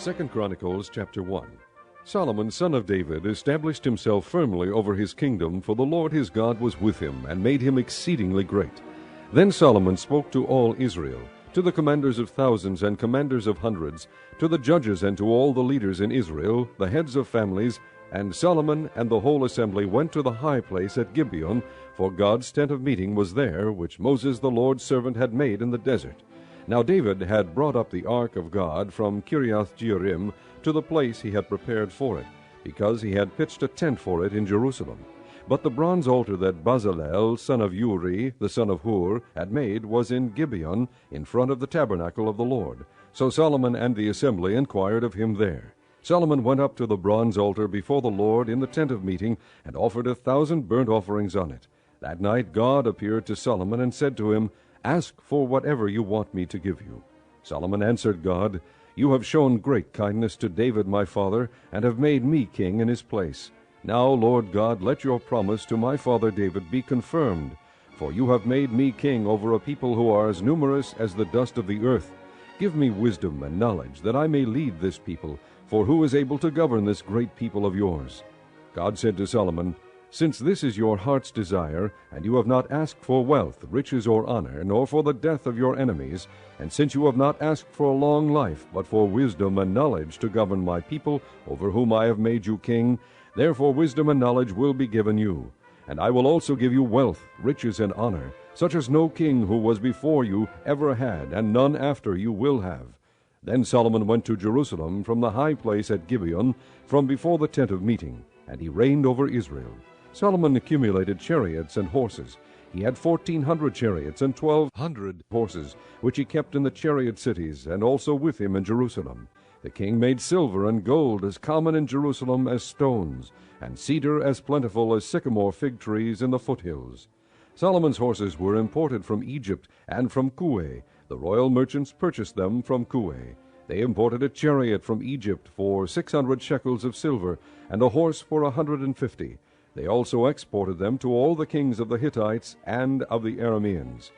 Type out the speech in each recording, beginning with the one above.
2 Chronicles chapter 1. Solomon, son of David, established himself firmly over his kingdom, for the Lord his God was with him, and made him exceedingly great. Then Solomon spoke to all Israel, to the commanders of thousands and commanders of hundreds, to the judges and to all the leaders in Israel, the heads of families. And Solomon and the whole assembly went to the high place at Gibeon, for God's tent of meeting was there, which Moses the Lord's servant had made in the desert. Now David had brought up the ark of God from Kiriath-Jearim to the place he had prepared for it, because he had pitched a tent for it in Jerusalem. But the bronze altar that Bezalel, son of Uri, the son of Hur, had made was in Gibeon, in front of the tabernacle of the Lord. So Solomon and the assembly inquired of him there. Solomon went up to the bronze altar before the Lord in the tent of meeting, and offered 1,000 burnt offerings on it. That night God appeared to Solomon and said to him, "Ask for whatever you want me to give you." Solomon answered God, "You have shown great kindness to David my father, and have made me king in his place. Now, Lord God, let your promise to my father David be confirmed, for you have made me king over a people who are as numerous as the dust of the earth. Give me wisdom and knowledge, that I may lead this people, for who is able to govern this great people of yours?" God said to Solomon, "Since this is your heart's desire, and you have not asked for wealth, riches, or honor, nor for the death of your enemies, and since you have not asked for a long life, but for wisdom and knowledge to govern my people, over whom I have made you king, therefore wisdom and knowledge will be given you. And I will also give you wealth, riches, and honor, such as no king who was before you ever had, and none after you will have." Then Solomon went to Jerusalem from the high place at Gibeon, from before the tent of meeting, and he reigned over Israel. Solomon accumulated chariots and horses. He had 1,400 chariots and 1,200 horses, which he kept in the chariot cities, and also with him in Jerusalem. The king made silver and gold as common in Jerusalem as stones, and cedar as plentiful as sycamore fig trees in the foothills. Solomon's horses were imported from Egypt and from Kue. The royal merchants purchased them from Kue. They imported a chariot from Egypt for 600 shekels of silver, and a horse for 150. They also exported them to all the kings of the Hittites and of the Arameans.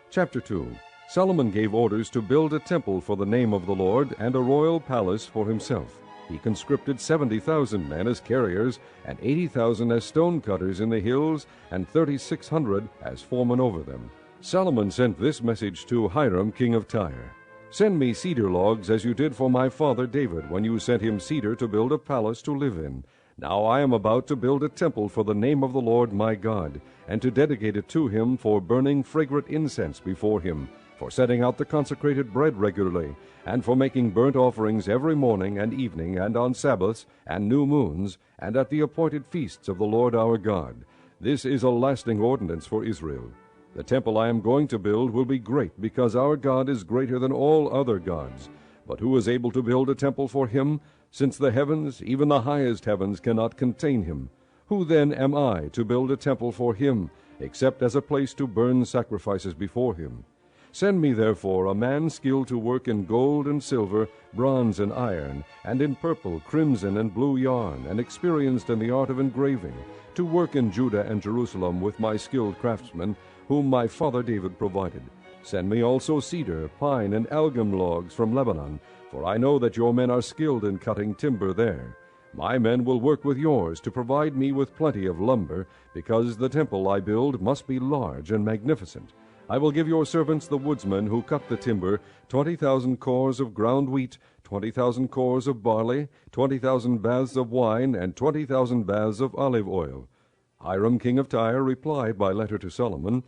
Chapter 2. Solomon gave orders to build a temple for the name of the Lord, and a royal palace for himself. He conscripted 70,000 men as carriers, and 80,000 as stone cutters in the hills, and 3,600 as foremen over them. Solomon sent this message to Hiram king of Tyre: "Send me cedar logs as you did for my father David, when you sent him cedar to build a palace to live in. Now I am about to build a temple for the name of the Lord my God, and to dedicate it to him for burning fragrant incense before him, for setting out the consecrated bread regularly, and for making burnt offerings every morning and evening, and on Sabbaths and new moons, and at the appointed feasts of the Lord our God. This is a lasting ordinance for Israel. The temple I am going to build will be great, because our God is greater than all other gods. But who is able to build a temple for him, since the heavens, even the highest heavens, cannot contain him? Who then am I to build a temple for him, except as a place to burn sacrifices before him? Send me therefore a man skilled to work in gold and silver, bronze and iron, and in purple, crimson, and blue yarn, and experienced in the art of engraving, to work in Judah and Jerusalem with my skilled craftsmen, whom my father David provided. Send me also cedar, pine, and algum logs from Lebanon, for I know that your men are skilled in cutting timber there. My men will work with yours to provide me with plenty of lumber, because the temple I build must be large and magnificent. I will give your servants the woodsmen who cut the timber 20,000 cores of ground wheat, 20,000 cores of barley, 20,000 baths of wine, and 20,000 baths of olive oil." Hiram king of Tyre replied by letter to Solomon,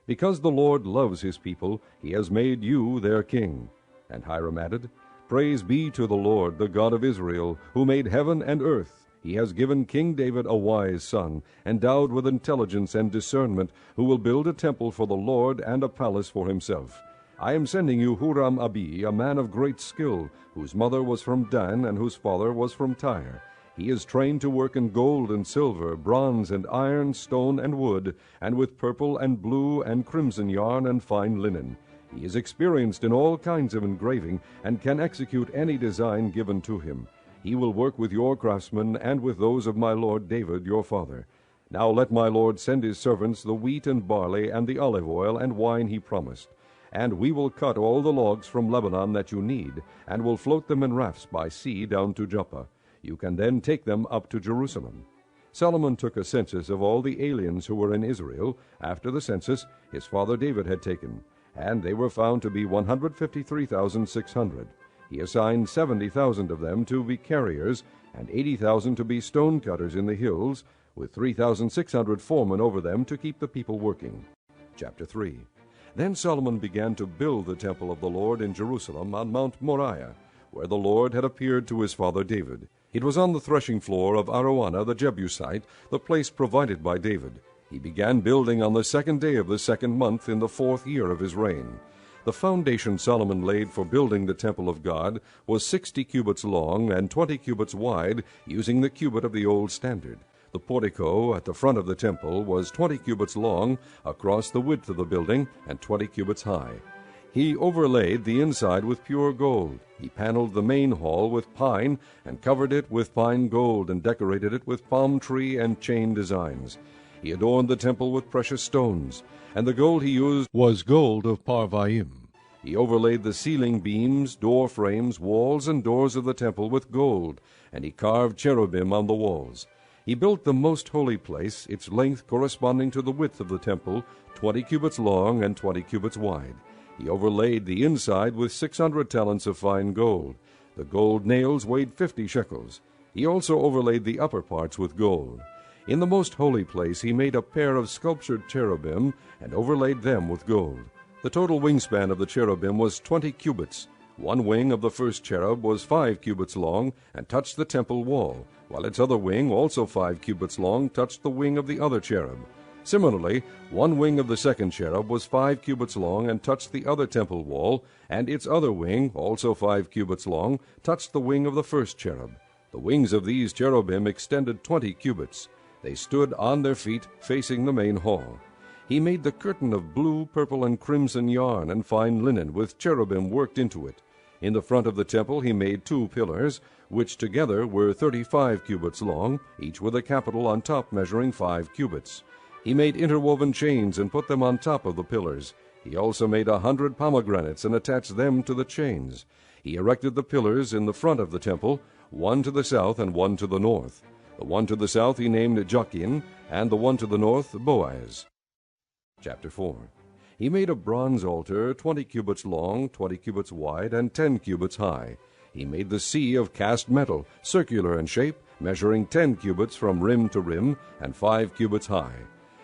"Because the Lord loves his people, he has made you their king." And Hiram added, "Praise be to the Lord, the God of Israel, who made heaven and earth. He has given King David a wise son, endowed with intelligence and discernment, who will build a temple for the Lord and a palace for himself. I am sending you Huram-Abi, a man of great skill, whose mother was from Dan and whose father was from Tyre. He is trained to work in gold and silver, bronze and iron, stone and wood, and with purple and blue and crimson yarn and fine linen. He is experienced in all kinds of engraving, and can execute any design given to him. He will work with your craftsmen and with those of my lord David your father. Now let my lord send his servants the wheat and barley and the olive oil and wine he promised. and we will cut all the logs from Lebanon that you need, and will float them in rafts by sea down to Joppa. You can then take them up to Jerusalem." Solomon took a census of all the aliens who were in Israel after the census his father David had taken, and they were found to be 153,600. He assigned 70,000 of them to be carriers, and 80,000 to be stone cutters in the hills, with 3,600 foremen over them to keep the people working. Chapter 3. Then Solomon began to build the temple of the Lord in Jerusalem on Mount Moriah, where the Lord had appeared to his father David. It was on the threshing floor of Araunah the Jebusite, the place provided by David. He began building on the 2nd day of the 2nd month in the 4th year of his reign. The foundation Solomon laid for building the temple of God was 60 cubits long and 20 cubits wide, using the cubit of the old standard. The portico at the front of the temple was 20 cubits long across the width of the building and 20 cubits high. He overlaid the inside with pure gold. He paneled the main hall with pine and covered it with fine gold and decorated it with palm tree and chain designs. He adorned the temple with precious stones, and the gold he used was gold of Parvaim. He overlaid the ceiling beams, door frames, walls, and doors of the temple with gold, and he carved cherubim on the walls. He built the most holy place, its length corresponding to the width of the temple, 20 cubits long and 20 cubits wide. He overlaid the inside with 600 talents of fine gold. The gold nails weighed 50 shekels. He also overlaid the upper parts with gold. In the most holy place he made a pair of sculptured cherubim and overlaid them with gold. The total wingspan of the cherubim was 20 cubits. One wing of the first cherub was 5 cubits long and touched the temple wall, while its other wing, also 5 cubits long, touched the wing of the other cherub. Similarly, one wing of the second cherub was 5 cubits long and touched the other temple wall, and its other wing, also 5 cubits long, touched the wing of the first cherub. The wings of these cherubim extended 20 cubits. They stood on their feet, facing the main hall. He made the curtain of blue, purple, and crimson yarn and fine linen, with cherubim worked into it. In the front of the temple he made 2 pillars, which together were 35 cubits long, each with a capital on top measuring 5 cubits. He made interwoven chains and put them on top of the pillars. He also made 100 pomegranates and attached them to the chains. He erected the pillars in the front of the temple, one to the south and one to the north. The one to the south he named Jachin, and the one to the north Boaz. Chapter 4. He made a bronze altar 20 cubits long, 20 cubits wide, and 10 cubits high. He made the sea of cast metal, circular in shape, measuring 10 cubits from rim to rim, and 5 cubits high.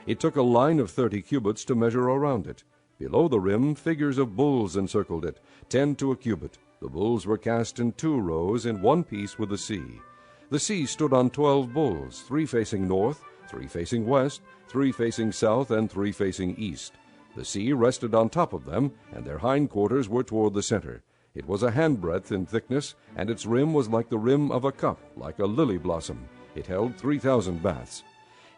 It took a line of 30 cubits to measure around it. Below the rim, figures of bulls encircled it, 10 to a cubit. The bulls were cast in 2 rows in one piece with the sea. The sea stood on 12 bulls, 3 facing north, 3 facing west, 3 facing south, and 3 facing east. The sea rested on top of them, and their hindquarters were toward the center. It was a handbreadth in thickness, and its rim was like the rim of a cup, like a lily blossom. It held 3,000 baths.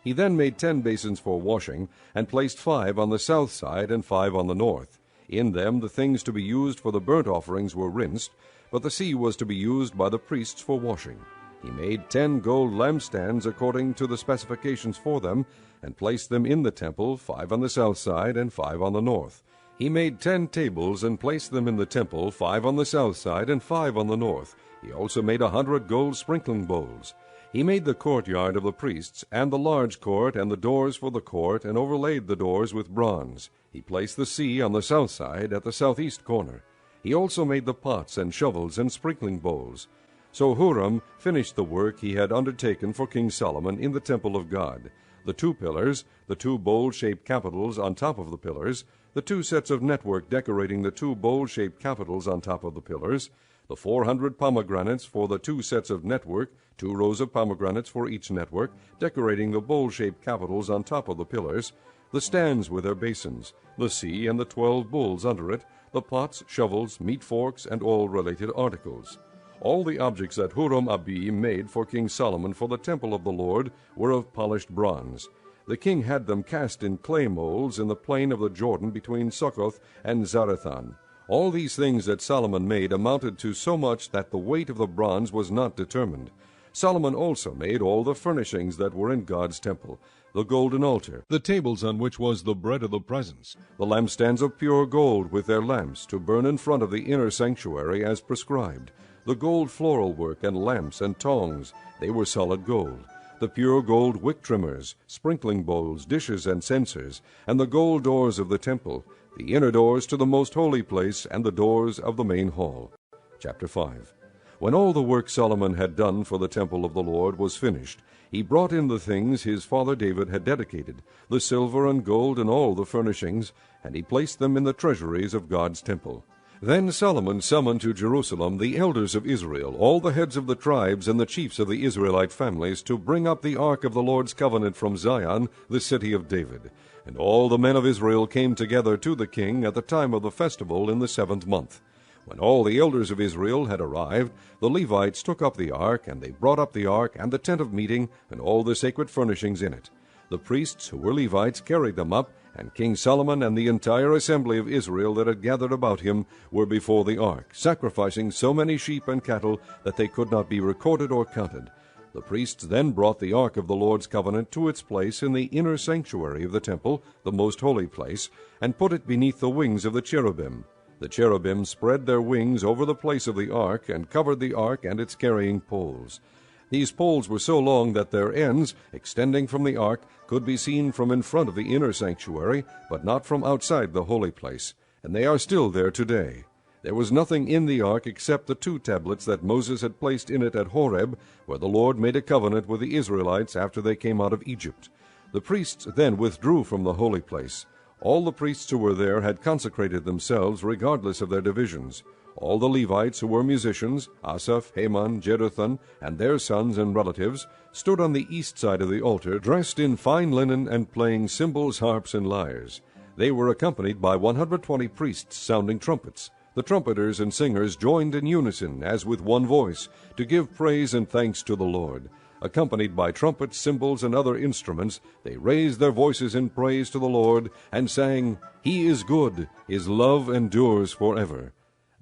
He then made 10 basins for washing, and placed 5 on the south side and 5 on the north. In them the things to be used for the burnt offerings were rinsed, but the sea was to be used by the priests for washing. He made 10 gold lampstands according to the specifications for them, and placed them in the temple, 5 on the south side and 5 on the north. He made 10 tables and placed them in the temple, 5 on the south side and 5 on the north. He also made 100 gold sprinkling bowls. He made the courtyard of the priests, and the large court, and the doors for the court, and overlaid the doors with bronze. He placed the sea on the south side at the southeast corner. He also made the pots and shovels and sprinkling bowls. So Huram finished the work he had undertaken for King Solomon in the temple of God: the 2 pillars, the 2 bowl-shaped capitals on top of the pillars, the 2 sets of network decorating the 2 bowl-shaped capitals on top of the pillars, the 400 pomegranates for the 2 sets of network, 2 rows of pomegranates for each network, decorating the bowl-shaped capitals on top of the pillars, the stands with their basins, the sea and the 12 bulls under it, the pots, shovels, meat forks, and all related articles. All the objects that Huram-Abi made for King Solomon for the temple of the Lord were of polished bronze. The king had them cast in clay molds in the plain of the Jordan between Succoth and Zarethan. All these things that Solomon made amounted to so much that the weight of the bronze was not determined. Solomon also made all the furnishings that were in God's temple, the golden altar, the tables on which was the bread of the presence, the lampstands of pure gold with their lamps to burn in front of the inner sanctuary as prescribed, the gold floral work and lamps and tongs, they were solid gold, the pure gold wick trimmers, sprinkling bowls, dishes, and censers, and the gold doors of the temple, the inner doors to the most holy place, and the doors of the main hall. Chapter 5. When all the work Solomon had done for the temple of the Lord was finished, he brought in the things his father David had dedicated, the silver and gold and all the furnishings, and he placed them in the treasuries of God's temple. Then Solomon summoned to Jerusalem the elders of Israel, all the heads of the tribes and the chiefs of the Israelite families, to bring up the ark of the Lord's covenant from Zion, the city of David. And all the men of Israel came together to the king at the time of the festival in the 7th month. When all the elders of Israel had arrived, the Levites took up the ark, and they brought up the ark and the tent of meeting and all the sacred furnishings in it. The priests, who were Levites, carried them up, and King Solomon and the entire assembly of Israel that had gathered about him were before the ark, sacrificing so many sheep and cattle that they could not be recorded or counted. The priests then brought the ark of the Lord's covenant to its place in the inner sanctuary of the temple, the most holy place, and put it beneath the wings of the cherubim. The cherubim spread their wings over the place of the ark, and covered the ark and its carrying poles. These poles were so long that their ends, extending from the ark, could be seen from in front of the inner sanctuary, but not from outside the holy place, and they are still there today. There was nothing in the ark except the 2 tablets that Moses had placed in it at Horeb, where the Lord made a covenant with the Israelites after they came out of Egypt. The priests then withdrew from the holy place. All the priests who were there had consecrated themselves regardless of their divisions. All the Levites who were musicians, Asaph, Heman, Jeduthun, and their sons and relatives, stood on the east side of the altar, dressed in fine linen and playing cymbals, harps, and lyres. They were accompanied by 120 priests sounding trumpets. The trumpeters and singers joined in unison, as with one voice, to give praise and thanks to the Lord. Accompanied by trumpets, cymbals, and other instruments, they raised their voices in praise to the Lord, and sang, "He is good, his love endures forever."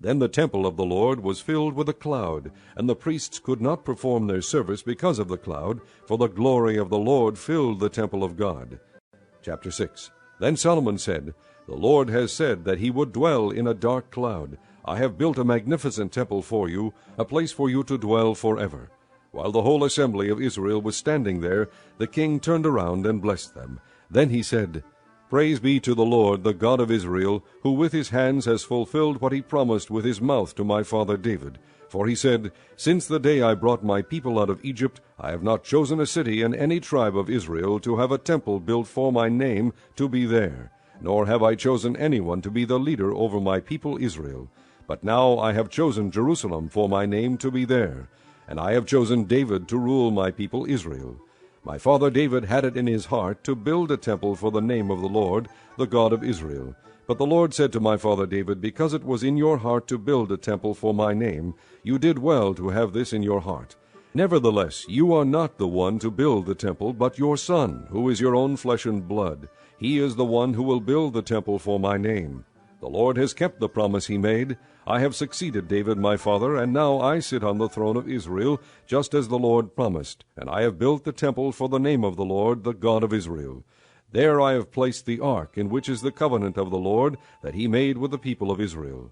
Then the temple of the Lord was filled with a cloud, and the priests could not perform their service because of the cloud, for the glory of the Lord filled the temple of God. Chapter 6. Then Solomon said, "The Lord has said that he would dwell in a dark cloud. I have built a magnificent temple for you, a place for you to dwell forever." While the whole assembly of Israel was standing there, the king turned around and blessed them. Then he said, "Praise be to the Lord, the God of Israel, who with his hands has fulfilled what he promised with his mouth to my father David. For he said, 'Since the day I brought my people out of Egypt, I have not chosen a city in any tribe of Israel to have a temple built for my name to be there, nor have I chosen anyone to be the leader over my people Israel. But now I have chosen Jerusalem for my name to be there, and I have chosen David to rule my people Israel.' My father David had it in his heart to build a temple for the name of the Lord, the God of Israel. But the Lord said to my father David, 'Because it was in your heart to build a temple for my name, you did well to have this in your heart. Nevertheless, you are not the one to build the temple, but your son, who is your own flesh and blood. He is the one who will build the temple for my name.' The Lord has kept the promise he made. I have succeeded David my father, and now I sit on the throne of Israel, just as the Lord promised, and I have built the temple for the name of the Lord, the God of Israel. There I have placed the ark, in which is the covenant of the Lord that he made with the people of Israel."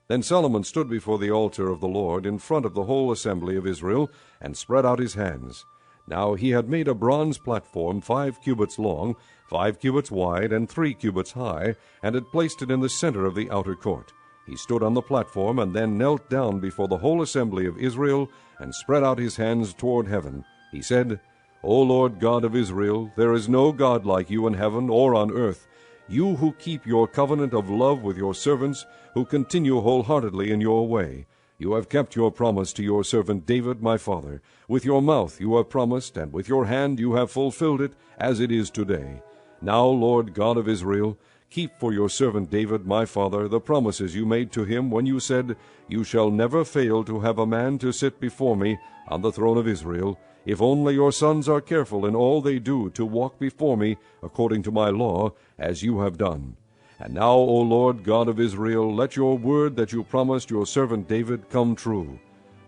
Then Solomon stood before the altar of the Lord in front of the whole assembly of Israel, and spread out his hands. Now he had made a bronze platform 5 cubits long, 5 cubits wide, and 3 cubits high, and had placed it in the center of the outer court. He stood on the platform, and then knelt down before the whole assembly of Israel, and spread out his hands toward heaven. He said, "O Lord God of Israel, there is no God like you in heaven or on earth. You who keep your covenant of love with your servants, who continue wholeheartedly in your way. You have kept your promise to your servant David my father. With your mouth you have promised, and with your hand you have fulfilled it, as it is today. Now, Lord God of Israel, keep for your servant David my father the promises you made to him when you said, 'You shall never fail to have a man to sit before me on the throne of Israel, if only your sons are careful in all they do to walk before me according to my law, as you have done.' And now, O Lord God of Israel, let your word that you promised your servant David come true.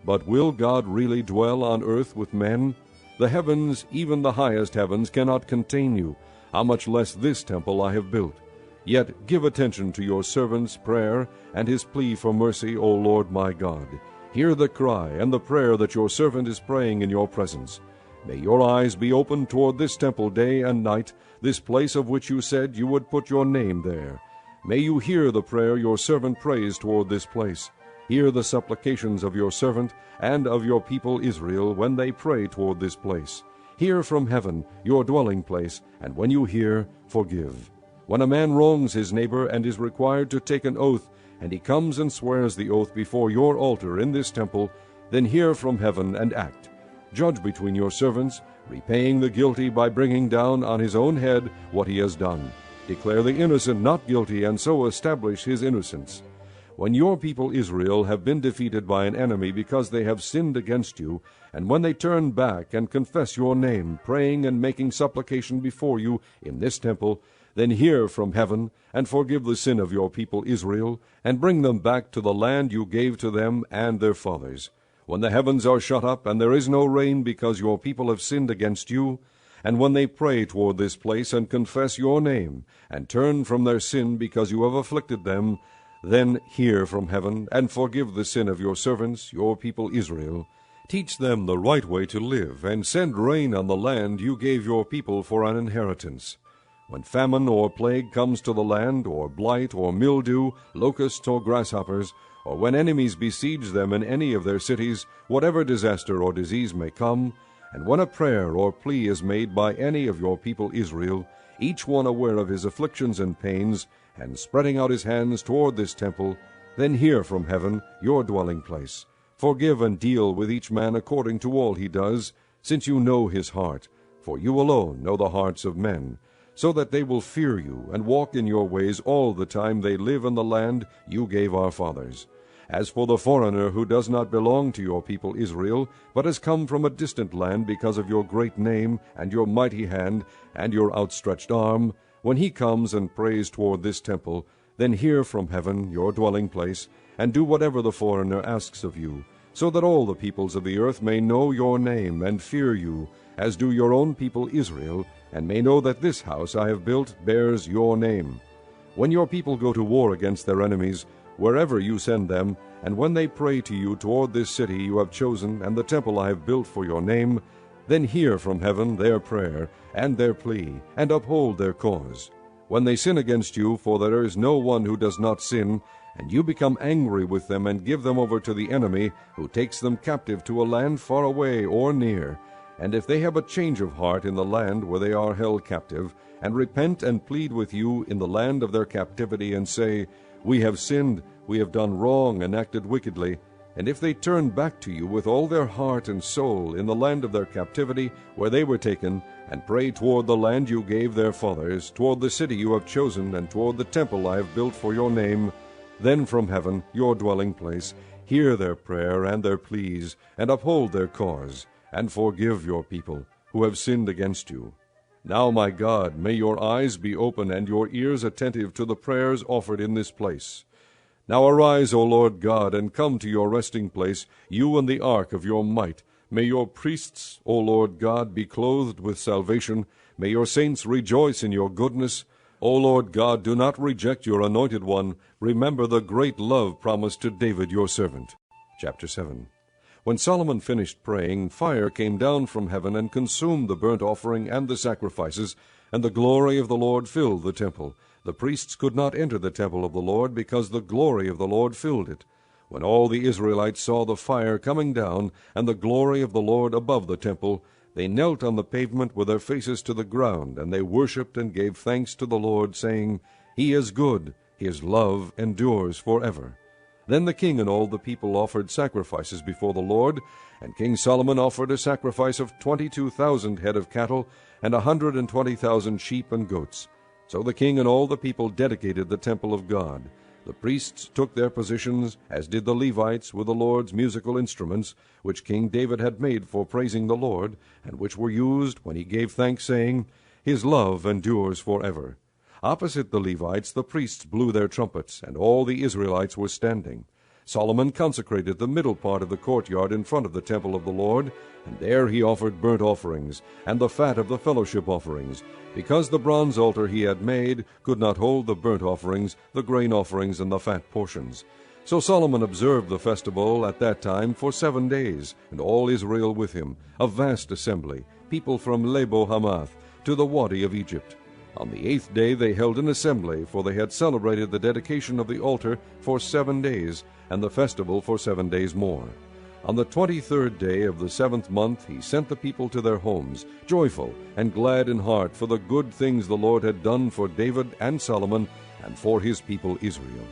But will God really dwell on earth with men? The heavens, even the highest heavens, cannot contain you. How much less this temple I have built? Yet give attention to your servant's prayer and his plea for mercy, O Lord my God. Hear the cry and the prayer that your servant is praying in your presence. May your eyes be open toward this temple day and night, this place of which you said you would put your name there. May you hear the prayer your servant prays toward this place. Hear the supplications of your servant and of your people Israel when they pray toward this place. Hear from heaven, your dwelling place, and when you hear, forgive. When a man wrongs his neighbor and is required to take an oath, and he comes and swears the oath before your altar in this temple, then hear from heaven and act. Judge between your servants, repaying the guilty by bringing down on his own head what he has done. Declare the innocent not guilty, and so establish his innocence. When your people Israel have been defeated by an enemy because they have sinned against you, and when they turn back and confess your name, praying and making supplication before you in this temple, then hear from heaven, and forgive the sin of your people Israel, and bring them back to the land you gave to them and their fathers. When the heavens are shut up, and there is no rain because your people have sinned against you, and when they pray toward this place and confess your name, and turn from their sin because you have afflicted them, then hear from heaven, and forgive the sin of your servants, your people Israel. Teach them the right way to live, and send rain on the land you gave your people for an inheritance. When famine or plague comes to the land, or blight or mildew, locusts or grasshoppers, or when enemies besiege them in any of their cities, whatever disaster or disease may come, and when a prayer or plea is made by any of your people Israel, each one aware of his afflictions and pains, and spreading out his hands toward this temple, then hear from heaven, your dwelling place. Forgive and deal with each man according to all he does, since you know his heart, for you alone know the hearts of men, so that they will fear you and walk in your ways all the time they live in the land you gave our fathers. As for the foreigner who does not belong to your people Israel, but has come from a distant land because of your great name and your mighty hand and your outstretched arm, when he comes and prays toward this temple, then hear from heaven, your dwelling place, and do whatever the foreigner asks of you, so that all the peoples of the earth may know your name and fear you, as do your own people Israel, and may know that this house I have built bears your name. When your people go to war against their enemies, wherever you send them, and when they pray to you toward this city you have chosen and the temple I have built for your name, then hear from heaven their prayer and their plea, and uphold their cause. When they sin against you, for there is no one who does not sin, and you become angry with them and give them over to the enemy, who takes them captive to a land far away or near, and if they have a change of heart in the land where they are held captive, and repent and plead with you in the land of their captivity, and say, We have sinned, we have done wrong and acted wickedly, and if they turn back to you with all their heart and soul in the land of their captivity where they were taken, and pray toward the land you gave their fathers, toward the city you have chosen, and toward the temple I have built for your name, then from heaven, your dwelling place, hear their prayer and their pleas, and uphold their cause, and forgive your people who have sinned against you. Now, my God, may your eyes be open and your ears attentive to the prayers offered in this place. Now arise, O Lord God, and come to your resting place, you and the ark of your might. May your priests, O Lord God, be clothed with salvation. May your saints rejoice in your goodness. O Lord God, do not reject your anointed one. Remember the great love promised to David your servant. Chapter 7. When Solomon finished praying, fire came down from heaven and consumed the burnt offering and the sacrifices, and the glory of the Lord filled the temple. The priests could not enter the temple of the Lord, because the glory of the Lord filled it. When all the Israelites saw the fire coming down, and the glory of the Lord above the temple, they knelt on the pavement with their faces to the ground, and they worshipped and gave thanks to the Lord, saying, He is good, His love endures forever. Then the king and all the people offered sacrifices before the Lord, and King Solomon offered a sacrifice of 22,000 head of cattle, and 120,000 sheep and goats. So the king and all the people dedicated the temple of God. The priests took their positions, as did the Levites, with the Lord's musical instruments, which King David had made for praising the Lord, and which were used when he gave thanks, saying, His love endures forever. Opposite the Levites the priests blew their trumpets, and all the Israelites were standing. Solomon consecrated the middle part of the courtyard in front of the temple of the Lord, and there he offered burnt offerings, and the fat of the fellowship offerings, because the bronze altar he had made could not hold the burnt offerings, the grain offerings, and the fat portions. So Solomon observed the festival at that time for 7 days, and all Israel with him, a vast assembly, people from Lebo Hamath to the Wadi of Egypt. On the 8th day they held an assembly, for they had celebrated the dedication of the altar for 7 days, and the festival for 7 days more. On the 23rd day of the 7th month he sent the people to their homes, joyful and glad in heart for the good things the Lord had done for David and Solomon and for his people Israel.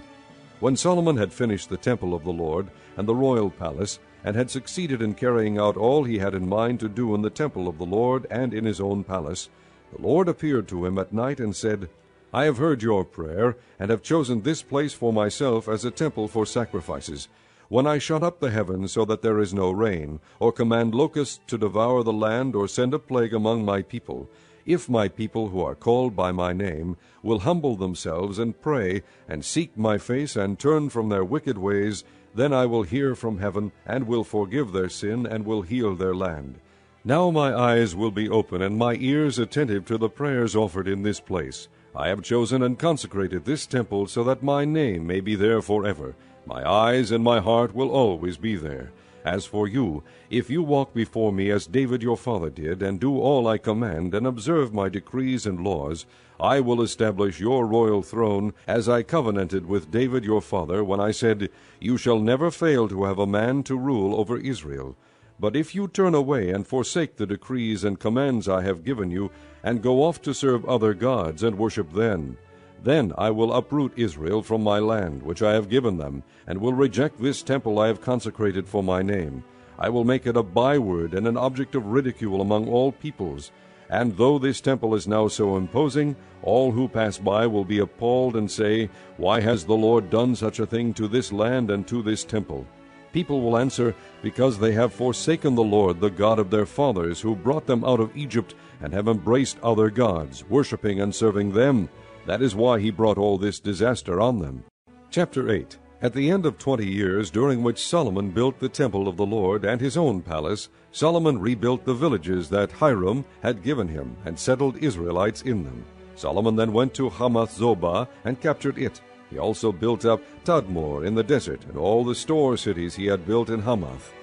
When Solomon had finished the temple of the Lord and the royal palace, and had succeeded in carrying out all he had in mind to do in the temple of the Lord and in his own palace, the Lord appeared to him at night and said, I have heard your prayer, and have chosen this place for myself as a temple for sacrifices. When I shut up the heavens so that there is no rain, or command locusts to devour the land, or send a plague among my people, if my people who are called by my name will humble themselves and pray, and seek my face, and turn from their wicked ways, then I will hear from heaven, and will forgive their sin, and will heal their land. Now my eyes will be open, and my ears attentive to the prayers offered in this place. I have chosen and consecrated this temple so that my name may be there forever. My eyes and my heart will always be there. As for you, if you walk before me as David your father did, and do all I command, and observe my decrees and laws, I will establish your royal throne, as I covenanted with David your father, when I said, You shall never fail to have a man to rule over Israel. But if you turn away and forsake the decrees and commands I have given you, and go off to serve other gods and worship them, then I will uproot Israel from my land, which I have given them, and will reject this temple I have consecrated for my name. I will make it a byword and an object of ridicule among all peoples. And though this temple is now so imposing, all who pass by will be appalled and say, Why has the Lord done such a thing to this land and to this temple? People will answer, Because they have forsaken the Lord, the God of their fathers, who brought them out of Egypt, and have embraced other gods, worshipping and serving them. That is why he brought all this disaster on them. Chapter 8. At the end of 20 years, during which Solomon built the temple of the Lord and his own palace, Solomon rebuilt the villages that Hiram had given him, and settled Israelites in them. Solomon then went to Hamath-zobah and captured it. He also built up Tadmor in the desert, and all the store cities he had built in Hamath.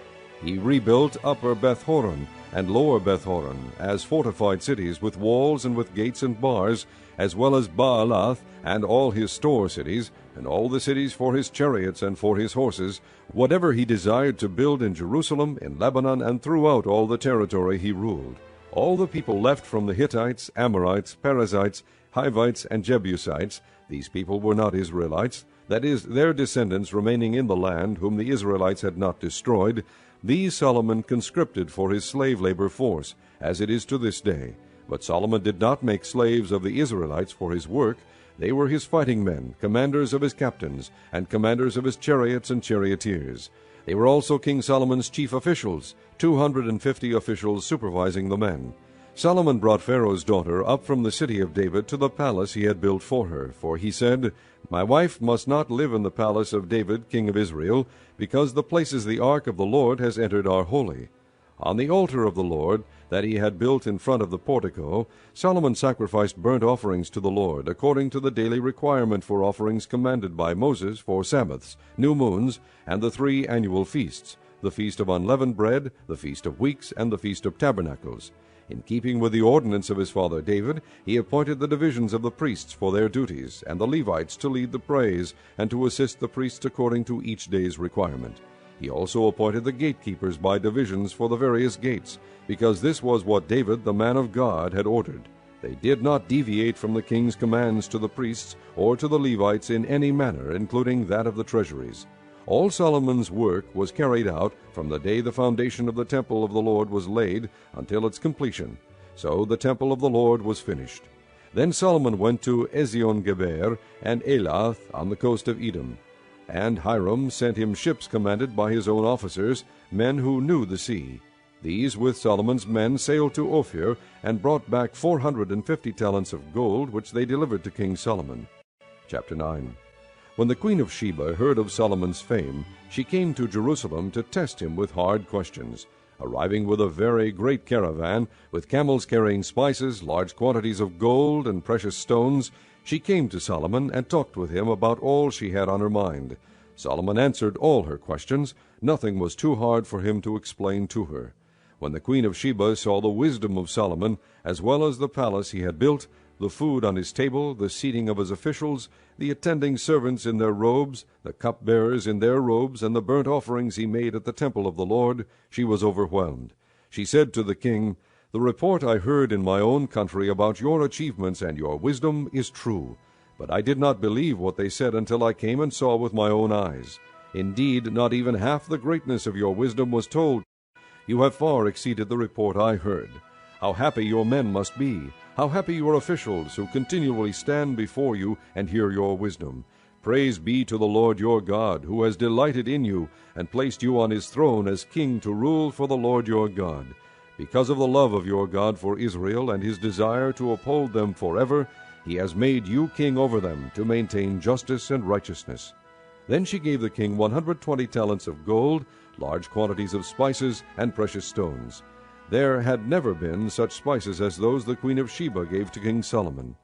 He rebuilt Upper Beth-horon and Lower Beth-horon as fortified cities, with walls and with gates and bars, as well as Baalath and all his store cities, and all the cities for his chariots and for his horses, whatever he desired to build in Jerusalem, in Lebanon, and throughout all the territory he ruled. All the people left from the Hittites, Amorites, Perizzites, Hivites, and Jebusites, these people were not Israelites, that is, their descendants remaining in the land, whom the Israelites had not destroyed, these Solomon conscripted for his slave labor force, as it is to this day. But Solomon did not make slaves of the Israelites for his work. They were his fighting men, commanders of his captains, and commanders of his chariots and charioteers. They were also King Solomon's chief officials, 250 officials supervising the men. Solomon brought Pharaoh's daughter up from the city of David to the palace he had built for her, for he said, My wife must not live in the palace of David, king of Israel, because the places the ark of the Lord has entered are holy. On the altar of the Lord, that he had built in front of the portico, Solomon sacrificed burnt offerings to the Lord, according to the daily requirement for offerings commanded by Moses for Sabbaths, new moons, and the 3 annual feasts, the Feast of Unleavened Bread, the Feast of Weeks, and the Feast of Tabernacles. In keeping with the ordinance of his father David, he appointed the divisions of the priests for their duties, and the Levites to lead the praise, and to assist the priests according to each day's requirement. He also appointed the gatekeepers by divisions for the various gates, because this was what David, the man of God, had ordered. They did not deviate from the king's commands to the priests or to the Levites in any manner, including that of the treasuries. All Solomon's work was carried out from the day the foundation of the temple of the Lord was laid until its completion. So the temple of the Lord was finished. Then Solomon went to Ezion-Geber and Elath on the coast of Edom. And Hiram sent him ships commanded by his own officers, men who knew the sea. These with Solomon's men sailed to Ophir, and brought back 450 talents of gold, which they delivered to King Solomon. Chapter 9. When the queen of Sheba heard of Solomon's fame, she came to Jerusalem to test him with hard questions. Arriving with a very great caravan, with camels carrying spices, large quantities of gold, and precious stones, she came to Solomon and talked with him about all she had on her mind. Solomon answered all her questions. Nothing was too hard for him to explain to her. When the queen of Sheba saw the wisdom of Solomon, as well as the palace he had built, the food on his table, the seating of his officials, the attending servants in their robes, the cupbearers in their robes, and the burnt offerings he made at the temple of the Lord, she was overwhelmed. She said to the king, "The report I heard in my own country about your achievements and your wisdom is true, but I did not believe what they said until I came and saw with my own eyes. Indeed, not even half the greatness of your wisdom was told. You have far exceeded the report I heard. How happy your men must be! How happy your officials who continually stand before you and hear your wisdom! Praise be to the Lord your God, who has delighted in you and placed you on his throne as king to rule for the Lord your God. Because of the love of your God for Israel and his desire to uphold them forever, he has made you king over them to maintain justice and righteousness." Then she gave the king 120 talents of gold, large quantities of spices, and precious stones. There had never been such spices as those the queen of Sheba gave to King Solomon.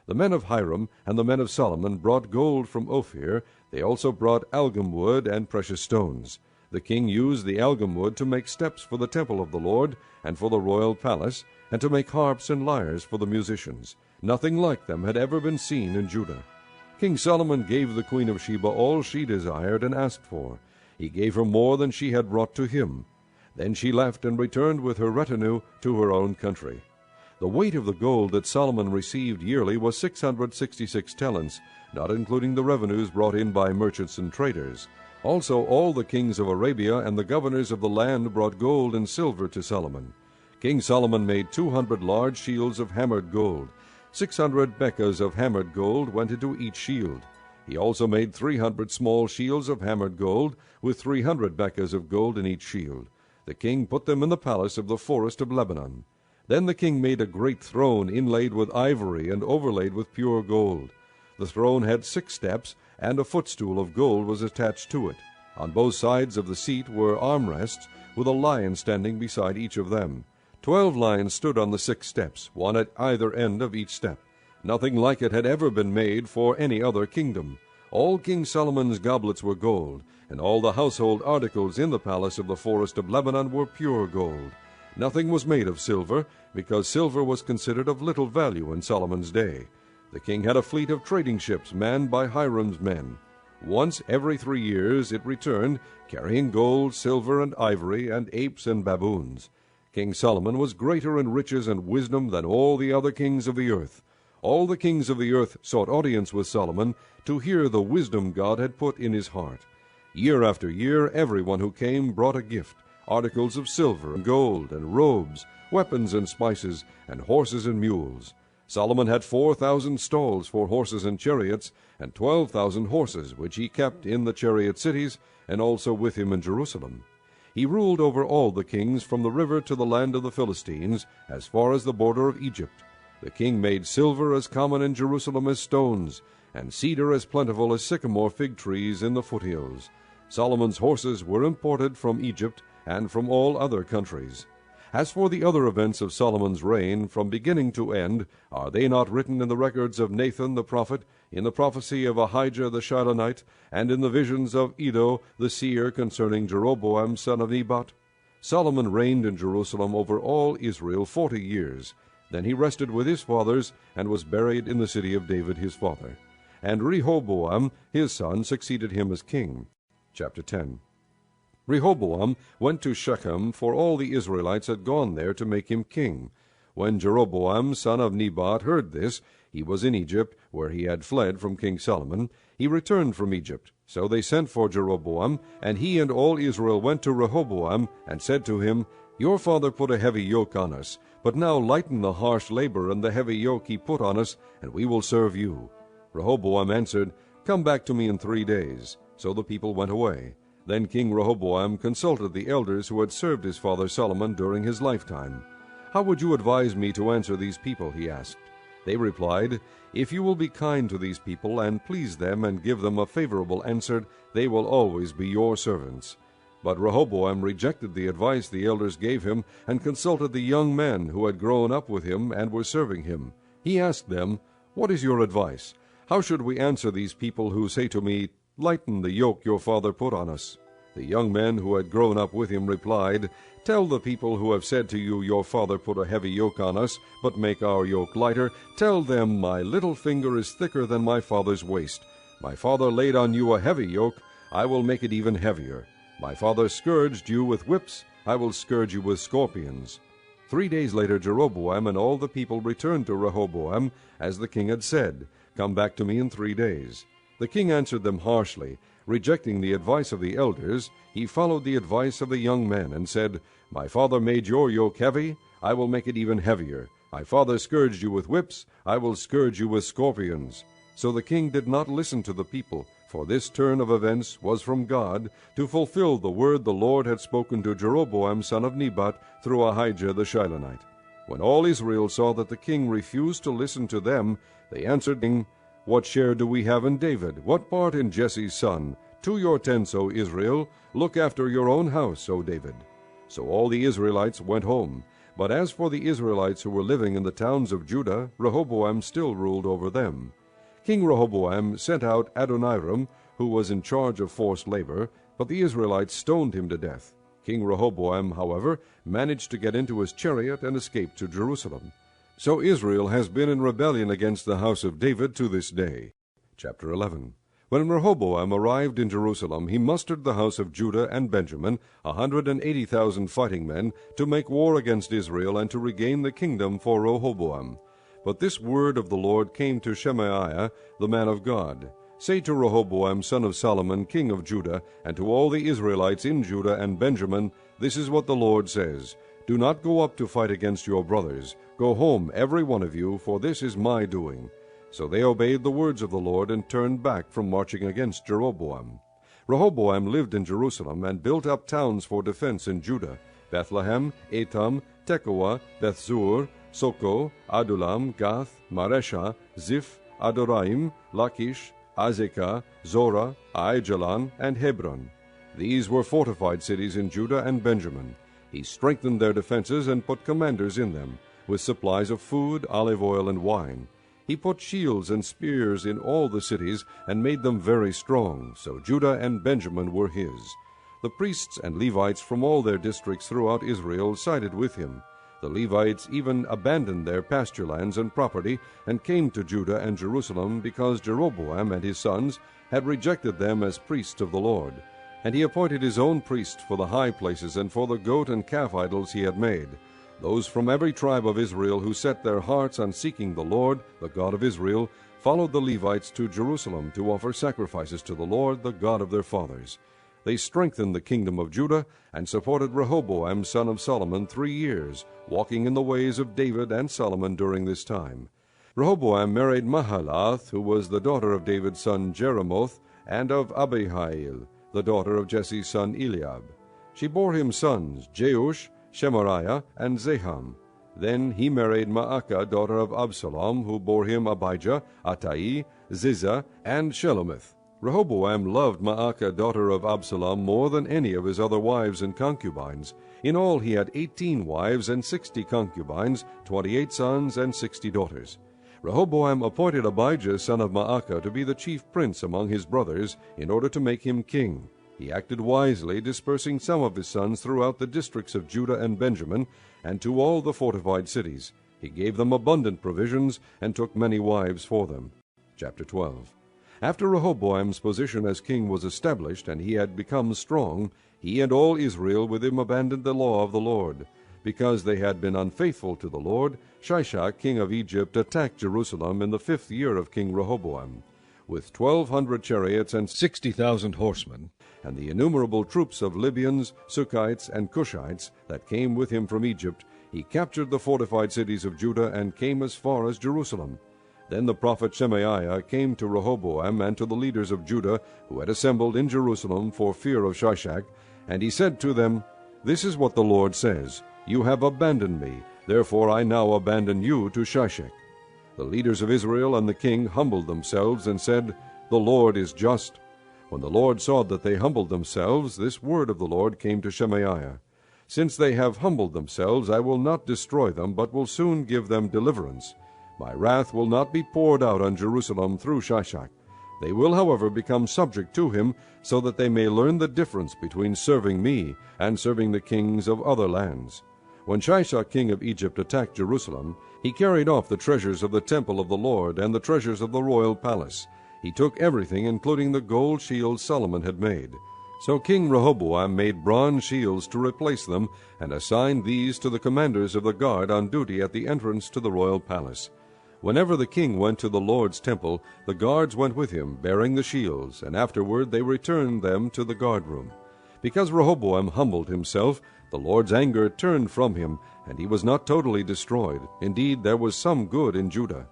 The men of Hiram and the men of Solomon brought gold from Ophir. They also brought algum wood and precious stones. The king used the algum wood to make steps for the temple of the Lord and for the royal palace, and to make harps and lyres for the musicians. Nothing like them had ever been seen in Judah. King Solomon gave the queen of Sheba all she desired and asked for. He gave her more than she had brought to him. Then she left and returned with her retinue to her own country. The weight of the gold that Solomon received yearly was 666 talents, not including the revenues brought in by merchants and traders. Also all the kings of Arabia and the governors of the land brought gold and silver to Solomon. King Solomon made 200 large shields of hammered gold. 600 bekas of hammered gold went into each shield. He also made 300 small shields of hammered gold, with 300 bekas of gold in each shield. The king put them in the palace of the forest of Lebanon. Then the king made a great throne inlaid with ivory and overlaid with pure gold. The throne had 6 steps, and a footstool of gold was attached to it. On both sides of the seat were armrests, with a lion standing beside each of them. 12 lions stood on the 6 steps, one at either end of each step. Nothing like it had ever been made for any other kingdom. All King Solomon's goblets were gold, and all the household articles in the palace of the forest of Lebanon were pure gold. Nothing was made of silver, because silver was considered of little value in Solomon's day. The king had a fleet of trading ships manned by Hiram's men. Once every 3 years it returned, carrying gold, silver, and ivory, and apes and baboons. King Solomon was greater in riches and wisdom than all the other kings of the earth. All the kings of the earth sought audience with Solomon to hear the wisdom God had put in his heart. Year after year everyone who came brought a gift, articles of silver and gold and robes, weapons and spices, and horses and mules. Solomon had 4,000 stalls for horses and chariots, and 12,000 horses, which he kept in the chariot cities, and also with him in Jerusalem. He ruled over all the kings from the river to the land of the Philistines, as far as the border of Egypt. The king made silver as common in Jerusalem as stones, and cedar as plentiful as sycamore fig trees in the foothills. Solomon's horses were imported from Egypt and from all other countries. As for the other events of Solomon's reign, from beginning to end, are they not written in the records of Nathan the prophet, in the prophecy of Ahijah the Shilonite, and in the visions of Iddo the seer concerning Jeroboam son of Nebat? Solomon reigned in Jerusalem over all Israel 40 years. Then he rested with his fathers, and was buried in the city of David his father. And Rehoboam his son succeeded him as king. Chapter 10. Rehoboam went to Shechem, for all the Israelites had gone there to make him king. When Jeroboam son of Nebat heard this, he was in Egypt, where he had fled from King Solomon. He returned from Egypt. So they sent for Jeroboam, and he and all Israel went to Rehoboam, and said to him, "Your father put a heavy yoke on us, but now lighten the harsh labor and the heavy yoke he put on us, and we will serve you." Rehoboam answered, "Come back to me in 3 days." So the people went away. Then King Rehoboam consulted the elders who had served his father Solomon during his lifetime. "How would you advise me to answer these people?" he asked. They replied, "If you will be kind to these people, and please them, and give them a favorable answer, they will always be your servants." But Rehoboam rejected the advice the elders gave him, and consulted the young men who had grown up with him and were serving him. He asked them, "What is your advice? How should we answer these people who say to me, 'Lighten the yoke your father put on us'?" The young men who had grown up with him replied, "Tell the people who have said to you, 'Your father put a heavy yoke on us, but make our yoke lighter,' tell them, 'My little finger is thicker than my father's waist. My father laid on you a heavy yoke, I will make it even heavier. My father scourged you with whips, I will scourge you with scorpions." 3 days later Jeroboam and all the people returned to Rehoboam, as the king had said, "Come back to me in 3 days." The king answered them harshly. Rejecting the advice of the elders, he followed the advice of the young men, and said, "My father made your yoke heavy, I will make it even heavier. My father scourged you with whips, I will scourge you with scorpions." So the king did not listen to the people, for this turn of events was from God, to fulfill the word the Lord had spoken to Jeroboam son of Nebat through Ahijah the Shilonite. When all Israel saw that the king refused to listen to them, they answered him, "What share do we have in David? What part in Jesse's son? To your tents, O Israel! Look after your own house, O David." So all the Israelites went home. But as for the Israelites who were living in the towns of Judah, Rehoboam still ruled over them. King Rehoboam sent out Adoniram, who was in charge of forced labor, but the Israelites stoned him to death. King Rehoboam, however, managed to get into his chariot and escape to Jerusalem. So Israel has been in rebellion against the house of David to this day. Chapter 11. When Rehoboam arrived in Jerusalem, he mustered the house of Judah and Benjamin, 180,000 fighting men, to make war against Israel and to regain the kingdom for Rehoboam. But this word of the Lord came to Shemaiah, the man of God. "Say to Rehoboam son of Solomon, king of Judah, and to all the Israelites in Judah and Benjamin, this is what the Lord says. Do not go up to fight against your brothers. Go home, every one of you, for this is my doing." So they obeyed the words of the Lord and turned back from marching against Jeroboam. Rehoboam lived in Jerusalem and built up towns for defense in Judah: Bethlehem, Etam, Tekoa, Bethzur, Soko, Adulam, Gath, Maresha, Ziph, Adoraim, Lachish, Azekah, Zorah, Aijalon, and Hebron. These were fortified cities in Judah and Benjamin. He strengthened their defenses and put commanders in them, with supplies of food, olive oil, and wine. He put shields and spears in all the cities, and made them very strong, so Judah and Benjamin were his. The priests and Levites from all their districts throughout Israel sided with him. The Levites even abandoned their pasture lands and property, and came to Judah and Jerusalem, because Jeroboam and his sons had rejected them as priests of the Lord. And he appointed his own priests for the high places and for the goat and calf idols he had made. Those from every tribe of Israel who set their hearts on seeking the Lord, the God of Israel, followed the Levites to Jerusalem to offer sacrifices to the Lord, the God of their fathers. They strengthened the kingdom of Judah and supported Rehoboam son of Solomon 3 years, walking in the ways of David and Solomon during this time. Rehoboam married Mahalath, who was the daughter of David's son Jeremoth, and of Abihail, the daughter of Jesse's son Eliab. She bore him sons, Jeush, Shemariah, and Zeham. Then he married Maacah, daughter of Absalom, who bore him Abijah, Attai, Ziza, and Shelomith. Rehoboam loved Maacah, daughter of Absalom, more than any of his other wives and concubines. In all he had 18 wives and 60 concubines, 28 sons and 60 daughters. Rehoboam appointed Abijah, son of Maacah, to be the chief prince among his brothers, in order to make him king. He acted wisely, dispersing some of his sons throughout the districts of Judah and Benjamin, and to all the fortified cities. He gave them abundant provisions, and took many wives for them. Chapter 12. After Rehoboam's position as king was established, and he had become strong, he and all Israel with him abandoned the law of the Lord. Because they had been unfaithful to the Lord, Shishak, king of Egypt, attacked Jerusalem in the 5th year of King Rehoboam. With 1,200 chariots and 60,000 horsemen, and the innumerable troops of Libyans, Sukkites, and Cushites that came with him from Egypt, he captured the fortified cities of Judah and came as far as Jerusalem. Then the prophet Shemaiah came to Rehoboam and to the leaders of Judah, who had assembled in Jerusalem for fear of Shishak, and he said to them, "This is what the Lord says, You have abandoned me, therefore I now abandon you to Shishak." The leaders of Israel and the king humbled themselves and said, The Lord is just. When the Lord saw that they humbled themselves, this word of the Lord came to Shemaiah. Since they have humbled themselves, I will not destroy them, but will soon give them deliverance. My wrath will not be poured out on Jerusalem through Shishak. They will, however, become subject to him, so that they may learn the difference between serving me and serving the kings of other lands. When Shishak king of Egypt attacked Jerusalem, he carried off the treasures of the temple of the Lord and the treasures of the royal palace. He took everything, including the gold shields Solomon had made. So King Rehoboam made bronze shields to replace them, and assigned these to the commanders of the guard on duty at the entrance to the royal palace. Whenever the king went to the Lord's temple, the guards went with him, bearing the shields, and afterward they returned them to the guardroom. Because Rehoboam humbled himself, the Lord's anger turned from him, and he was not totally destroyed. Indeed, there was some good in Judah.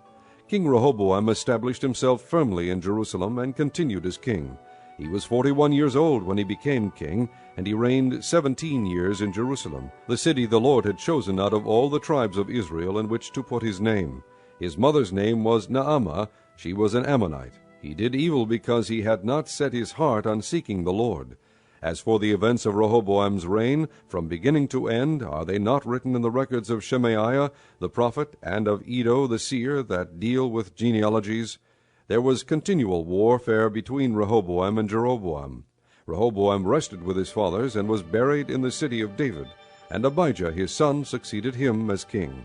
King Rehoboam established himself firmly in Jerusalem and continued as king. He was 41 years old when he became king, and he reigned 17 years in Jerusalem, the city the Lord had chosen out of all the tribes of Israel in which to put his name. His mother's name was Naamah. She was an Ammonite. He did evil because he had not set his heart on seeking the Lord. As for the events of Rehoboam's reign, from beginning to end, are they not written in the records of Shemaiah the prophet and of Iddo the seer that deal with genealogies? There was continual warfare between Rehoboam and Jeroboam. Rehoboam rested with his fathers and was buried in the city of David, and Abijah his son succeeded him as king.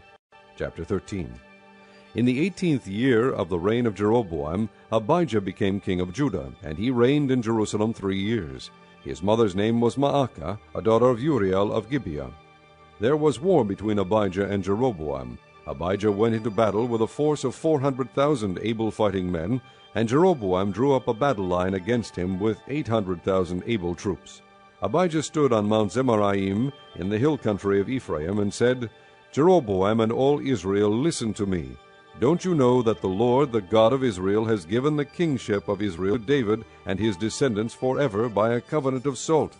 Chapter 13. In the 18th year of the reign of Jeroboam, Abijah became king of Judah, and he reigned in Jerusalem 3 years. His mother's name was Maacah, a daughter of Uriel of Gibeah. There was war between Abijah and Jeroboam. Abijah went into battle with a force of 400,000 able fighting men, and Jeroboam drew up a battle line against him with 800,000 able troops. Abijah stood on Mount Zemaraim in the hill country of Ephraim and said, Jeroboam and all Israel, listen to me. Don't you know that the Lord, the God of Israel, has given the kingship of Israel to David and his descendants forever by a covenant of salt?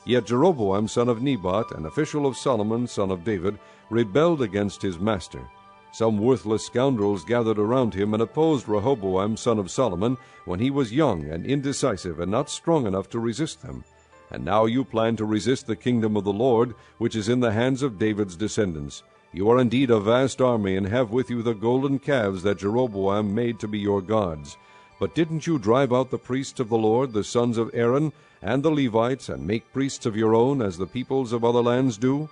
Yet Jeroboam son of Nebat, an official of Solomon son of David, rebelled against his master. Some worthless scoundrels gathered around him and opposed Rehoboam son of Solomon when he was young and indecisive and not strong enough to resist them. And now you plan to resist the kingdom of the Lord, which is in the hands of David's descendants. You are indeed a vast army, and have with you the golden calves that Jeroboam made to be your gods. But didn't you drive out the priests of the Lord, the sons of Aaron, and the Levites, and make priests of your own, as the peoples of other lands do?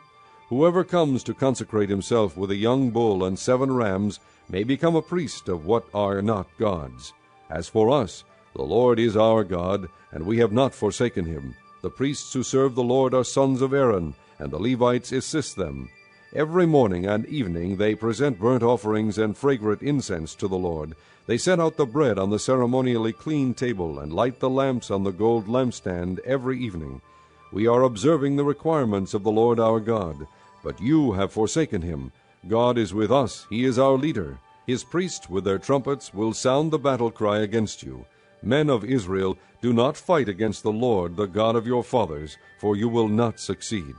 Whoever comes to consecrate himself with a young bull and 7 rams may become a priest of what are not gods. As for us, the Lord is our God, and we have not forsaken him. The priests who serve the Lord are sons of Aaron, and the Levites assist them. Every morning and evening they present burnt offerings and fragrant incense to the Lord. They set out the bread on the ceremonially clean table, and light the lamps on the gold lampstand every evening. We are observing the requirements of the Lord our God. But you have forsaken him. God is with us. He is our leader. His priests with their trumpets will sound the battle cry against you. Men of Israel, do not fight against the Lord, the God of your fathers, for you will not succeed.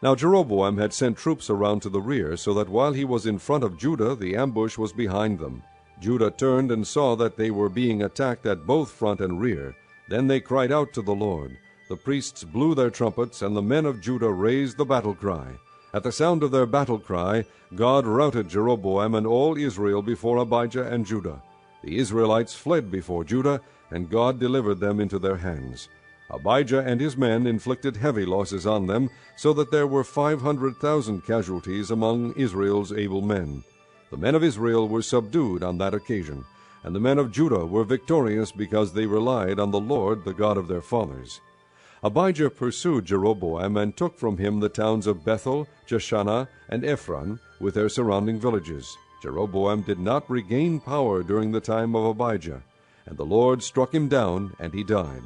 Now Jeroboam had sent troops around to the rear, so that while he was in front of Judah, the ambush was behind them. Judah turned and saw that they were being attacked at both front and rear. Then they cried out to the Lord. The priests blew their trumpets, and the men of Judah raised the battle cry. At the sound of their battle cry, God routed Jeroboam and all Israel before Abijah and Judah. The Israelites fled before Judah, and God delivered them into their hands. Abijah and his men inflicted heavy losses on them, so that there were 500,000 casualties among Israel's able men. The men of Israel were subdued on that occasion, and the men of Judah were victorious because they relied on the Lord, the God of their fathers. Abijah pursued Jeroboam and took from him the towns of Bethel, Jeshanah, and Ephron, with their surrounding villages. Jeroboam did not regain power during the time of Abijah, and the Lord struck him down, and he died.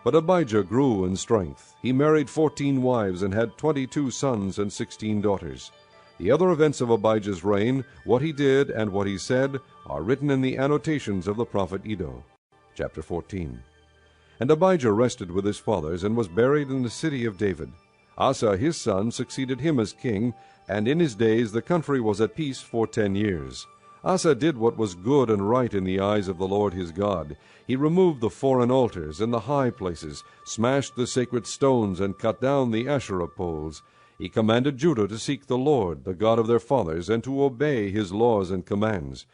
But Abijah grew in strength. He married 14 wives and had 22 sons and 16 daughters. The other events of Abijah's reign, what he did and what he said, are written in the annotations of the prophet Iddo. Chapter 14. And Abijah rested with his fathers and was buried in the city of David. Asa his son succeeded him as king, and in his days the country was at peace for 10 years. Asa did what was good and right in the eyes of the Lord his God. He removed the foreign altars and the high places, smashed the sacred stones, and cut down the Asherah poles. He commanded Judah to seek the Lord, the God of their fathers, and to obey his laws and commands.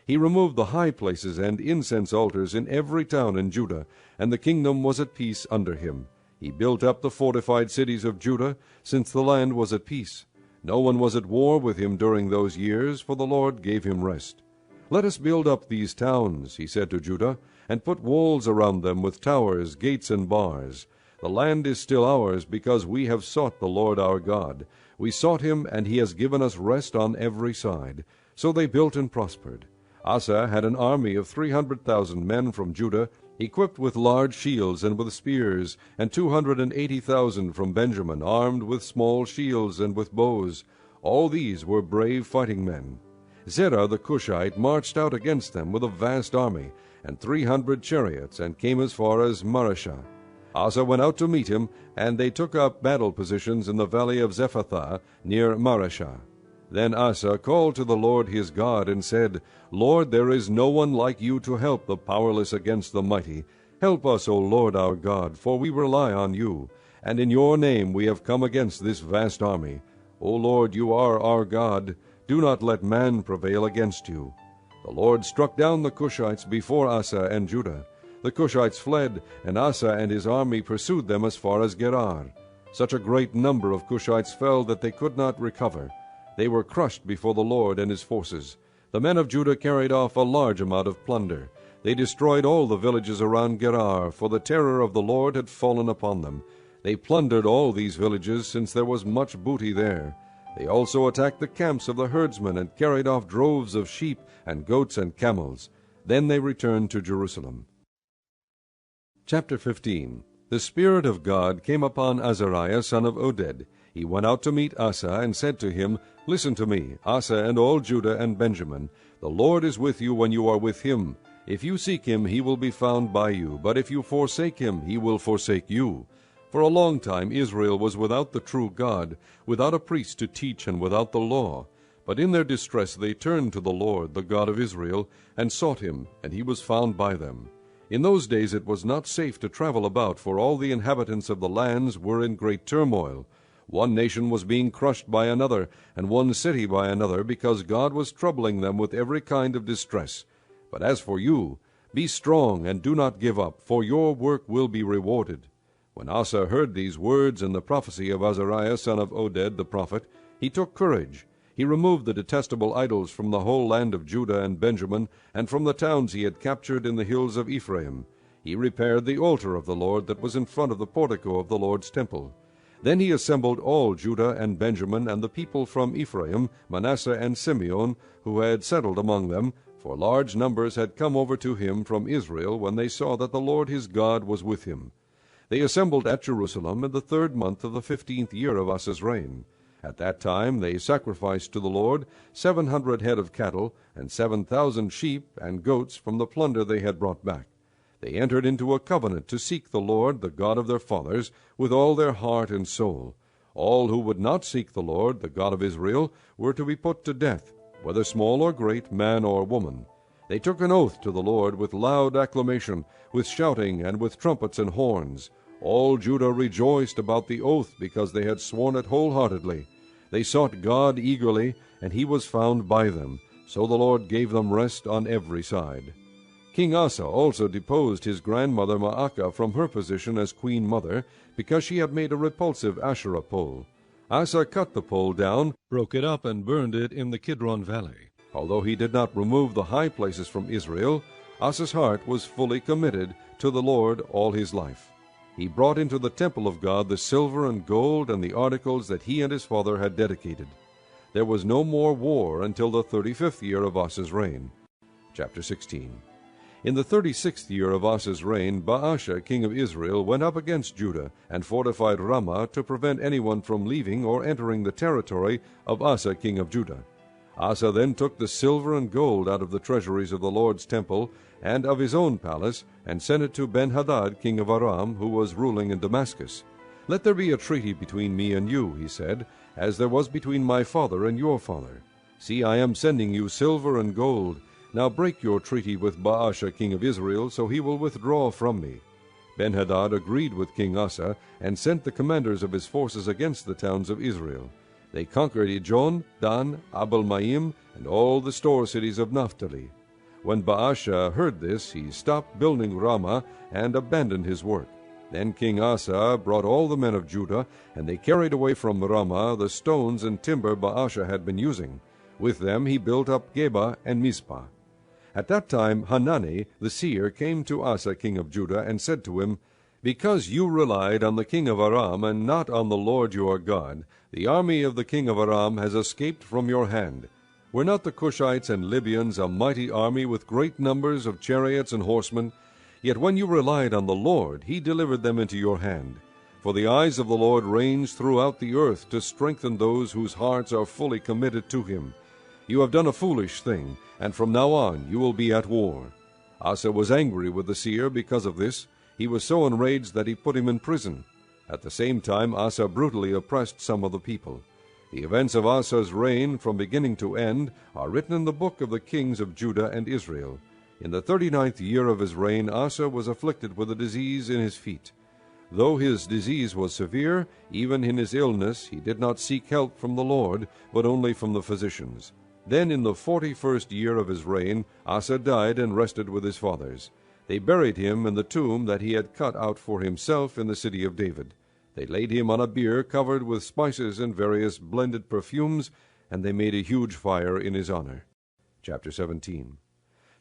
He removed the high places and incense altars in every town in Judah, and the kingdom was at peace under him. He built up the fortified cities of Judah, since the land was at peace. No one was at war with him during those years, for the Lord gave him rest. "Let us build up these towns," he said to Judah, "and put walls around them with towers, gates, and bars. The land is still ours, because we have sought the Lord our God. We sought him, and he has given us rest on every side." So they built and prospered. Asa had an army of 300,000 men from Judah, equipped with large shields and with spears, and 280,000 from Benjamin, armed with small shields and with bows. All these were brave fighting men. Zerah the Cushite marched out against them with a vast army, and 300 chariots, and came as far as Mareshah. Asa went out to meet him, and they took up battle positions in the valley of Zephathah, near Mareshah. Then Asa called to the Lord his God, and said, "Lord, there is no one like you to help the powerless against the mighty. Help us, O Lord our God, for we rely on you, and in your name we have come against this vast army. O Lord, you are our God. Do not let man prevail against you." The Lord struck down the Cushites before Asa and Judah. The Cushites fled, and Asa and his army pursued them as far as Gerar. Such a great number of Cushites fell that they could not recover. They were crushed before the Lord and his forces. The men of Judah carried off a large amount of plunder. They destroyed all the villages around Gerar, for the terror of the Lord had fallen upon them. They plundered all these villages, since there was much booty there. They also attacked the camps of the herdsmen, and carried off droves of sheep and goats and camels. Then they returned to Jerusalem. Chapter 15. The Spirit of God came upon Azariah son of Oded. He went out to meet Asa, and said to him, "Listen to me, Asa and all Judah and Benjamin. The Lord is with you when you are with him. If you seek him, he will be found by you. But if you forsake him, he will forsake you. For a long time Israel was without the true God, without a priest to teach, and without the law. But in their distress they turned to the Lord, the God of Israel, and sought him, and he was found by them. In those days it was not safe to travel about, for all the inhabitants of the lands were in great turmoil. One nation was being crushed by another, and one city by another, because God was troubling them with every kind of distress. But as for you, be strong and do not give up, for your work will be rewarded." When Asa heard these words and the prophecy of Azariah son of Oded the prophet, he took courage. He removed the detestable idols from the whole land of Judah and Benjamin, and from the towns he had captured in the hills of Ephraim. He repaired the altar of the Lord that was in front of the portico of the Lord's temple. Then he assembled all Judah and Benjamin, and the people from Ephraim, Manasseh, and Simeon, who had settled among them, for large numbers had come over to him from Israel when they saw that the Lord his God was with him. They assembled at Jerusalem in the 3rd month of the 15th year of Asa's reign. At that time they sacrificed to the Lord 700 head of cattle, and 7,000 sheep and goats from the plunder they had brought back. They entered into a covenant to seek the Lord, the God of their fathers, with all their heart and soul. All who would not seek the Lord, the God of Israel, were to be put to death, whether small or great, man or woman. They took an oath to the Lord with loud acclamation, with shouting, and with trumpets and horns. All Judah rejoiced about the oath, because they had sworn it wholeheartedly. They sought God eagerly, and he was found by them. So the Lord gave them rest on every side. King Asa also deposed his grandmother Maacah from her position as queen mother, because she had made a repulsive Asherah pole. Asa cut the pole down, broke it up, and burned it in the Kidron valley. Although he did not remove the high places from Israel, Asa's heart was fully committed to the Lord all his life. He brought into the temple of God the silver and gold and the articles that he and his father had dedicated. There was no more war until the 35th year of Asa's reign. Chapter 16. In the 36th year of Asa's reign, Baasha king of Israel went up against Judah, and fortified Ramah to prevent anyone from leaving or entering the territory of Asa king of Judah. Asa then took the silver and gold out of the treasuries of the Lord's temple and of his own palace, and sent it to Ben-Hadad king of Aram, who was ruling in Damascus. "Let there be a treaty between me and you," he said, "as there was between my father and your father. See, I am sending you silver and gold. Now break your treaty with Baasha king of Israel, so he will withdraw from me." Ben-Hadad agreed with King Asa, and sent the commanders of his forces against the towns of Israel. They conquered Ijon, Dan, Abel-Maim, and all the store cities of Naphtali. When Baasha heard this, he stopped building Ramah and abandoned his work. Then King Asa brought all the men of Judah, and they carried away from Ramah the stones and timber Baasha had been using. With them he built up Geba and Mizpah. At that time Hanani the seer came to Asa king of Judah, and said to him, "Because you relied on the king of Aram, and not on the Lord your God, the army of the king of Aram has escaped from your hand. Were not the Cushites and Libyans a mighty army with great numbers of chariots and horsemen? Yet when you relied on the Lord, he delivered them into your hand. For the eyes of the Lord range throughout the earth to strengthen those whose hearts are fully committed to him. You have done a foolish thing, and from now on you will be at war." Asa was angry with the seer because of this. He was so enraged that he put him in prison. At the same time Asa brutally oppressed some of the people. The events of Asa's reign from beginning to end are written in the book of the kings of Judah and Israel. In the 39th year of his reign Asa was afflicted with a disease in his feet. Though his disease was severe, even in his illness he did not seek help from the Lord, but only from the physicians. Then in the 41st year of his reign Asa died and rested with his fathers. They buried him in the tomb that he had cut out for himself in the city of David. They laid him on a bier covered with spices and various blended perfumes, and they made a huge fire in his honor. Chapter 17.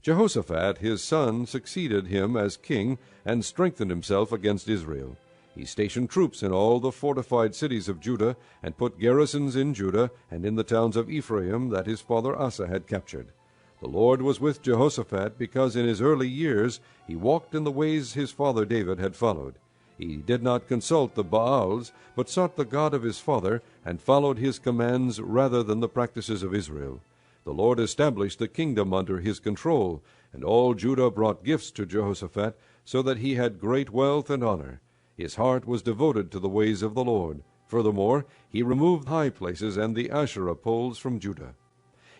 Jehoshaphat his son succeeded him as king, and strengthened himself against Israel. He stationed troops in all the fortified cities of Judah, and put garrisons in Judah and in the towns of Ephraim that his father Asa had captured. The Lord was with Jehoshaphat, because in his early years he walked in the ways his father David had followed. He did not consult the Baals, but sought the God of his father, and followed his commands rather than the practices of Israel. The Lord established the kingdom under his control, and all Judah brought gifts to Jehoshaphat, so that he had great wealth and honor. His heart was devoted to the ways of the Lord. Furthermore, he removed high places and the Asherah poles from Judah.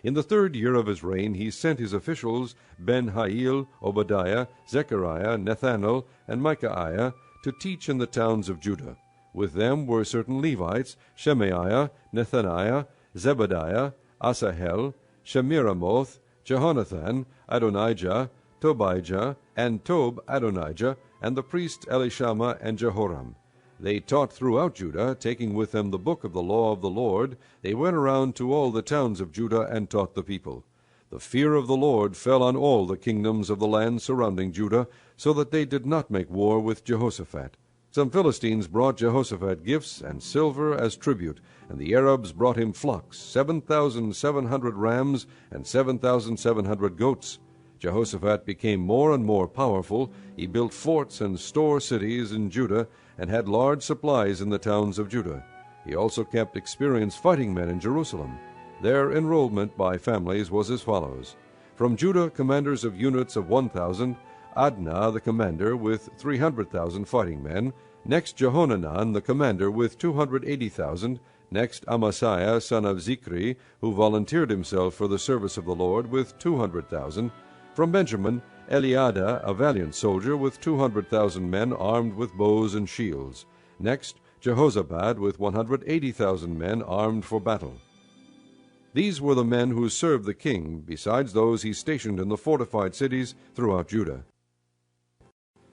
In the 3rd year of his reign he sent his officials, Ben-Hail, Obadiah, Zechariah, Nethanel, and Micaiah, to teach in the towns of Judah. With them were certain Levites, Shemaiah, Nethaniah, Zebadiah, Asahel, Shemiramoth, Jehonathan, Adonijah, Tobijah, and Tob-Adonijah, and the priests Elishama and Jehoram. They taught throughout Judah, taking with them the book of the law of the Lord. They went around to all the towns of Judah and taught the people. The fear of the Lord fell on all the kingdoms of the land surrounding Judah, so that they did not make war with Jehoshaphat. Some Philistines brought Jehoshaphat gifts and silver as tribute, and the Arabs brought him flocks, 7,700 rams and 7,700 goats. Jehoshaphat became more and more powerful. He built forts and store cities in Judah, and had large supplies in the towns of Judah. He also kept experienced fighting men in Jerusalem. Their enrollment by families was as follows. From Judah, commanders of units of 1,000, Adnah the commander with 300,000 fighting men. Next Jehohanan the commander with 280,000. Next Amasiah son of Zichri, who volunteered himself for the service of the Lord, with 200,000. From Benjamin, Eliada, a valiant soldier, with 200,000 men armed with bows and shields. Next, Jehozabad, with 180,000 men armed for battle. These were the men who served the king, besides those he stationed in the fortified cities throughout Judah.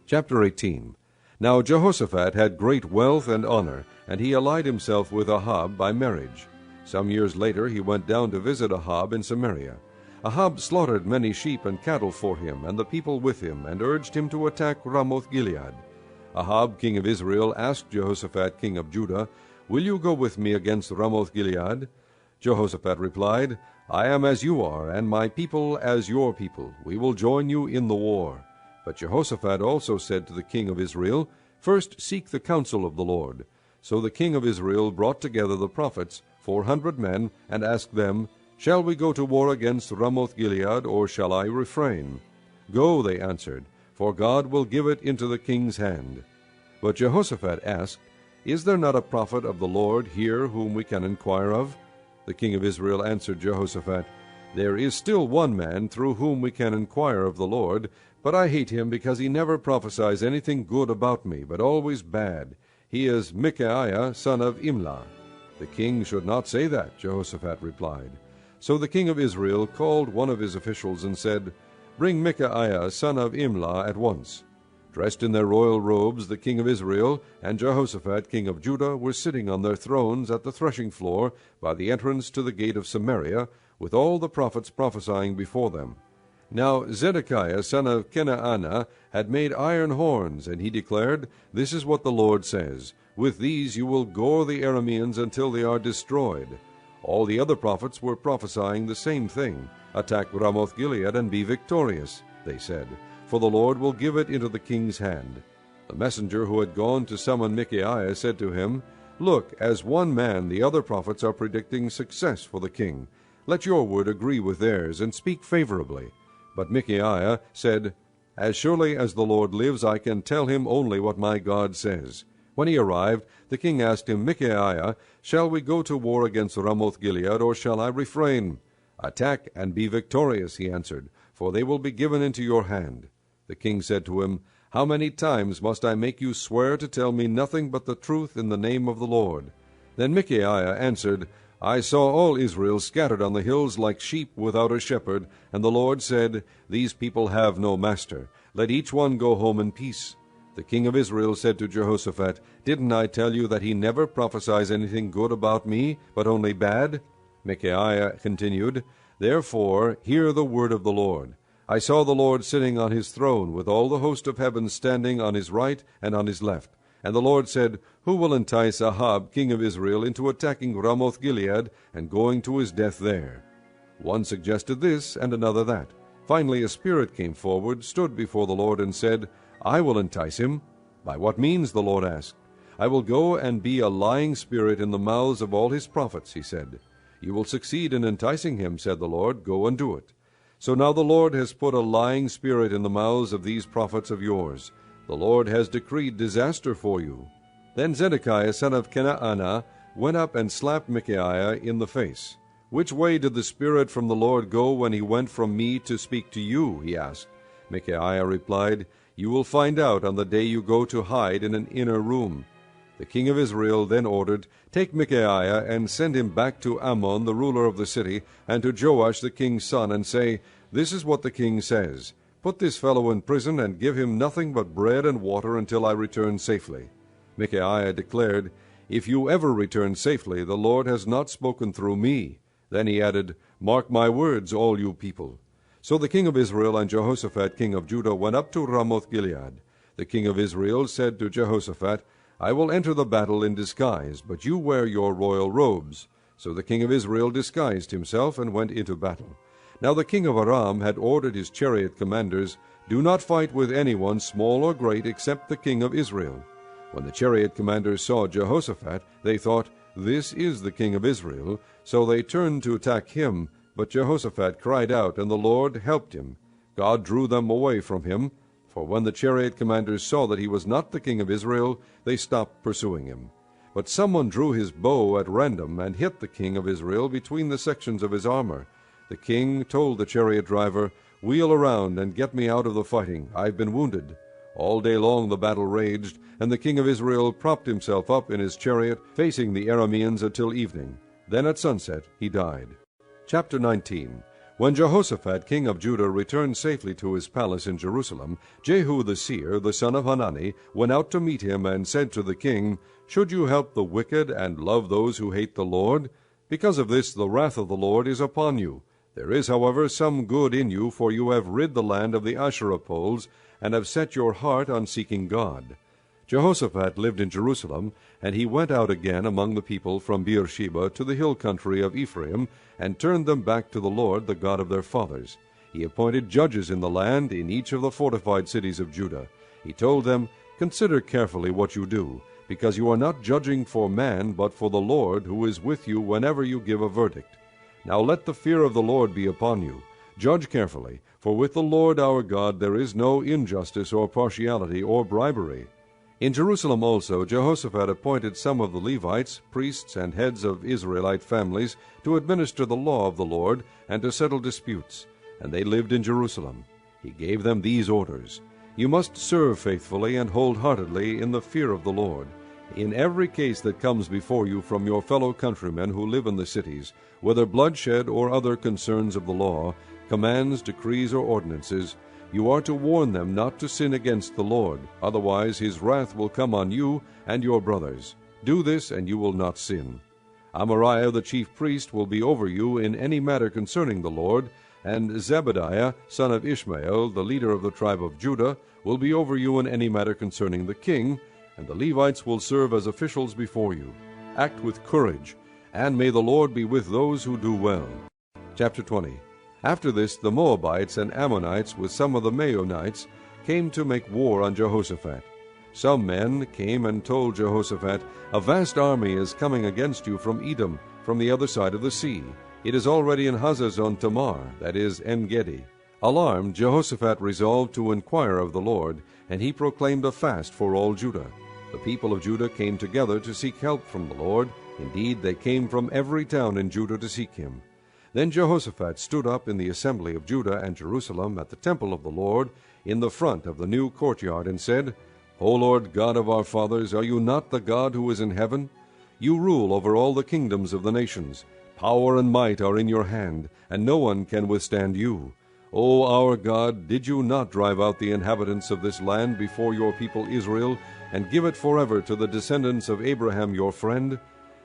Chapter 18. Now Jehoshaphat had great wealth and honor, and he allied himself with Ahab by marriage. Some years later he went down to visit Ahab in Samaria. Ahab slaughtered many sheep and cattle for him, and the people with him, and urged him to attack Ramoth-Gilead. Ahab, king of Israel, asked Jehoshaphat, king of Judah, "Will you go with me against Ramoth-Gilead?" Jehoshaphat replied, "I am as you are, and my people as your people. We will join you in the war." But Jehoshaphat also said to the king of Israel, "First seek the counsel of the Lord." So the king of Israel brought together the prophets, 400 men, and asked them, "Shall we go to war against Ramoth-Gilead, or shall I refrain?" "Go," they answered, "for God will give it into the king's hand." But Jehoshaphat asked, "Is there not a prophet of the Lord here whom we can inquire of?" The king of Israel answered Jehoshaphat, There is still one man through whom we can inquire of the Lord, but I hate him because he never prophesies anything good about me, but always bad. He is Micaiah, son of Imlah. The king should not say that, Jehoshaphat replied. So the king of Israel called one of his officials and said, Bring Micaiah, son of Imlah, at once. Dressed in their royal robes, the king of Israel and Jehoshaphat, king of Judah, were sitting on their thrones at the threshing floor by the entrance to the gate of Samaria, with all the prophets prophesying before them. Now Zedekiah, son of Kenaanah, had made iron horns, and he declared, This is what the Lord says, With these you will gore the Arameans until they are destroyed. All the other prophets were prophesying the same thing. Attack Ramoth-Gilead and be victorious, they said, for the Lord will give it into the king's hand. The messenger who had gone to summon Micaiah said to him, Look, as one man the other prophets are predicting success for the king. Let your word agree with theirs, and speak favorably. But Micaiah said, As surely as the Lord lives, I can tell him only what my God says. When he arrived, the king asked him, Micaiah, shall we go to war against Ramoth-Gilead, or shall I refrain? Attack and be victorious, he answered, for they will be given into your hand. The king said to him, How many times must I make you swear to tell me nothing but the truth in the name of the Lord? Then Micaiah answered, I saw all Israel scattered on the hills like sheep without a shepherd, and the Lord said, These people have no master. Let each one go home in peace. The king of Israel said to Jehoshaphat, Didn't I tell you that he never prophesies anything good about me, but only bad? Micaiah continued, Therefore hear the word of the Lord. I saw the Lord sitting on his throne, with all the host of heaven standing on his right and on his left. And the Lord said, Who will entice Ahab, king of Israel, into attacking Ramoth-Gilead and going to his death there? One suggested this, and another that. Finally a spirit came forward, stood before the Lord, and said, I will entice him. By what means? The Lord asked. I will go and be a lying spirit in the mouths of all his prophets, he said. You will succeed in enticing him, said the Lord. Go and do it. So now the Lord has put a lying spirit in the mouths of these prophets of yours. The Lord has decreed disaster for you. Then Zedekiah, son of Kenaanah, went up and slapped Micaiah in the face. Which way did the Spirit from the Lord go when he went from me to speak to you? He asked. Micaiah replied, You will find out on the day you go to hide in an inner room. The king of Israel then ordered, Take Micaiah and send him back to Ammon, the ruler of the city, and to Joash the king's son, and say, This is what the king says. Put this fellow in prison, and give him nothing but bread and water until I return safely. Micaiah declared, If you ever return safely, the Lord has not spoken through me. Then he added, Mark my words, all you people. So the king of Israel and Jehoshaphat, king of Judah, went up to Ramoth-Gilead. The king of Israel said to Jehoshaphat, I will enter the battle in disguise, but you wear your royal robes. So the king of Israel disguised himself and went into battle. Now the king of Aram had ordered his chariot commanders, Do not fight with anyone, small or great, except the king of Israel. When the chariot commanders saw Jehoshaphat, they thought, This is the king of Israel. So they turned to attack him, but Jehoshaphat cried out, and the Lord helped him. God drew them away from him, for when the chariot commanders saw that he was not the king of Israel, they stopped pursuing him. But someone drew his bow at random and hit the king of Israel between the sections of his armor. The king told the chariot driver, Wheel around and get me out of the fighting. I've been wounded. All day long the battle raged, and the king of Israel propped himself up in his chariot, facing the Arameans until evening. Then at sunset he died. Chapter 19. When Jehoshaphat, king of Judah, returned safely to his palace in Jerusalem, Jehu the seer, the son of Hanani, went out to meet him and said to the king, Should you help the wicked and love those who hate the Lord? Because of this the wrath of the Lord is upon you. There is, however, some good in you, for you have rid the land of the Asherah poles, and have set your heart on seeking God. Jehoshaphat lived in Jerusalem, and he went out again among the people from Beersheba to the hill country of Ephraim, and turned them back to the Lord, the God of their fathers. He appointed judges in the land, in each of the fortified cities of Judah. He told them, Consider carefully what you do, because you are not judging for man, but for the Lord, who is with you whenever you give a verdict. Now let the fear of the Lord be upon you. Judge carefully, for with the Lord our God there is no injustice or partiality or bribery. In Jerusalem also Jehoshaphat appointed some of the Levites, priests, and heads of Israelite families to administer the law of the Lord and to settle disputes, and they lived in Jerusalem. He gave them these orders: You must serve faithfully and wholeheartedly in the fear of the Lord. In every case that comes before you from your fellow countrymen who live in the cities, whether bloodshed or other concerns of the law, commands, decrees, or ordinances, you are to warn them not to sin against the Lord, otherwise his wrath will come on you and your brothers. Do this, and you will not sin. Amariah the chief priest will be over you in any matter concerning the Lord, and Zebadiah, son of Ishmael, the leader of the tribe of Judah, will be over you in any matter concerning the king, and the Levites will serve as officials before you. Act with courage, and may the Lord be with those who do well. Chapter 20. After this, the Moabites and Ammonites with some of the Maonites came to make war on Jehoshaphat. Some men came and told Jehoshaphat, A vast army is coming against you from Edom, from the other side of the sea. It is already in Hazazon Tamar, that is, En-Gedi. Alarmed, Jehoshaphat resolved to inquire of the Lord, and he proclaimed a fast for all Judah. The people of Judah came together to seek help from the Lord. Indeed, they came from every town in Judah to seek him. Then Jehoshaphat stood up in the assembly of Judah and Jerusalem at the temple of the Lord, in the front of the new courtyard, and said, O Lord God of our fathers, are you not the God who is in heaven? You rule over all the kingdoms of the nations. Power and might are in your hand, and no one can withstand you. O our God, did you not drive out the inhabitants of this land before your people Israel, and give it forever to the descendants of Abraham your friend?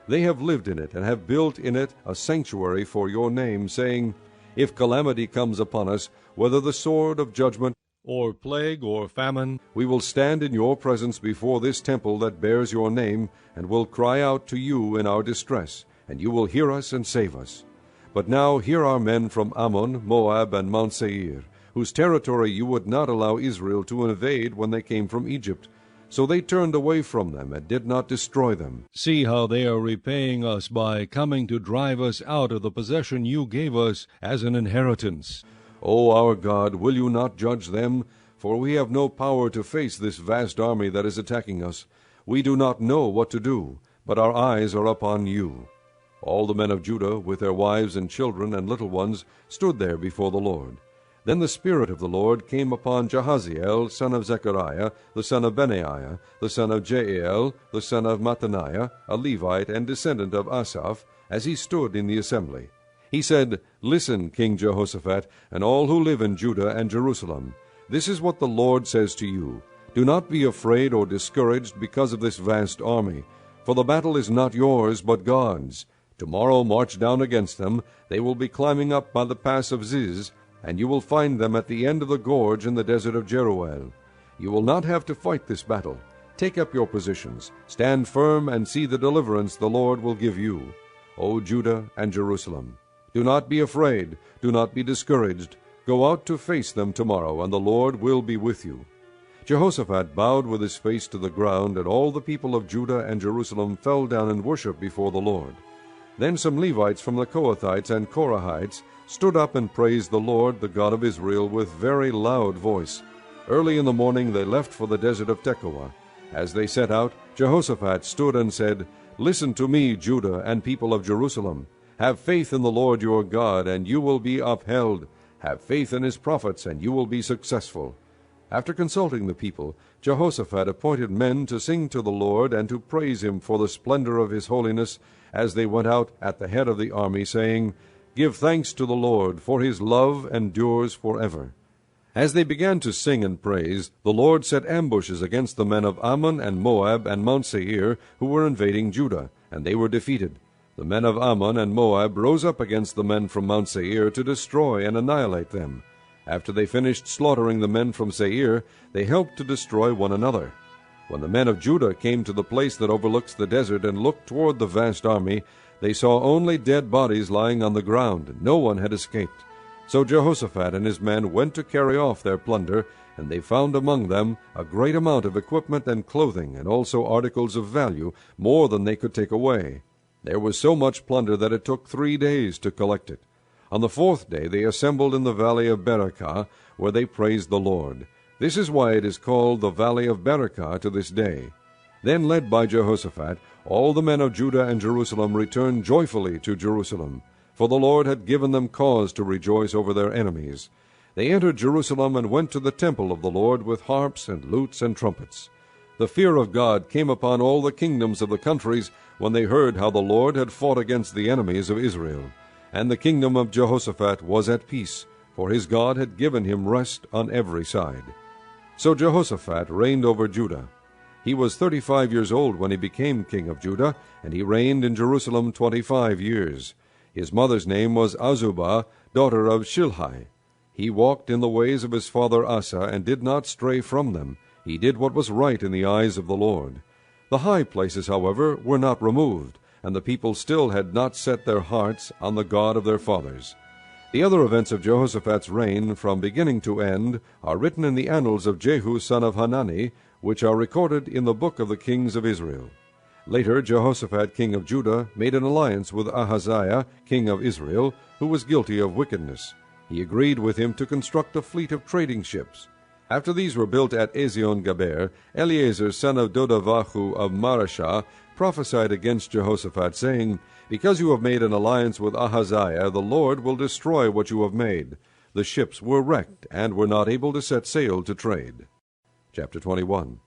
They have lived in it, and have built in it a sanctuary for your name, saying, If calamity comes upon us, whether the sword of judgment, or plague, or famine, we will stand in your presence before this temple that bears your name, and will cry out to you in our distress, and you will hear us and save us. But now here are men from Ammon, Moab, and Mount Seir, whose territory you would not allow Israel to invade when they came from Egypt. So they turned away from them and did not destroy them. See how they are repaying us by coming to drive us out of the possession you gave us as an inheritance. O our God, will you not judge them? For we have no power to face this vast army that is attacking us. We do not know what to do, but our eyes are upon you. All the men of Judah, with their wives and children and little ones, stood there before the Lord. Then the Spirit of the Lord came upon Jahaziel, son of Zechariah, the son of Benaiah, the son of Jael, the son of Mattaniah, a Levite and descendant of Asaph, as he stood in the assembly. He said, Listen, King Jehoshaphat, and all who live in Judah and Jerusalem. This is what the Lord says to you. Do not be afraid or discouraged because of this vast army, for the battle is not yours, but God's. Tomorrow march down against them. They will be climbing up by the pass of Ziz, and you will find them at the end of the gorge in the desert of Jeruel. You will not have to fight this battle. Take up your positions, stand firm, and see the deliverance the Lord will give you, O Judah and Jerusalem. Do not be afraid, do not be discouraged. Go out to face them tomorrow, and the Lord will be with you. Jehoshaphat bowed with his face to the ground, and all the people of Judah and Jerusalem fell down and worshipped before the Lord. Then some Levites from the Kohathites and Korahites stood up and praised the Lord, the God of Israel, with very loud voice. Early in the morning they left for the desert of Tekoa. As they set out, Jehoshaphat stood and said, Listen to me, Judah and people of Jerusalem. Have faith in the Lord your God, and you will be upheld. Have faith in his prophets, and you will be successful. After consulting the people, Jehoshaphat appointed men to sing to the Lord and to praise him for the splendor of his holiness, as they went out at the head of the army, saying, Give thanks to the Lord, for his love endures forever. As they began to sing and praise, the Lord set ambushes against the men of Ammon and Moab and Mount Seir, who were invading Judah, and they were defeated. The men of Ammon and Moab rose up against the men from Mount Seir to destroy and annihilate them. After they finished slaughtering the men from Seir, they helped to destroy one another. When the men of Judah came to the place that overlooks the desert and looked toward the vast army, they saw only dead bodies lying on the ground. No one had escaped. So Jehoshaphat and his men went to carry off their plunder, and they found among them a great amount of equipment and clothing, and also articles of value, more than they could take away. There was so much plunder that it took 3 days to collect it. On the 4th day they assembled in the valley of Berakah, where they praised the Lord. This is why it is called the Valley of Berakah to this day. Then, led by Jehoshaphat, all the men of Judah and Jerusalem returned joyfully to Jerusalem, for the Lord had given them cause to rejoice over their enemies. They entered Jerusalem and went to the temple of the Lord with harps and lutes and trumpets. The fear of God came upon all the kingdoms of the countries when they heard how the Lord had fought against the enemies of Israel. And the kingdom of Jehoshaphat was at peace, for his God had given him rest on every side. So Jehoshaphat reigned over Judah. He was 35 years old when he became king of Judah, and he reigned in Jerusalem 25 years. His mother's name was Azubah, daughter of Shilhi. He walked in the ways of his father Asa, and did not stray from them. He did what was right in the eyes of the Lord. The high places, however, were not removed, and the people still had not set their hearts on the God of their fathers. The other events of Jehoshaphat's reign, from beginning to end, are written in the annals of Jehu son of Hanani, which are recorded in the book of the kings of Israel. Later, Jehoshaphat king of Judah made an alliance with Ahaziah king of Israel, who was guilty of wickedness. He agreed with him to construct a fleet of trading ships. After these were built at Ezion-Gaber, Eleazar son of Dodavahu of Marashah prophesied against Jehoshaphat, saying, Because you have made an alliance with Ahaziah, the Lord will destroy what you have made. The ships were wrecked, and were not able to set sail to trade. Chapter 21.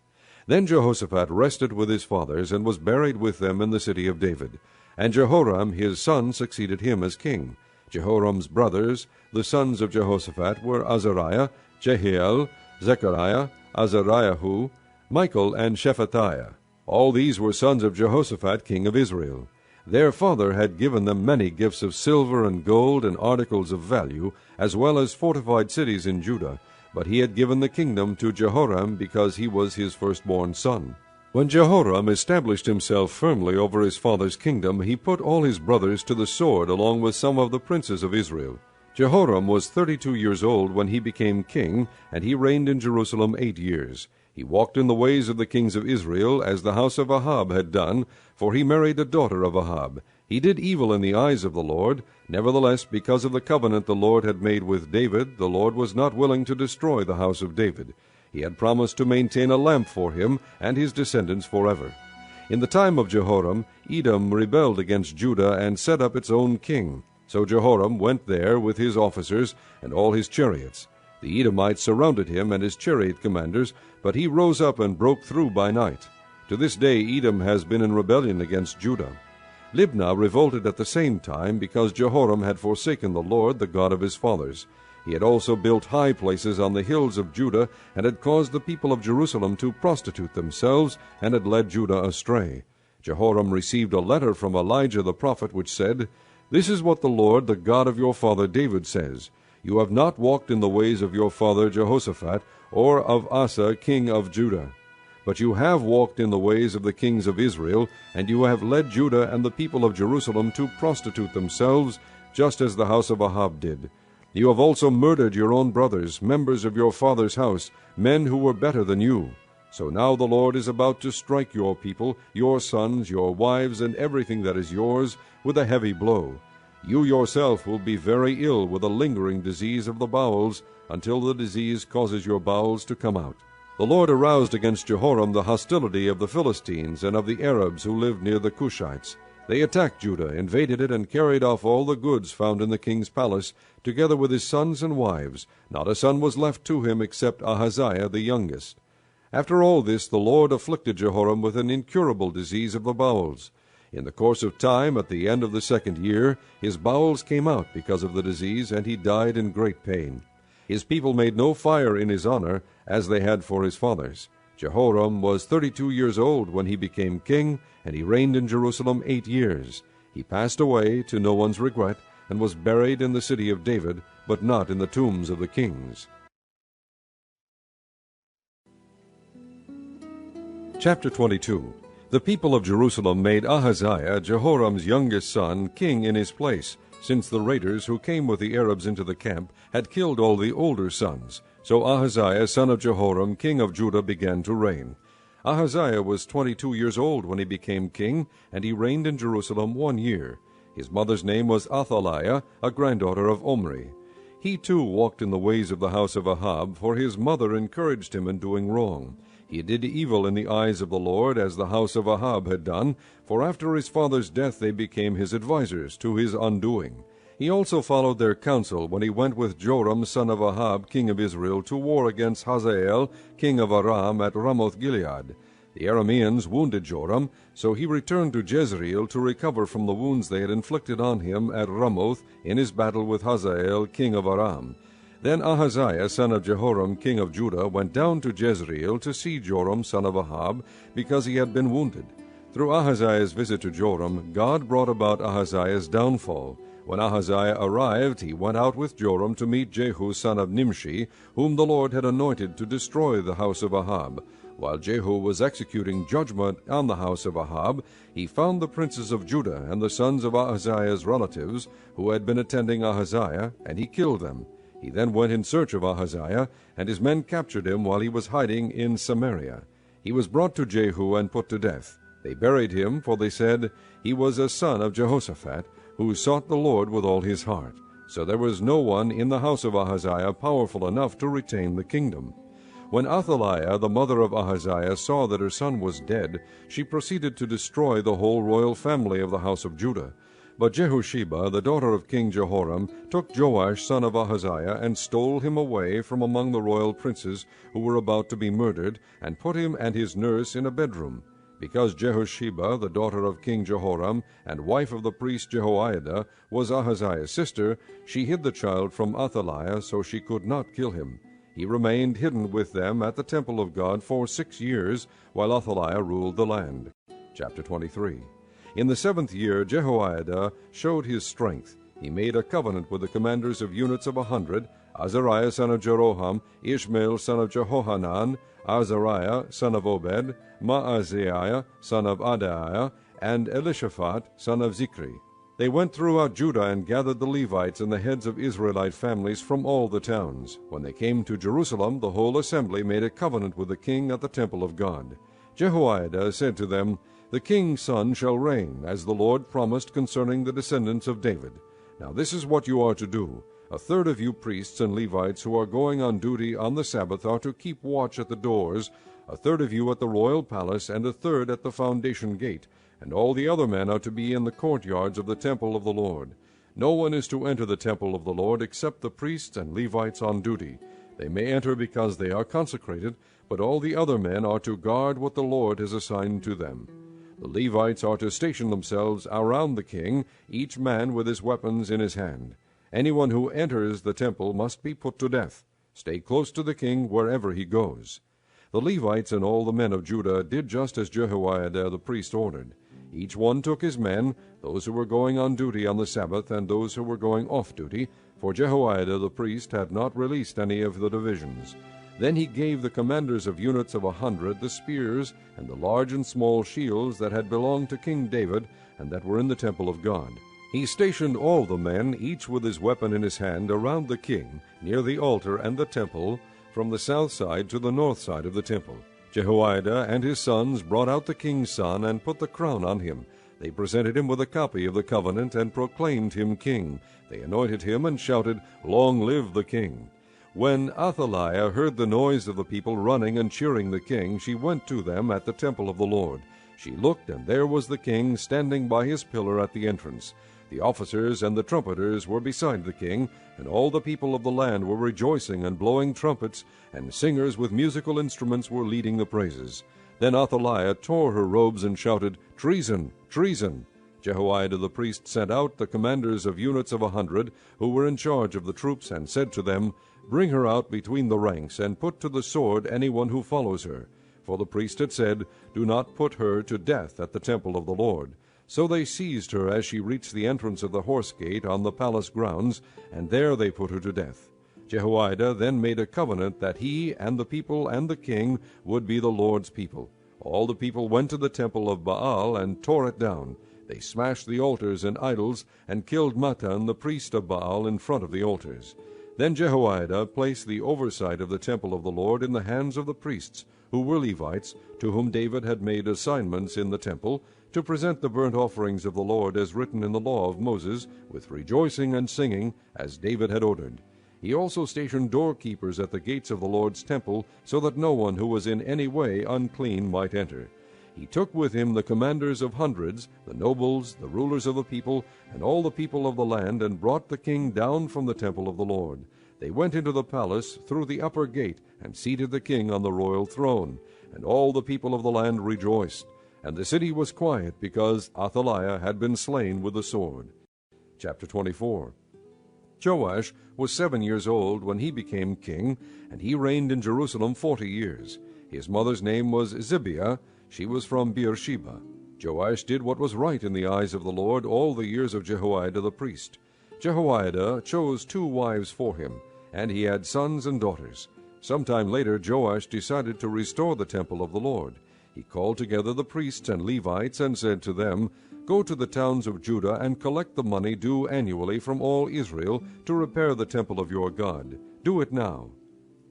Then Jehoshaphat rested with his fathers, and was buried with them in the city of David. And Jehoram his son succeeded him as king. Jehoram's brothers, the sons of Jehoshaphat, were Azariah, Jehiel, Zechariah, Azariahu, Michael, and Shephatiah. All these were sons of Jehoshaphat king of Israel. Their father had given them many gifts of silver and gold and articles of value, as well as fortified cities in Judah, but he had given the kingdom to Jehoram because he was his firstborn son. When Jehoram established himself firmly over his father's kingdom, he put all his brothers to the sword along with some of the princes of Israel. Jehoram was 32 years old when he became king, and he reigned in Jerusalem 8 years. He walked in the ways of the kings of Israel, as the house of Ahab had done, for he married a daughter of Ahab. He did evil in the eyes of the Lord. Nevertheless, because of the covenant the Lord had made with David, the Lord was not willing to destroy the house of David. He had promised to maintain a lamp for him and his descendants forever. In the time of Jehoram, Edom rebelled against Judah and set up its own king. So Jehoram went there with his officers and all his chariots. The Edomites surrounded him and his chariot commanders, but he rose up and broke through by night. To this day Edom has been in rebellion against Judah. Libnah revolted at the same time, because Jehoram had forsaken the Lord, the God of his fathers. He had also built high places on the hills of Judah, and had caused the people of Jerusalem to prostitute themselves, and had led Judah astray. Jehoram received a letter from Elijah the prophet, which said, This is what the Lord, the God of your father David, says, You have not walked in the ways of your father Jehoshaphat, or of Asa king of Judah. But you have walked in the ways of the kings of Israel, and you have led Judah and the people of Jerusalem to prostitute themselves, just as the house of Ahab did. You have also murdered your own brothers, members of your father's house, men who were better than you. So now the Lord is about to strike your people, your sons, your wives, and everything that is yours, with a heavy blow. You yourself will be very ill with a lingering disease of the bowels, until the disease causes your bowels to come out. The Lord aroused against Jehoram the hostility of the Philistines and of the Arabs who lived near the Cushites. They attacked Judah, invaded it, and carried off all the goods found in the king's palace, together with his sons and wives. Not a son was left to him except Ahaziah the youngest. After all this, the Lord afflicted Jehoram with an incurable disease of the bowels. In the course of time, at the end of the 2nd year, his bowels came out because of the disease, and he died in great pain. His people made no fire in his honor, as they had for his fathers. Jehoram was 32 years old when he became king, and he reigned in Jerusalem 8 years. He passed away, to no one's regret, and was buried in the city of David, but not in the tombs of the kings. Chapter 22. The people of Jerusalem made Ahaziah, Jehoram's youngest son, king in his place, since the raiders who came with the Arabs into the camp had killed all the older sons. So Ahaziah, son of Jehoram, king of Judah, began to reign. Ahaziah was 22 years old when he became king, and he reigned in Jerusalem 1 year. His mother's name was Athaliah, a granddaughter of Omri. He too walked in the ways of the house of Ahab, for his mother encouraged him in doing wrong. He did evil in the eyes of the Lord, as the house of Ahab had done, for after his father's death they became his advisers, to his undoing. He also followed their counsel when he went with Joram son of Ahab, king of Israel, to war against Hazael, king of Aram, at Ramoth-Gilead. The Arameans wounded Joram, so he returned to Jezreel to recover from the wounds they had inflicted on him at Ramoth in his battle with Hazael, king of Aram. Then Ahaziah son of Jehoram, king of Judah, went down to Jezreel to see Joram son of Ahab, because he had been wounded. Through Ahaziah's visit to Joram, God brought about Ahaziah's downfall. When Ahaziah arrived, he went out with Joram to meet Jehu son of Nimshi, whom the Lord had anointed to destroy the house of Ahab. While Jehu was executing judgment on the house of Ahab, he found the princes of Judah and the sons of Ahaziah's relatives, who had been attending Ahaziah, and he killed them. He then went in search of Ahaziah, and his men captured him while he was hiding in Samaria. He was brought to Jehu and put to death. They buried him, for they said, "He was a son of Jehoshaphat, who sought the Lord with all his heart." So there was no one in the house of Ahaziah powerful enough to retain the kingdom. When Athaliah, the mother of Ahaziah, saw that her son was dead, she proceeded to destroy the whole royal family of the house of Judah. But Jehosheba, the daughter of King Jehoram, took Joash son of Ahaziah, and stole him away from among the royal princes who were about to be murdered, and put him and his nurse in a bedroom. Because Jehosheba, the daughter of King Jehoram, and wife of the priest Jehoiada, was Ahaziah's sister, she hid the child from Athaliah, so she could not kill him. He remained hidden with them at the temple of God for 6 years, while Athaliah ruled the land. Chapter 23. In the 7th year Jehoiada showed his strength. He made a covenant with the commanders of units of 100, Azariah son of Jeroham, Ishmael son of Jehohanan, Azariah son of Obed, Maaziah son of Adaiah, and Elishaphat son of Zikri. They went throughout Judah and gathered the Levites and the heads of Israelite families from all the towns. When they came to Jerusalem, the whole assembly made a covenant with the king at the temple of God. Jehoiada said to them, "The king's son shall reign, as the Lord promised concerning the descendants of David. Now this is what you are to do. A third of you priests and Levites who are going on duty on the Sabbath are to keep watch at the doors, a third of you at the royal palace, and a third at the foundation gate, and all the other men are to be in the courtyards of the temple of the Lord. No one is to enter the temple of the Lord except the priests and Levites on duty. They may enter because they are consecrated, but all the other men are to guard what the Lord has assigned to them. The Levites are to station themselves around the king, each man with his weapons in his hand. Anyone who enters the temple must be put to death. Stay close to the king wherever he goes." The Levites and all the men of Judah did just as Jehoiada the priest ordered. Each one took his men, those who were going on duty on the Sabbath and those who were going off duty, for Jehoiada the priest had not released any of the divisions. Then he gave the commanders of units of 100 the spears and the large and small shields that had belonged to King David and that were in the temple of God. He stationed all the men, each with his weapon in his hand, around the king, near the altar and the temple, from the south side to the north side of the temple. Jehoiada and his sons brought out the king's son and put the crown on him. They presented him with a copy of the covenant and proclaimed him king. They anointed him and shouted, "Long live the king!" When Athaliah heard the noise of the people running and cheering the king, she went to them at the temple of the Lord. She looked, and there was the king standing by his pillar at the entrance. The officers and the trumpeters were beside the king, and all the people of the land were rejoicing and blowing trumpets, and singers with musical instruments were leading the praises. Then Athaliah tore her robes and shouted, "Treason! Treason!" Jehoiada the priest sent out the commanders of units of 100, who were in charge of the troops, and said to them, "Bring her out between the ranks, and put to the sword anyone who follows her." For the priest had said, "Do not put her to death at the temple of the Lord." So they seized her as she reached the entrance of the horse gate on the palace grounds, and there they put her to death. Jehoiada then made a covenant that he and the people and the king would be the Lord's people. All the people went to the temple of Baal and tore it down. They smashed the altars and idols, and killed Mattan the priest of Baal in front of the altars. Then Jehoiada placed the oversight of the temple of the Lord in the hands of the priests, who were Levites, to whom David had made assignments in the temple, to present the burnt offerings of the Lord as written in the law of Moses, with rejoicing and singing, as David had ordered. He also stationed doorkeepers at the gates of the Lord's temple, so that no one who was in any way unclean might enter. He took with him the commanders of hundreds, the nobles, the rulers of the people, and all the people of the land, and brought the king down from the temple of the Lord. They went into the palace through the upper gate, and seated the king on the royal throne. And all the people of the land rejoiced. And the city was quiet, because Athaliah had been slain with the sword. Chapter 24. Joash was 7 years old when he became king, and he reigned in Jerusalem 40 years. His mother's name was Zibiah. She was from Beersheba. Joash did what was right in the eyes of the Lord all the years of Jehoiada the priest. Jehoiada chose 2 wives for him, and he had sons and daughters. Sometime later Joash decided to restore the temple of the Lord. He called together the priests and Levites and said to them, "Go to the towns of Judah and collect the money due annually from all Israel to repair the temple of your God. Do it now."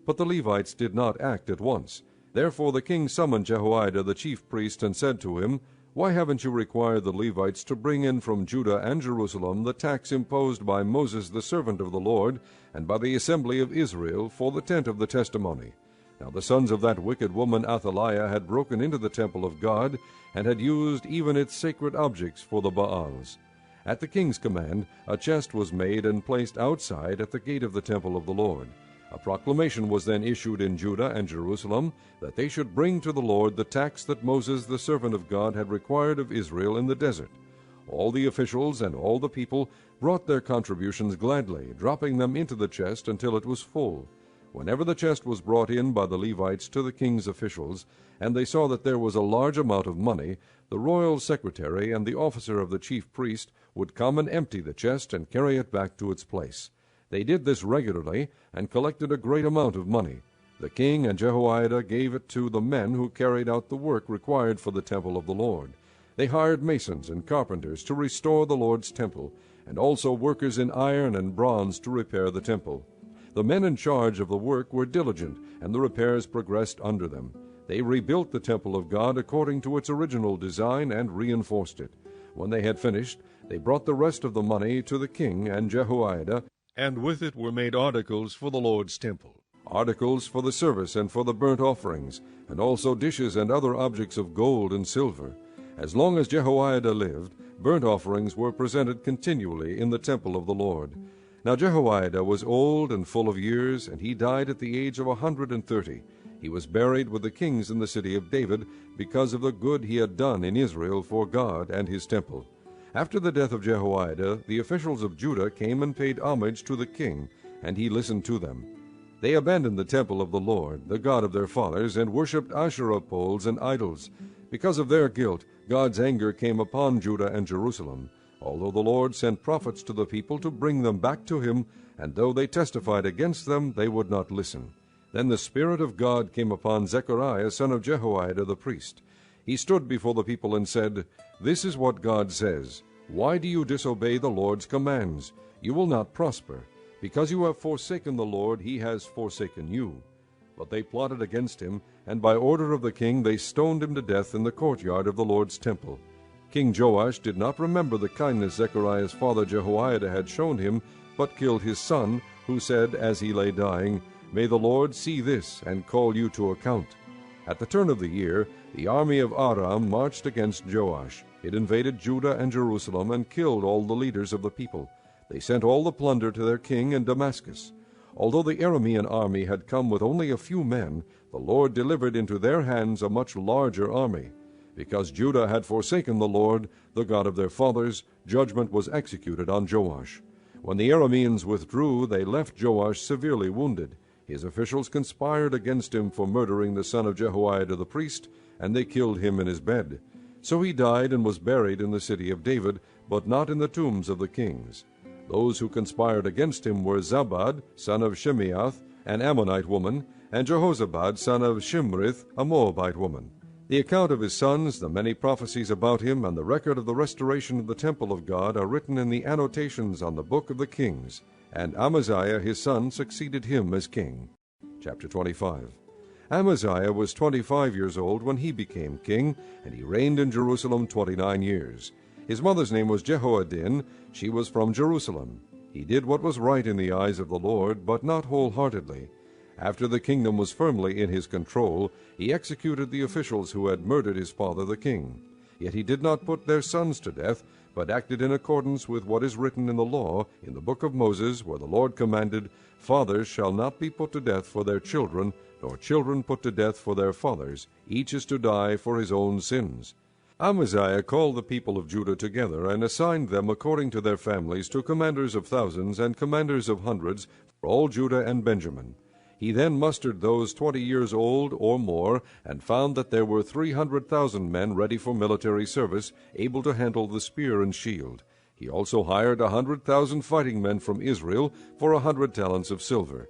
But the Levites did not act at once. Therefore the king summoned Jehoiada the chief priest and said to him, "Why haven't you required the Levites to bring in from Judah and Jerusalem the tax imposed by Moses the servant of the Lord, and by the assembly of Israel, for the tent of the testimony?" Now the sons of that wicked woman Athaliah had broken into the temple of God, and had used even its sacred objects for the Baals. At the king's command, a chest was made and placed outside at the gate of the temple of the Lord. A proclamation was then issued in Judah and Jerusalem that they should bring to the Lord the tax that Moses the servant of God had required of Israel in the desert. All the officials and all the people brought their contributions gladly, dropping them into the chest until it was full. Whenever the chest was brought in by the Levites to the king's officials, and they saw that there was a large amount of money, the royal secretary and the officer of the chief priest would come and empty the chest and carry it back to its place. They did this regularly, and collected a great amount of money. The king and Jehoiada gave it to the men who carried out the work required for the temple of the Lord. They hired masons and carpenters to restore the Lord's temple, and also workers in iron and bronze to repair the temple. The men in charge of the work were diligent, and the repairs progressed under them. They rebuilt the temple of God according to its original design and reinforced it. When they had finished, they brought the rest of the money to the king and Jehoiada, and with it were made articles for the Lord's temple, articles for the service and for the burnt offerings, and also dishes and other objects of gold and silver. As long as Jehoiada lived, burnt offerings were presented continually in the temple of the Lord. Now Jehoiada was old and full of years, and he died at the age of 130. He was buried with the kings in the city of David, because of the good he had done in Israel for God and his temple. After the death of Jehoiada, the officials of Judah came and paid homage to the king, and he listened to them. They abandoned the temple of the Lord, the God of their fathers, and worshipped Asherah poles and idols. Because of their guilt, God's anger came upon Judah and Jerusalem, although the Lord sent prophets to the people to bring them back to him, and though they testified against them, they would not listen. Then the Spirit of God came upon Zechariah, son of Jehoiada the priest. He stood before the people and said, "This is what God says, Why do you disobey the Lord's commands? You will not prosper. Because you have forsaken the Lord, he has forsaken you." But they plotted against him, and by order of the king they stoned him to death in the courtyard of the Lord's temple. King Joash did not remember the kindness Zechariah's father Jehoiada had shown him, but killed his son, who said as he lay dying, "May the Lord see this, and call you to account." At the turn of the year, the army of Aram marched against Joash. It invaded Judah and Jerusalem, and killed all the leaders of the people. They sent all the plunder to their king in Damascus. Although the Aramean army had come with only a few men, the Lord delivered into their hands a much larger army. Because Judah had forsaken the Lord, the God of their fathers, judgment was executed on Joash. When the Arameans withdrew, they left Joash severely wounded. His officials conspired against him for murdering the son of Jehoiada the priest, and they killed him in his bed. So he died and was buried in the city of David, but not in the tombs of the kings. Those who conspired against him were Zabad, son of Shimeath, an Ammonite woman, and Jehozabad, son of Shimrith, a Moabite woman. The account of his sons, the many prophecies about him, and the record of the restoration of the temple of God are written in the annotations on the book of the kings. And Amaziah his son succeeded him as king. Chapter 25. Amaziah was 25 years old when he became king, and he reigned in Jerusalem 29 years. His mother's name was Jehoaddin. She was from Jerusalem. He did what was right in the eyes of the Lord, but not wholeheartedly. After the kingdom was firmly in his control, he executed the officials who had murdered his father the king. Yet he did not put their sons to death, but acted in accordance with what is written in the law, in the book of Moses, where the Lord commanded, Fathers shall not be put to death for their children, nor children put to death for their fathers. Each is to die for his own sins. Amaziah called the people of Judah together, and assigned them according to their families to commanders of thousands and commanders of hundreds for all Judah and Benjamin. He then mustered those 20 years old or more, and found that there were 300,000 men ready for military service, able to handle the spear and shield. He also hired 100,000 fighting men from Israel for 100 talents of silver.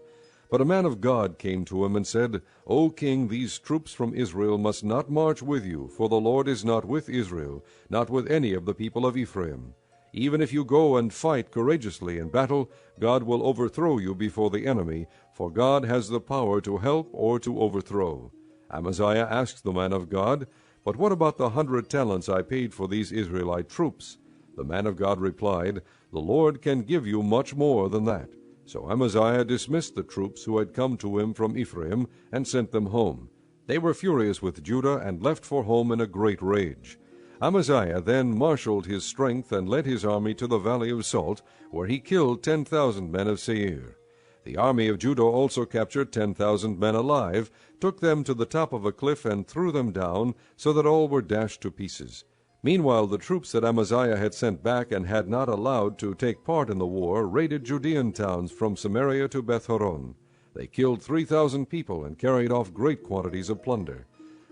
But a man of God came to him and said, O king, these troops from Israel must not march with you, for the Lord is not with Israel, not with any of the people of Ephraim. Even if you go and fight courageously in battle, God will overthrow you before the enemy, for God has the power to help or to overthrow. Amaziah asked the man of God, But what about the 100 talents I paid for these Israelite troops? The man of God replied, The Lord can give you much more than that. So Amaziah dismissed the troops who had come to him from Ephraim, and sent them home. They were furious with Judah, and left for home in a great rage. Amaziah then marshaled his strength, and led his army to the valley of Salt, where he killed 10,000 men of Seir. The army of Judah also captured 10,000 men alive, took them to the top of a cliff, and threw them down, so that all were dashed to pieces. Meanwhile the troops that Amaziah had sent back and had not allowed to take part in the war raided Judean towns from Samaria to Beth-horon. They killed 3,000 people and carried off great quantities of plunder.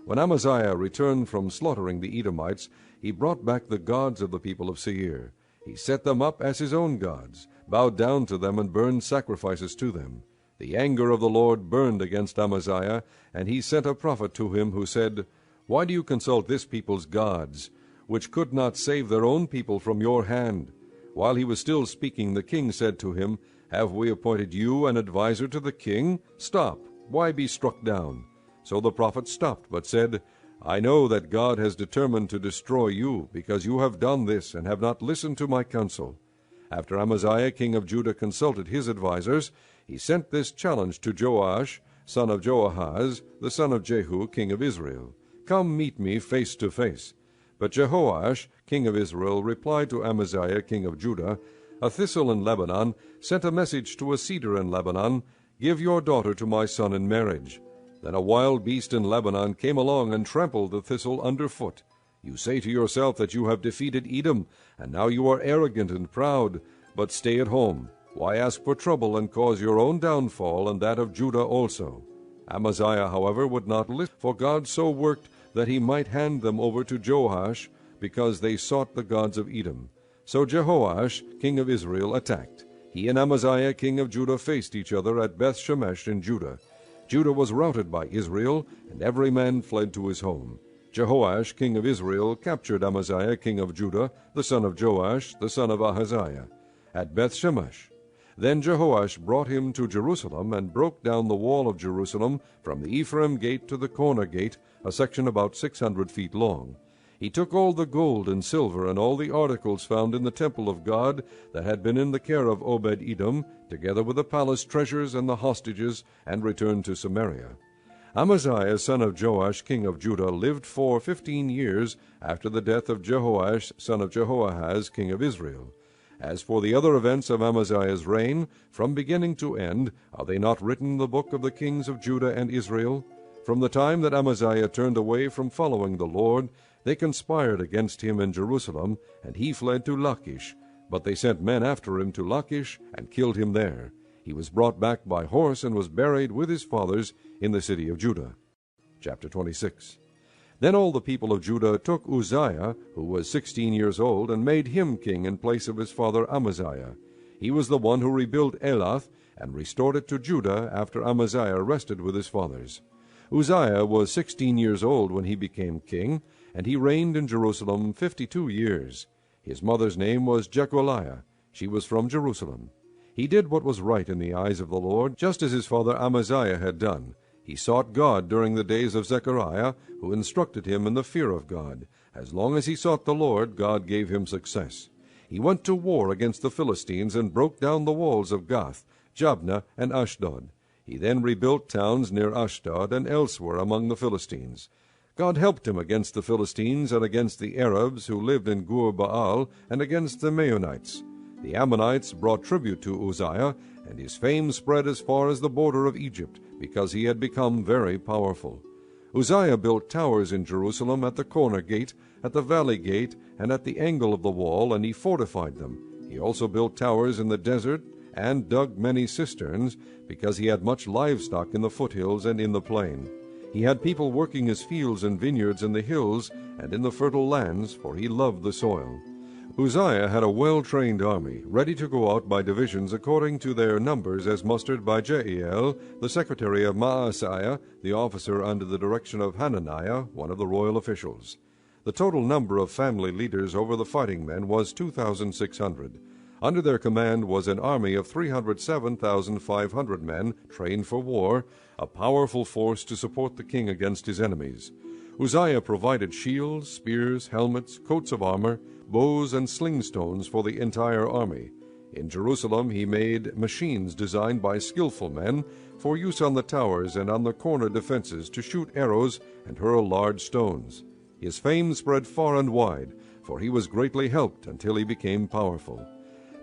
When Amaziah returned from slaughtering the Edomites, he brought back the gods of the people of Seir. He set them up as his own gods, bowed down to them, and burned sacrifices to them. The anger of the Lord burned against Amaziah, and he sent a prophet to him who said, Why do you consult this people's gods, which could not save their own people from your hand? While he was still speaking, the king said to him, Have we appointed you an adviser to the king? Stop, why be struck down? So the prophet stopped, but said, I know that God has determined to destroy you, because you have done this, and have not listened to my counsel. After Amaziah king of Judah consulted his advisers, he sent this challenge to Joash, son of Joahaz, the son of Jehu, king of Israel. Come meet me face to face. But Jehoash, king of Israel, replied to Amaziah, king of Judah, A thistle in Lebanon sent a message to a cedar in Lebanon, Give your daughter to my son in marriage. Then a wild beast in Lebanon came along and trampled the thistle underfoot. You say to yourself that you have defeated Edom, and now you are arrogant and proud. But stay at home. Why ask for trouble and cause your own downfall and that of Judah also? Amaziah, however, would not listen, for God so worked that he might hand them over to Joash, because they sought the gods of Edom. So Jehoash, king of Israel, attacked. He and Amaziah, king of Judah, faced each other at Beth-shemesh in Judah. Judah was routed by Israel, and every man fled to his home. Jehoash, king of Israel, captured Amaziah, king of Judah, the son of Joash, the son of Ahaziah, at Beth-shemesh. Then Jehoash brought him to Jerusalem, and broke down the wall of Jerusalem from the Ephraim gate to the corner gate, a section about 600 feet long. He took all the gold and silver and all the articles found in the temple of God that had been in the care of Obed-Edom, together with the palace treasures and the hostages, and returned to Samaria. Amaziah, son of Joash, king of Judah, lived for 15 years after the death of Jehoash, son of Jehoahaz, king of Israel. As for the other events of Amaziah's reign, from beginning to end, are they not written in the book of the kings of Judah and Israel? From the time that Amaziah turned away from following the Lord, they conspired against him in Jerusalem, and he fled to Lachish. But they sent men after him to Lachish, and killed him there. He was brought back by horse, and was buried with his fathers in the city of Judah. Chapter 26. Then all the people of Judah took Uzziah, who was 16 years old, and made him king in place of his father Amaziah. He was the one who rebuilt Elath, and restored it to Judah after Amaziah rested with his fathers. Uzziah was 16 years old when he became king, and he reigned in Jerusalem 52 years. His mother's name was Jecholiah. She was from Jerusalem. He did what was right in the eyes of the Lord, just as his father Amaziah had done. He sought God during the days of Zechariah, who instructed him in the fear of God. As long as he sought the Lord, God gave him success. He went to war against the Philistines and broke down the walls of Gath, Jabneh, and Ashdod. He then rebuilt towns near Ashdod and elsewhere among the Philistines. God helped him against the Philistines and against the Arabs who lived in Gur-Baal and against the Maonites. The Ammonites brought tribute to Uzziah, and his fame spread as far as the border of Egypt, because he had become very powerful. Uzziah built towers in Jerusalem at the corner gate, at the valley gate, and at the angle of the wall, and he fortified them. He also built towers in the desert, and dug many cisterns, because he had much livestock in the foothills and in the plain. He had people working his fields and vineyards in the hills and in the fertile lands, for he loved the soil. Uzziah had a well-trained army, ready to go out by divisions according to their numbers as mustered by Jeiel, the secretary of Maaseiah, the officer under the direction of Hananiah, one of the royal officials. The total number of family leaders over the fighting men was 2,600. Under their command was an army of 307,500 men trained for war, a powerful force to support the king against his enemies. Uzziah provided shields, spears, helmets, coats of armor, bows, and sling stones for the entire army. In Jerusalem he made machines designed by skillful men for use on the towers and on the corner defenses to shoot arrows and hurl large stones. His fame spread far and wide, for he was greatly helped until he became powerful.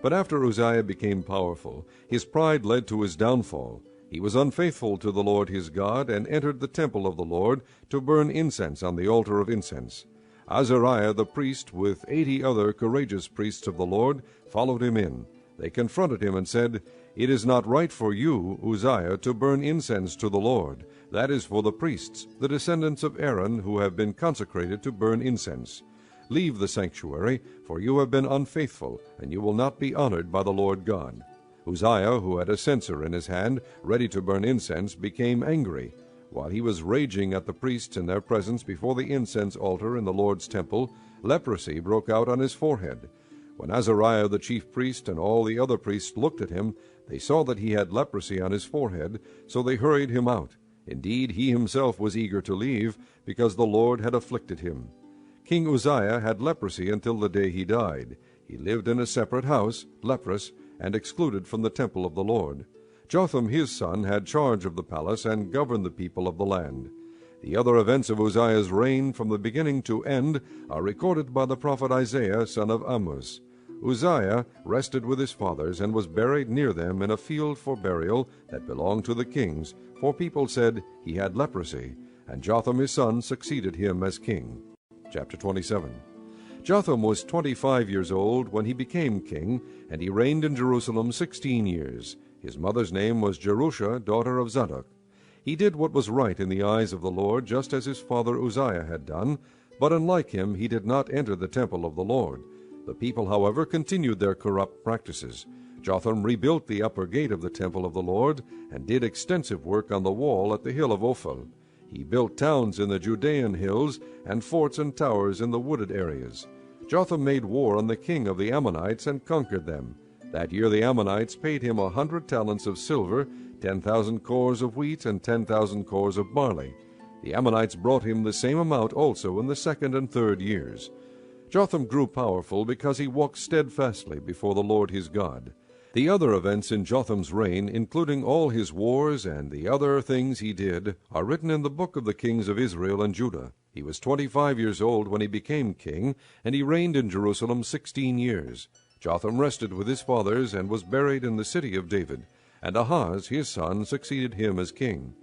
But after Uzziah became powerful, his pride led to his downfall. He was unfaithful to the Lord his God, and entered the temple of the Lord to burn incense on the altar of incense. Azariah the priest, with 80 other courageous priests of the Lord, followed him in. They confronted him and said, "It is not right for you, Uzziah, to burn incense to the Lord. That is for the priests, the descendants of Aaron, who have been consecrated to burn incense. Leave the sanctuary, for you have been unfaithful, and you will not be honored by the Lord God." Uzziah, who had a censer in his hand, ready to burn incense, became angry. While he was raging at the priests in their presence before the incense altar in the Lord's temple, leprosy broke out on his forehead. When Azariah the chief priest and all the other priests looked at him, they saw that he had leprosy on his forehead, so they hurried him out. Indeed, he himself was eager to leave, because the Lord had afflicted him. King Uzziah had leprosy until the day he died. He lived in a separate house, leprous, and excluded from the temple of the Lord. Jotham his son had charge of the palace and governed the people of the land. The other events of Uzziah's reign from the beginning to end are recorded by the prophet Isaiah, son of Amoz. Uzziah rested with his fathers and was buried near them in a field for burial that belonged to the kings, for people said he had leprosy, and Jotham his son succeeded him as king. Chapter 27. Jotham was 25 years old when he became king, and he reigned in Jerusalem 16 years. His mother's name was Jerusha, daughter of Zadok. He did what was right in the eyes of the Lord, just as his father Uzziah had done, but unlike him he did not enter the temple of the Lord. The people, however, continued their corrupt practices. Jotham rebuilt the upper gate of the temple of the Lord, and did extensive work on the wall at the hill of Ophel. He built towns in the Judean hills, and forts and towers in the wooded areas. Jotham made war on the king of the Ammonites and conquered them. That year the Ammonites paid him 100 talents of silver, 10,000 cores of wheat, and 10,000 cores of barley. The Ammonites brought him the same amount also in the second and third years. Jotham grew powerful because he walked steadfastly before the Lord his God. The other events in Jotham's reign, including all his wars and the other things he did, are written in the book of the kings of Israel and Judah. He was 25 years old when he became king, and he reigned in Jerusalem 16 years. Jotham rested with his fathers and was buried in the city of David, and Ahaz his son succeeded him as king.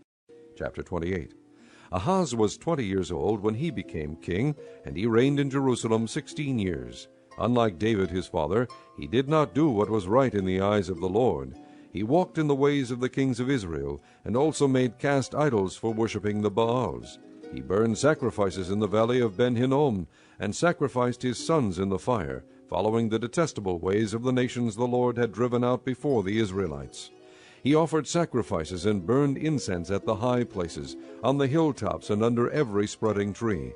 Chapter 28. Ahaz was 20 years old when he became king, and he reigned in Jerusalem 16 years. Unlike David his father, he did not do what was right in the eyes of the Lord. He walked in the ways of the kings of Israel, and also made cast idols for worshipping the Baals. He burned sacrifices in the valley of Ben-Hinnom, and sacrificed his sons in the fire, following the detestable ways of the nations the Lord had driven out before the Israelites. He offered sacrifices and burned incense at the high places, on the hilltops, and under every spreading tree.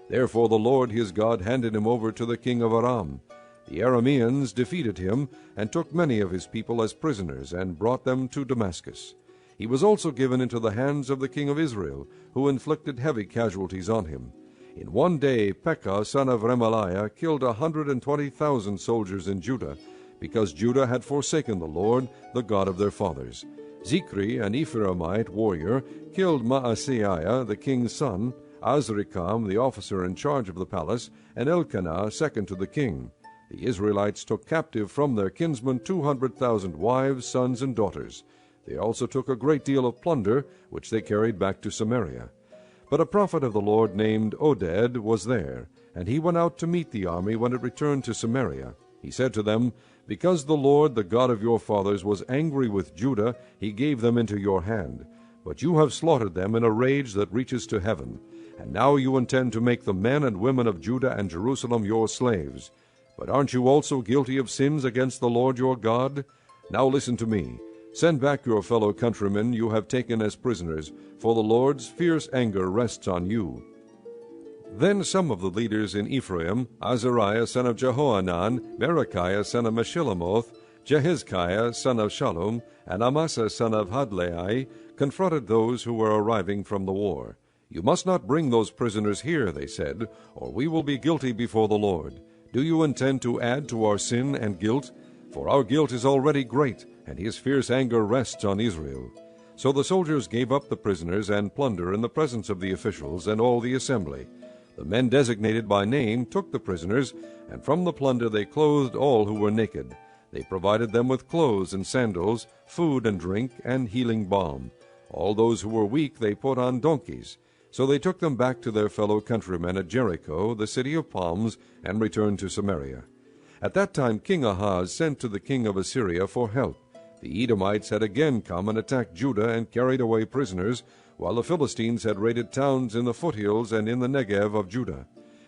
Therefore the Lord his God handed him over to the king of Aram. The Arameans defeated him, and took many of his people as prisoners, and brought them to Damascus. He was also given into the hands of the king of Israel, who inflicted heavy casualties on him. In one day Pekah son of Remaliah killed 120,000 soldiers in Judah, because Judah had forsaken the Lord, the God of their fathers. Zichri, an Ephraimite warrior, killed Maaseiah, the king's son, Azrikam, the officer in charge of the palace, and Elkanah, second to the king. The Israelites took captive from their kinsmen 200,000 wives, sons, and daughters. They also took a great deal of plunder, which they carried back to Samaria. But a prophet of the Lord named Oded was there, and he went out to meet the army when it returned to Samaria. He said to them, Because the Lord, the God of your fathers, was angry with Judah, he gave them into your hand. But you have slaughtered them in a rage that reaches to heaven. And now you intend to make the men and women of Judah and Jerusalem your slaves. But aren't you also guilty of sins against the Lord your God? Now listen to me. Send back your fellow countrymen you have taken as prisoners, for the Lord's fierce anger rests on you. Then some of the leaders in Ephraim, Azariah son of Jehohanan, Berechiah son of Meshillemoth, Jehizkiah son of Shallum, and Amasa son of Hadlai, confronted those who were arriving from the war. You must not bring those prisoners here, they said, or we will be guilty before the Lord. Do you intend to add to our sin and guilt? For our guilt is already great, and his fierce anger rests on Israel. So the soldiers gave up the prisoners and plunder in the presence of the officials and all the assembly. The men designated by name took the prisoners, and from the plunder they clothed all who were naked. They provided them with clothes and sandals, food and drink, and healing balm. All those who were weak they put on donkeys. So they took them back to their fellow countrymen at Jericho, the city of palms, and returned to Samaria. At that time King Ahaz sent to the king of Assyria for help. The Edomites had again come and attacked Judah and carried away prisoners, while the Philistines had raided towns in the foothills and in the Negev of Judah.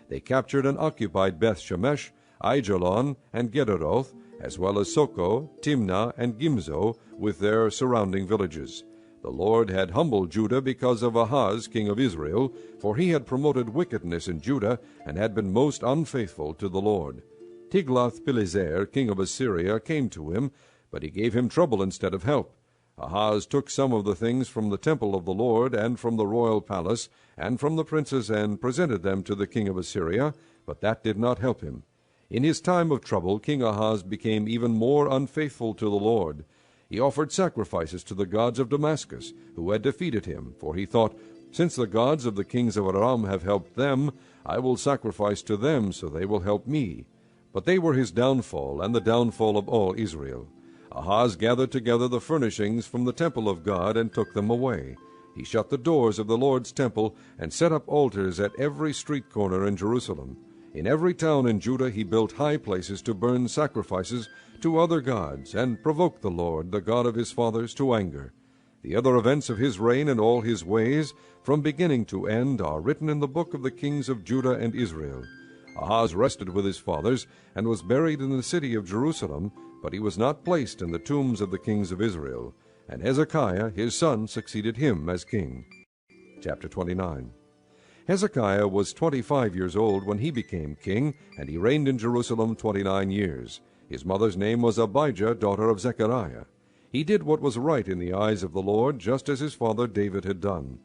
They captured and occupied Beth-Shemesh, Aijalon, and Gederoth, as well as Soko, Timnah, and Gimzo, with their surrounding villages. The Lord had humbled Judah because of Ahaz, king of Israel, for he had promoted wickedness in Judah, and had been most unfaithful to the Lord. Tiglath-Pileser, king of Assyria, came to him, but he gave him trouble instead of help. Ahaz took some of the things from the temple of the Lord, and from the royal palace, and from the princes, and presented them to the king of Assyria, but that did not help him. In his time of trouble, King Ahaz became even more unfaithful to the Lord. He offered sacrifices to the gods of Damascus, who had defeated him, for he thought, Since the gods of the kings of Aram have helped them, I will sacrifice to them, so they will help me. But they were his downfall, and the downfall of all Israel. Ahaz gathered together the furnishings from the temple of God, and took them away. He shut the doors of the Lord's temple, and set up altars at every street corner in Jerusalem. In every town in Judah he built high places to burn sacrifices to other gods, and provoked the Lord, the God of his fathers, to anger. The other events of his reign and all his ways, from beginning to end, are written in the book of the kings of Judah and Israel. Ahaz rested with his fathers, and was buried in the city of Jerusalem, but he was not placed in the tombs of the kings of Israel. And Hezekiah his son succeeded him as king. Chapter 29. Hezekiah was 25 years old when he became king, and he reigned in Jerusalem 29 years. His mother's name was Abijah, daughter of Zechariah. He did what was right in the eyes of the Lord, just as his father David had done.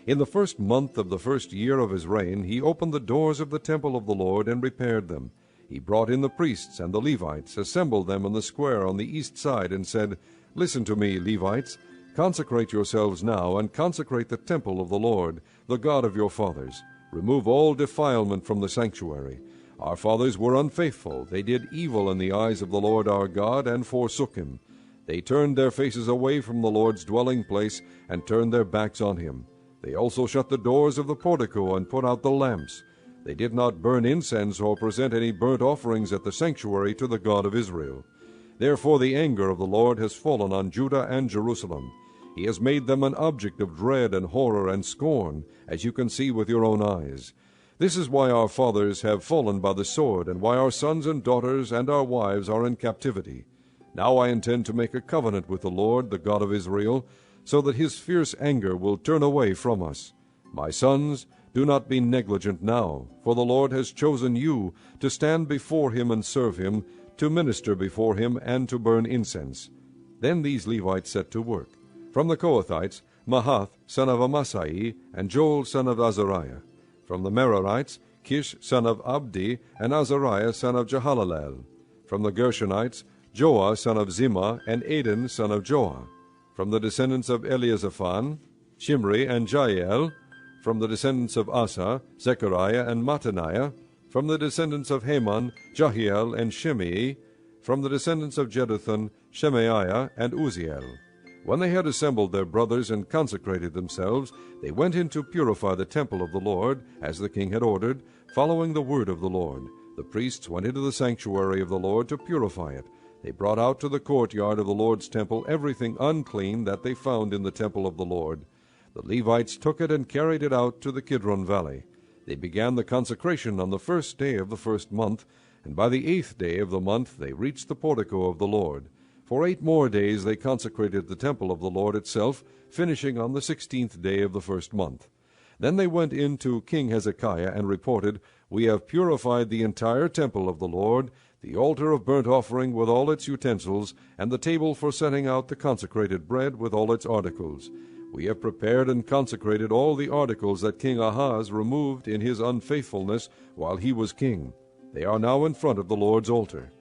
In the first month of the first year of his reign, he opened the doors of the temple of the Lord and repaired them. He brought in the priests and the Levites, assembled them in the square on the east side, and said, Listen to me, Levites. Consecrate yourselves now, and consecrate the temple of the Lord, the God of your fathers. Remove all defilement from the sanctuary. Our fathers were unfaithful. They did evil in the eyes of the Lord our God, and forsook him. They turned their faces away from the Lord's dwelling place, and turned their backs on him. They also shut the doors of the portico, and put out the lamps. They did not burn incense or present any burnt offerings at the sanctuary to the God of Israel. Therefore the anger of the Lord has fallen on Judah and Jerusalem. He has made them an object of dread and horror and scorn, as you can see with your own eyes. This is why our fathers have fallen by the sword, and why our sons and daughters and our wives are in captivity. Now I intend to make a covenant with the Lord, the God of Israel, so that his fierce anger will turn away from us. My sons, do not be negligent now, for the Lord has chosen you to stand before him and serve him, to minister before him, and to burn incense. Then these Levites set to work. From the Kohathites, Mahath, son of Amasai, and Joel, son of Azariah. From the Merarites, Kish son of Abdi, and Azariah son of Jehalalel. From the Gershonites, Joah son of Zimmah, and Adin son of Joah. From the descendants of Eliasaphan, Shimri and Jael. From the descendants of Asa, Zechariah and Mattaniah. From the descendants of Haman, Jahiel and Shimei. From the descendants of Jeduthun, Shemaiah and Uzziel. When they had assembled their brothers and consecrated themselves, they went in to purify the temple of the Lord, as the king had ordered, following the word of the Lord. The priests went into the sanctuary of the Lord to purify it. They brought out to the courtyard of the Lord's temple everything unclean that they found in the temple of the Lord. The Levites took it and carried it out to the Kidron valley. They began the consecration on the 1st day of the 1st month, and by the 8th day of the month they reached the portico of the Lord. For 8 more days they consecrated the temple of the Lord itself, finishing on the 16th day of the 1st month. Then they went in to King Hezekiah and reported, "We have purified the entire temple of the Lord, the altar of burnt offering with all its utensils, and the table for setting out the consecrated bread with all its articles. We have prepared and consecrated all the articles that King Ahaz removed in his unfaithfulness while he was king. They are now in front of the Lord's altar."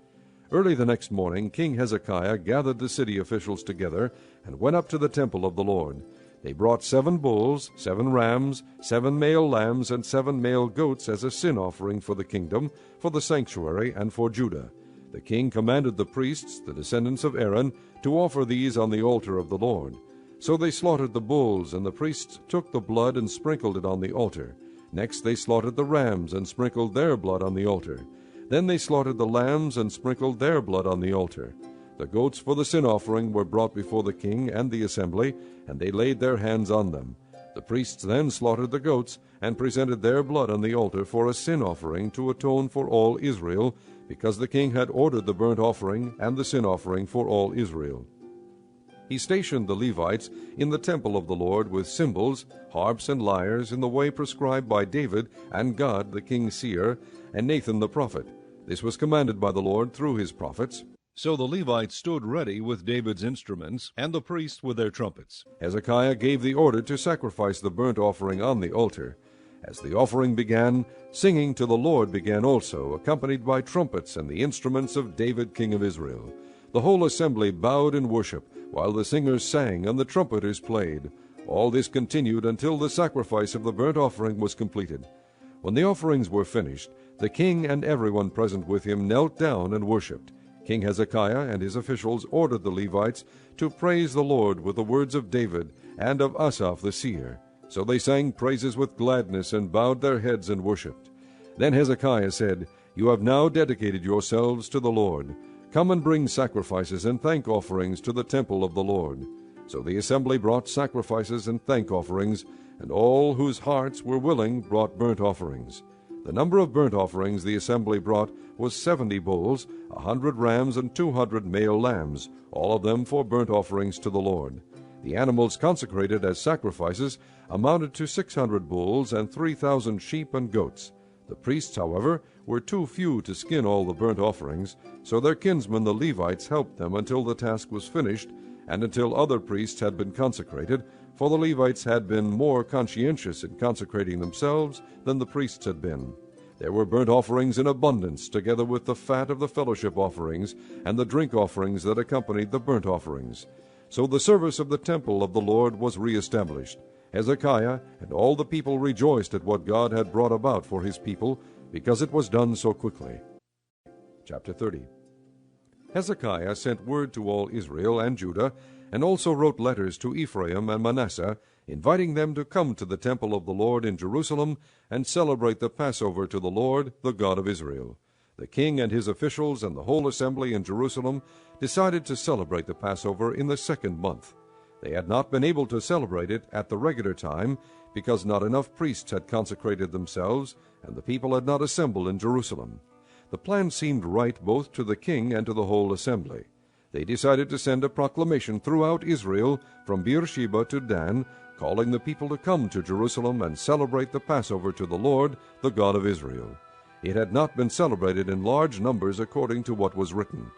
Early the next morning King Hezekiah gathered the city officials together and went up to the temple of the Lord. They brought 7 bulls, 7 rams, 7 male lambs, and 7 male goats as a sin offering for the kingdom, for the sanctuary, and for Judah. The king commanded the priests, the descendants of Aaron, to offer these on the altar of the Lord. So they slaughtered the bulls, and the priests took the blood and sprinkled it on the altar. Next they slaughtered the rams and sprinkled their blood on the altar. Then they slaughtered the lambs and sprinkled their blood on the altar. The goats for the sin offering were brought before the king and the assembly, and they laid their hands on them. The priests then slaughtered the goats and presented their blood on the altar for a sin offering to atone for all Israel, because the king had ordered the burnt offering and the sin offering for all Israel. He stationed the Levites in the temple of the Lord with cymbals, harps, and lyres in the way prescribed by David and Gad the king's seer, and Nathan the prophet. This was commanded by the Lord through his prophets. So the Levites stood ready with David's instruments, and the priests with their trumpets. Hezekiah gave the order to sacrifice the burnt offering on the altar. As the offering began, singing to the Lord began also, accompanied by trumpets and the instruments of David king of Israel. The whole assembly bowed in worship, while the singers sang and the trumpeters played. All this continued until the sacrifice of the burnt offering was completed. When the offerings were finished, the king and everyone present with him knelt down and worshipped. King Hezekiah and his officials ordered the Levites to praise the Lord with the words of David and of Asaph the seer. So they sang praises with gladness and bowed their heads and worshipped. Then Hezekiah said, "You have now dedicated yourselves to the Lord. Come and bring sacrifices and thank offerings to the temple of the Lord." So the assembly brought sacrifices and thank offerings, and all whose hearts were willing brought burnt offerings. The number of burnt offerings the assembly brought was 70 bulls, 100 rams, and 200 male lambs, all of them for burnt offerings to the Lord. The animals consecrated as sacrifices amounted to 600 bulls and 3,000 sheep and goats. The priests, however, were too few to skin all the burnt offerings, so their kinsmen the Levites helped them until the task was finished, and until other priests had been consecrated, for the Levites had been more conscientious in consecrating themselves than the priests had been. There were burnt offerings in abundance, together with the fat of the fellowship offerings, and the drink offerings that accompanied the burnt offerings. So the service of the temple of the Lord was reestablished. Hezekiah and all the people rejoiced at what God had brought about for his people, because it was done so quickly. Chapter 30. Hezekiah sent word to all Israel and Judah, and also wrote letters to Ephraim and Manasseh, inviting them to come to the temple of the Lord in Jerusalem and celebrate the Passover to the Lord, the God of Israel. The king and his officials and the whole assembly in Jerusalem decided to celebrate the Passover in the 2nd month. They had not been able to celebrate it at the regular time, because not enough priests had consecrated themselves, and the people had not assembled in Jerusalem. The plan seemed right both to the king and to the whole assembly. They decided to send a proclamation throughout Israel, from Beersheba to Dan, calling the people to come to Jerusalem and celebrate the Passover to the Lord, the God of Israel. It had not been celebrated in large numbers according to what was written.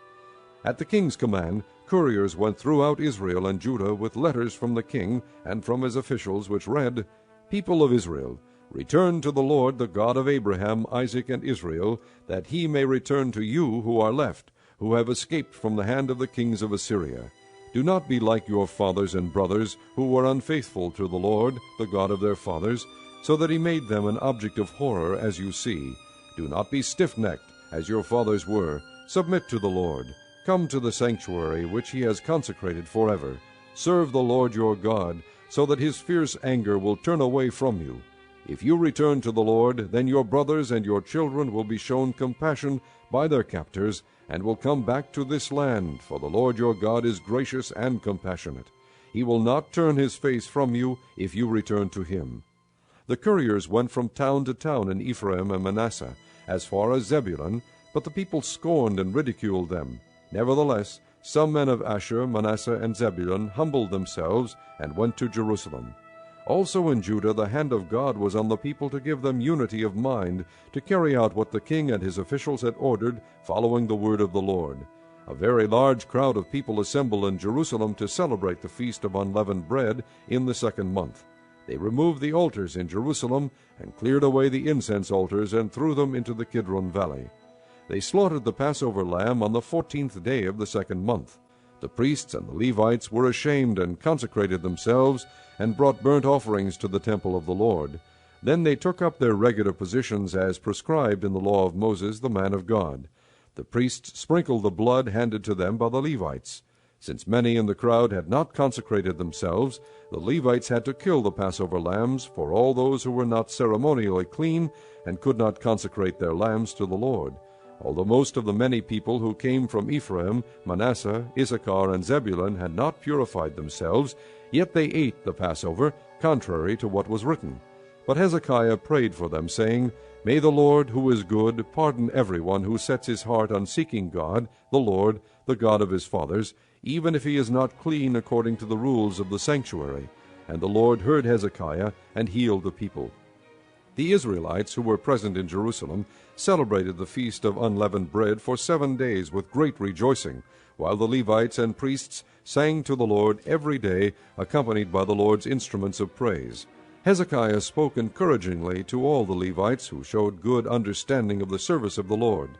At the king's command, couriers went throughout Israel and Judah with letters from the king and from his officials, which read, "People of Israel, Return to the Lord, the God of Abraham, Isaac, and Israel, that he may return to you who are left, who have escaped from the hand of the kings of Assyria. Do not be like your fathers and brothers, who were unfaithful to the Lord, the God of their fathers, so that he made them an object of horror, as you see. Do not be stiff-necked, as your fathers were. Submit to the Lord. Come to the sanctuary which he has consecrated forever. Serve the Lord your God, so that his fierce anger will turn away from you. If you return to the Lord, then your brothers and your children will be shown compassion by their captors, and will come back to this land, for the Lord your God is gracious and compassionate. He will not turn his face from you if you return to him. The couriers went from town to town in Ephraim and Manasseh, as far as Zebulun, but the people scorned and ridiculed them. Nevertheless, some men of Asher, Manasseh, and Zebulun humbled themselves and went to Jerusalem. Also in Judah the hand of God was on the people to give them unity of mind, to carry out what the king and his officials had ordered, following the word of the Lord. A very large crowd of people assembled in Jerusalem to celebrate the Feast of Unleavened Bread in the 2nd month. They removed the altars in Jerusalem, and cleared away the incense altars, and threw them into the Kidron Valley. They slaughtered the Passover lamb on the 14th day of the 2nd month. The priests and the Levites were ashamed and consecrated themselves, and brought burnt offerings to the temple of the Lord. Then they took up their regular positions as prescribed in the law of Moses, the man of God. The priests sprinkled the blood handed to them by the Levites. Since many in the crowd had not consecrated themselves, the Levites had to kill the Passover lambs for all those who were not ceremonially clean and could not consecrate their lambs to the Lord. Although most of the many people who came from Ephraim, Manasseh, Issachar, and Zebulun had not purified themselves, yet they ate the Passover, contrary to what was written. But Hezekiah prayed for them, saying, May the Lord, who is good, pardon everyone who sets his heart on seeking God, the Lord, the God of his fathers, even if he is not clean according to the rules of the sanctuary. And the Lord heard Hezekiah, and healed the people. The Israelites who were present in Jerusalem celebrated the Feast of Unleavened Bread for 7 days with great rejoicing, while the Levites and priests sang to the Lord every day, accompanied by the Lord's instruments of praise. Hezekiah spoke encouragingly to all the Levites, who showed good understanding of the service of the Lord.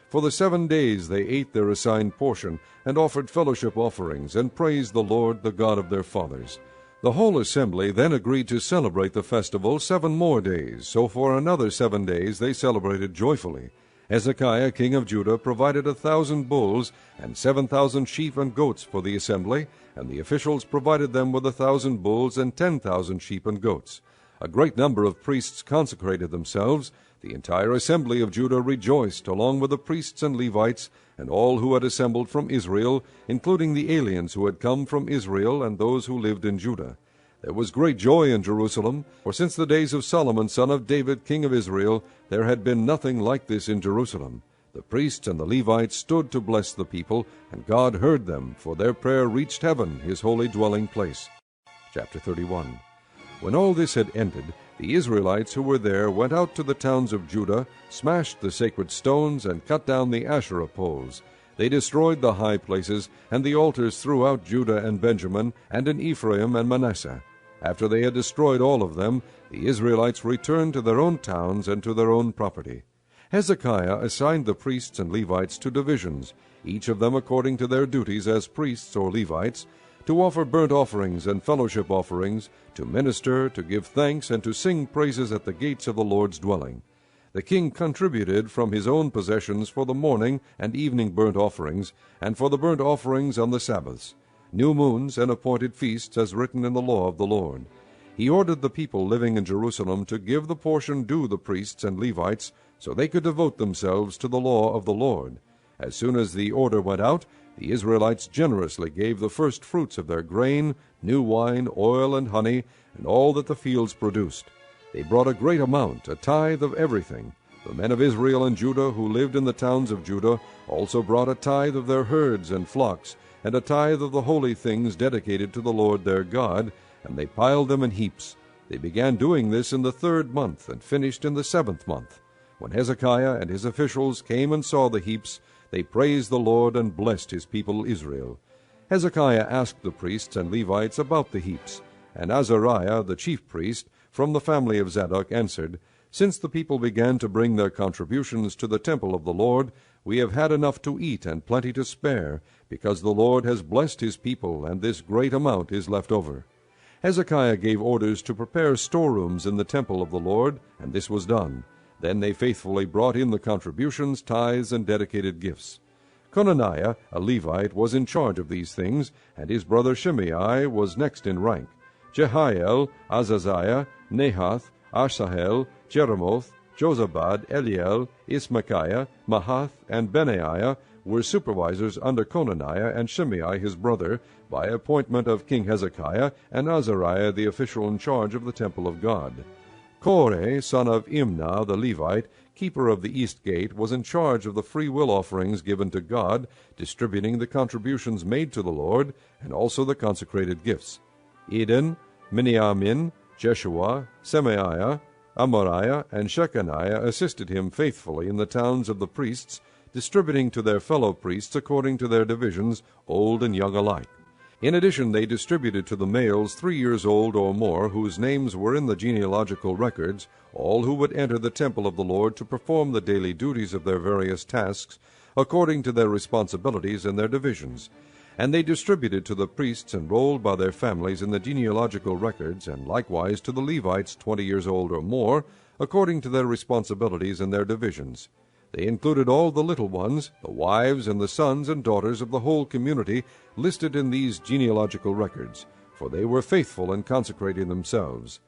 For the 7 days they ate their assigned portion, and offered fellowship offerings, and praised the Lord, the God of their fathers. The whole assembly then agreed to celebrate the festival 7 more days, so for another 7 days they celebrated joyfully. Hezekiah, king of Judah, provided 1,000 bulls and 7,000 sheep and goats for the assembly, and the officials provided them with 1,000 bulls and 10,000 sheep and goats. A great number of priests consecrated themselves. The entire assembly of Judah rejoiced, along with the priests and Levites, and all who had assembled from Israel, including the aliens who had come from Israel and those who lived in Judah. There was great joy in Jerusalem, for since the days of Solomon, son of David, king of Israel, there had been nothing like this in Jerusalem. The priests and the Levites stood to bless the people, and God heard them, for their prayer reached heaven, his holy dwelling place. Chapter 31. When all this had ended, the Israelites who were there went out to the towns of Judah, smashed the sacred stones, and cut down the Asherah poles. They destroyed the high places and the altars throughout Judah and Benjamin, and in Ephraim and Manasseh. After they had destroyed all of them, the Israelites returned to their own towns and to their own property. Hezekiah assigned the priests and Levites to divisions, each of them according to their duties as priests or Levites, to offer burnt offerings and fellowship offerings, to minister, to give thanks, and to sing praises at the gates of the Lord's dwelling. The king contributed from his own possessions for the morning and evening burnt offerings, and for the burnt offerings on the Sabbaths, new moons, and appointed feasts, as written in the law of the Lord. He ordered the people living in Jerusalem to give the portion due the priests and Levites, so they could devote themselves to the law of the Lord. As soon as the order went out, the Israelites generously gave the first fruits of their grain, new wine, oil, and honey, and all that the fields produced. They brought a great amount, a tithe of everything. The men of Israel and Judah who lived in the towns of Judah also brought a tithe of their herds and flocks, and a tithe of the holy things dedicated to the Lord their God, and they piled them in heaps. They began doing this in the 3rd month, and finished in the 7th month. When Hezekiah and his officials came and saw the heaps, they praised the Lord and blessed his people Israel. Hezekiah asked the priests and Levites about the heaps, and Azariah the chief priest from the family of Zadok, answered, Since the people began to bring their contributions to the temple of the Lord, we have had enough to eat and plenty to spare, because the Lord has blessed his people, and this great amount is left over. Hezekiah gave orders to prepare storerooms in the temple of the Lord, and this was done. Then they faithfully brought in the contributions, tithes, and dedicated gifts. Conaniah, a Levite, was in charge of these things, and his brother Shimei was next in rank. Jehiel, Azaziah, Nahath, Asahel, Jeremoth, Jozabad, Eliel, Ismachiah, Mahath, and Benaiah were supervisors under Conaniah and Shimei his brother, by appointment of King Hezekiah, and Azariah the official in charge of the temple of God. Kore, son of Imnah the Levite, keeper of the east gate, was in charge of the free will offerings given to God, distributing the contributions made to the Lord, and also the consecrated gifts. Eden, Miniamin, Jeshua, Semaiah, Amariah, and Shechaniah assisted him faithfully in the towns of the priests, distributing to their fellow priests according to their divisions, old and young alike. In addition, they distributed to the males 3 years old or more, whose names were in the genealogical records, all who would enter the temple of the Lord to perform the daily duties of their various tasks, according to their responsibilities and their divisions. And they distributed to the priests enrolled by their families in the genealogical records, and likewise to the Levites 20 years old or more, according to their responsibilities and their divisions. They included all the little ones, the wives and the sons and daughters of the whole community, listed in these genealogical records, for they were faithful in consecrating themselves.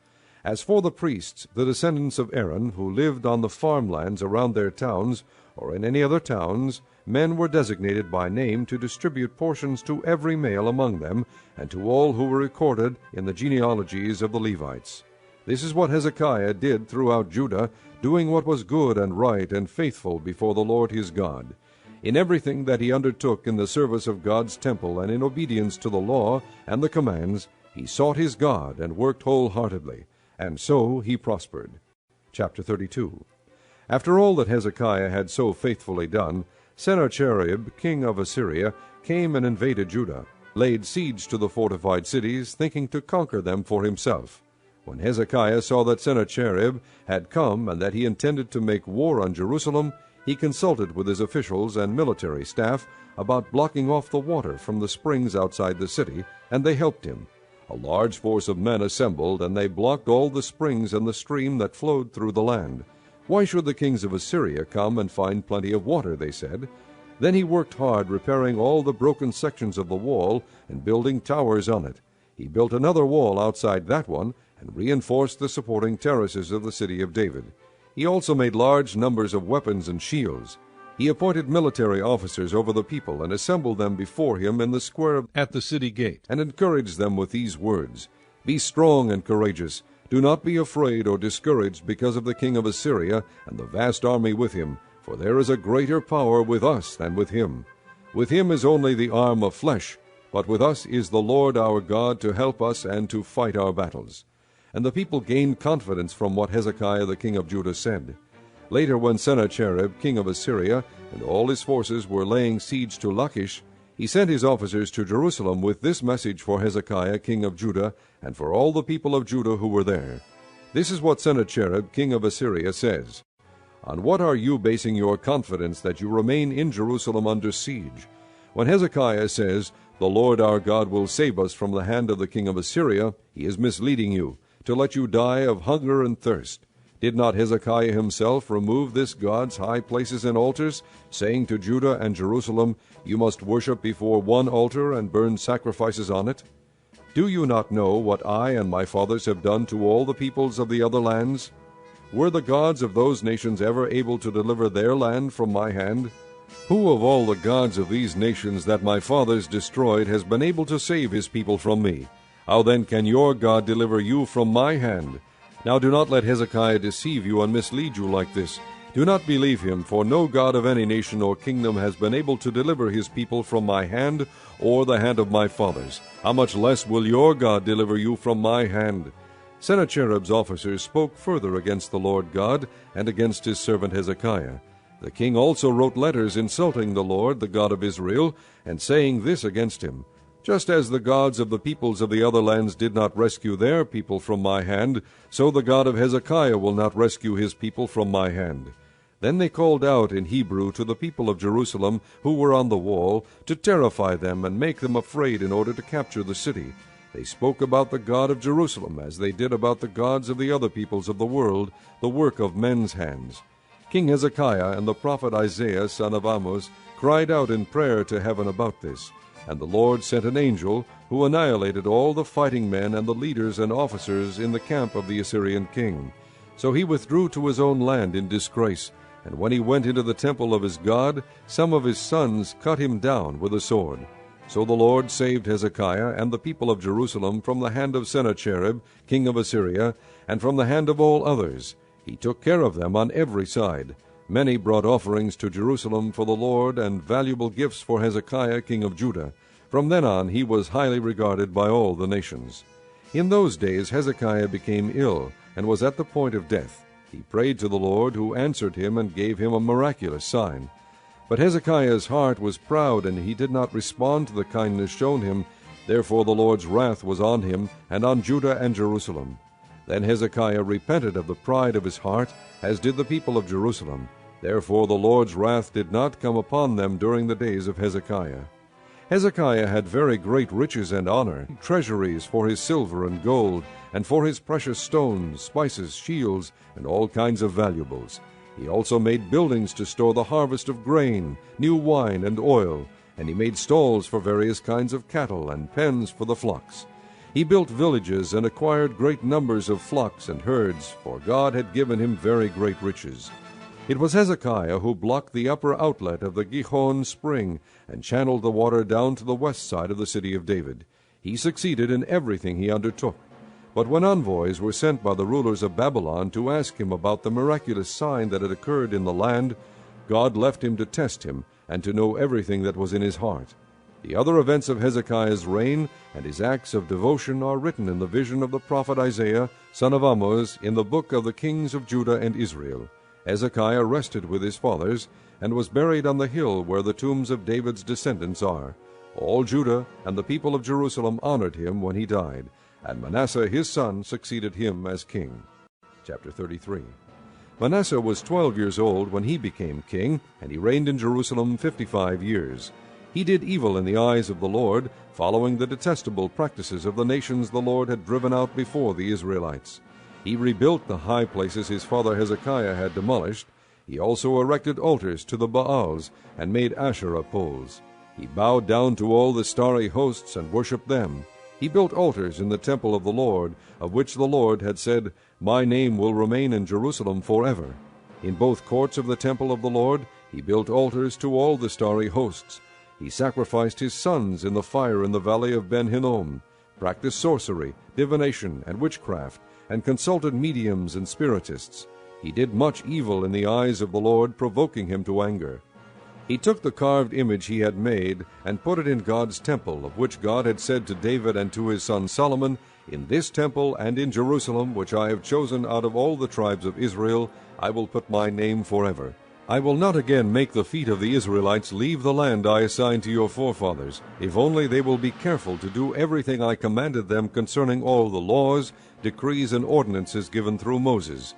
As for the priests, the descendants of Aaron, who lived on the farmlands around their towns, or in any other towns, men were designated by name to distribute portions to every male among them, and to all who were recorded in the genealogies of the Levites. This is what Hezekiah did throughout Judah, doing what was good and right and faithful before the Lord his God. In everything that he undertook in the service of God's temple and in obedience to the law and the commands, he sought his God and worked wholeheartedly, and so he prospered. Chapter 32. After all that Hezekiah had so faithfully done, Sennacherib, king of Assyria, came and invaded Judah, laid siege to the fortified cities, thinking to conquer them for himself. When Hezekiah saw that Sennacherib had come and that he intended to make war on Jerusalem, he consulted with his officials and military staff about blocking off the water from the springs outside the city, and they helped him. A large force of men assembled, and they blocked all the springs and the stream that flowed through the land. Why should the kings of Assyria come and find plenty of water, they said. Then he worked hard repairing all the broken sections of the wall and building towers on it. He built another wall outside that one, and reinforced the supporting terraces of the city of David. He also made large numbers of weapons and shields. He appointed military officers over the people, and assembled them before him in the square at the city gate, and encouraged them with these words, Be strong and courageous. Do not be afraid or discouraged because of the king of Assyria and the vast army with him, for there is a greater power with us than with him. With him is only the arm of flesh, but with us is the Lord our God to help us and to fight our battles. And the people gained confidence from what Hezekiah the king of Judah said. Later, when Sennacherib, king of Assyria, and all his forces were laying siege to Lachish, he sent his officers to Jerusalem with this message for Hezekiah, king of Judah, and for all the people of Judah who were there. This is what Sennacherib, king of Assyria, says. On what are you basing your confidence that you remain in Jerusalem under siege? When Hezekiah says, The Lord our God will save us from the hand of the king of Assyria, he is misleading you, to let you die of hunger and thirst. Did not Hezekiah himself remove this God's high places and altars, saying to Judah and Jerusalem, You must worship before one altar and burn sacrifices on it? Do you not know what I and my fathers have done to all the peoples of the other lands? Were the gods of those nations ever able to deliver their land from my hand? Who of all the gods of these nations that my fathers destroyed has been able to save his people from me? How then can your God deliver you from my hand? Now do not let Hezekiah deceive you and mislead you like this. Do not believe him, for no God of any nation or kingdom has been able to deliver his people from my hand or the hand of my fathers. How much less will your God deliver you from my hand? Sennacherib's officers spoke further against the Lord God and against his servant Hezekiah. The king also wrote letters insulting the Lord, the God of Israel, and saying this against him, Just as the gods of the peoples of the other lands did not rescue their people from my hand, so the God of Hezekiah will not rescue his people from my hand. Then they called out in Hebrew to the people of Jerusalem who were on the wall, to terrify them and make them afraid in order to capture the city. They spoke about the God of Jerusalem as they did about the gods of the other peoples of the world, the work of men's hands. King Hezekiah and the prophet Isaiah, son of Amoz, cried out in prayer to heaven about this. And the Lord sent an angel, who annihilated all the fighting men and the leaders and officers in the camp of the Assyrian king. So he withdrew to his own land in disgrace, and when he went into the temple of his God, some of his sons cut him down with a sword. So the Lord saved Hezekiah and the people of Jerusalem from the hand of Sennacherib, king of Assyria, and from the hand of all others. He took care of them on every side. Many brought offerings to Jerusalem for the Lord, and valuable gifts for Hezekiah king of Judah. From then on he was highly regarded by all the nations. In those days Hezekiah became ill, and was at the point of death. He prayed to the Lord, who answered him and gave him a miraculous sign. But Hezekiah's heart was proud, and he did not respond to the kindness shown him. Therefore the Lord's wrath was on him, and on Judah and Jerusalem. Then Hezekiah repented of the pride of his heart, as did the people of Jerusalem. Therefore the Lord's wrath did not come upon them during the days of Hezekiah. Hezekiah had very great riches and honor, treasuries for his silver and gold, and for his precious stones, spices, shields, and all kinds of valuables. He also made buildings to store the harvest of grain, new wine, and oil, and he made stalls for various kinds of cattle, and pens for the flocks. He built villages and acquired great numbers of flocks and herds, for God had given him very great riches. It was Hezekiah who blocked the upper outlet of the Gihon spring and channeled the water down to the west side of the city of David. He succeeded in everything he undertook. But when envoys were sent by the rulers of Babylon to ask him about the miraculous sign that had occurred in the land, God left him to test him and to know everything that was in his heart. The other events of Hezekiah's reign and his acts of devotion are written in the vision of the prophet Isaiah, son of Amoz, in the book of the kings of Judah and Israel. Hezekiah rested with his fathers, and was buried on the hill where the tombs of David's descendants are. All Judah and the people of Jerusalem honored him when he died, and Manasseh his son succeeded him as king. Chapter 33. Manasseh was 12 years old when he became king, and he reigned in Jerusalem 55 years. He did evil in the eyes of the Lord, following the detestable practices of the nations the Lord had driven out before the Israelites. He rebuilt the high places his father Hezekiah had demolished. He also erected altars to the Baals, and made Asherah poles. He bowed down to all the starry hosts and worshipped them. He built altars in the temple of the Lord, of which the Lord had said, "My name will remain in Jerusalem forever." In both courts of the temple of the Lord he built altars to all the starry hosts. He sacrificed his sons in the fire in the valley of Ben-Hinnom, practiced sorcery, divination, and witchcraft, and consulted mediums and spiritists. He did much evil in the eyes of the Lord, provoking him to anger. He took the carved image he had made, and put it in God's temple, of which God had said to David and to his son Solomon, "In this temple and in Jerusalem, which I have chosen out of all the tribes of Israel, I will put my name forever. I will not again make the feet of the Israelites leave the land I assigned to your forefathers, if only they will be careful to do everything I commanded them concerning all the laws, decrees, and ordinances given through Moses."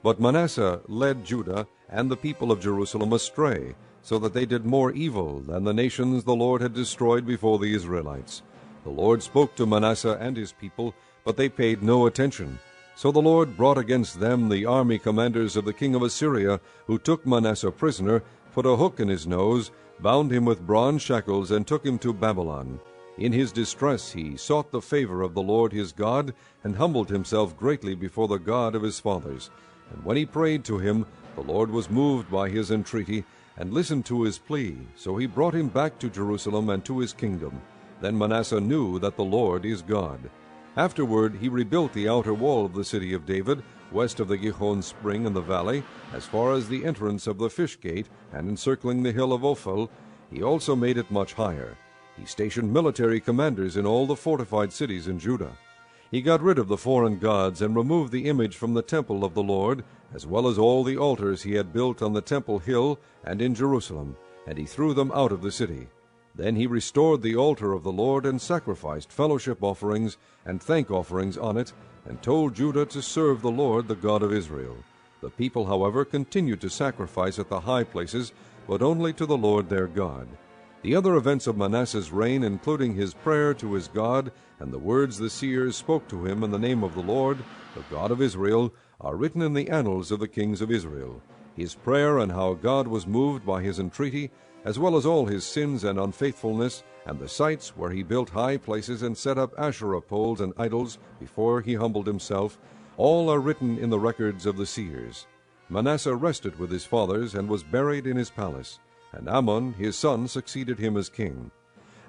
But Manasseh led Judah and the people of Jerusalem astray, so that they did more evil than the nations the Lord had destroyed before the Israelites. The Lord spoke to Manasseh and his people, but they paid no attention. So the Lord brought against them the army commanders of the king of Assyria, who took Manasseh prisoner, put a hook in his nose, bound him with bronze shackles, and took him to Babylon. In his distress he sought the favor of the Lord his God, and humbled himself greatly before the God of his fathers. And when he prayed to him, the Lord was moved by his entreaty, and listened to his plea. So he brought him back to Jerusalem and to his kingdom. Then Manasseh knew that the Lord is God. Afterward he rebuilt the outer wall of the city of David, west of the Gihon spring in the valley, as far as the entrance of the fish gate, and encircling the hill of Ophel. He also made it much higher. He stationed military commanders in all the fortified cities in Judah. He got rid of the foreign gods, and removed the image from the temple of the Lord, as well as all the altars he had built on the temple hill and in Jerusalem, and he threw them out of the city. Then he restored the altar of the Lord and sacrificed fellowship offerings and thank offerings on it, and told Judah to serve the Lord, the God of Israel. The people, however, continued to sacrifice at the high places, but only to the Lord their God. The other events of Manasseh's reign, including his prayer to his God and the words the seers spoke to him in the name of the Lord, the God of Israel, are written in the annals of the kings of Israel. His prayer and how God was moved by his entreaty, as well as all his sins and unfaithfulness, and the sites where he built high places and set up Asherah poles and idols before he humbled himself, all are written in the records of the seers. Manasseh rested with his fathers and was buried in his palace, and Amon his son succeeded him as king.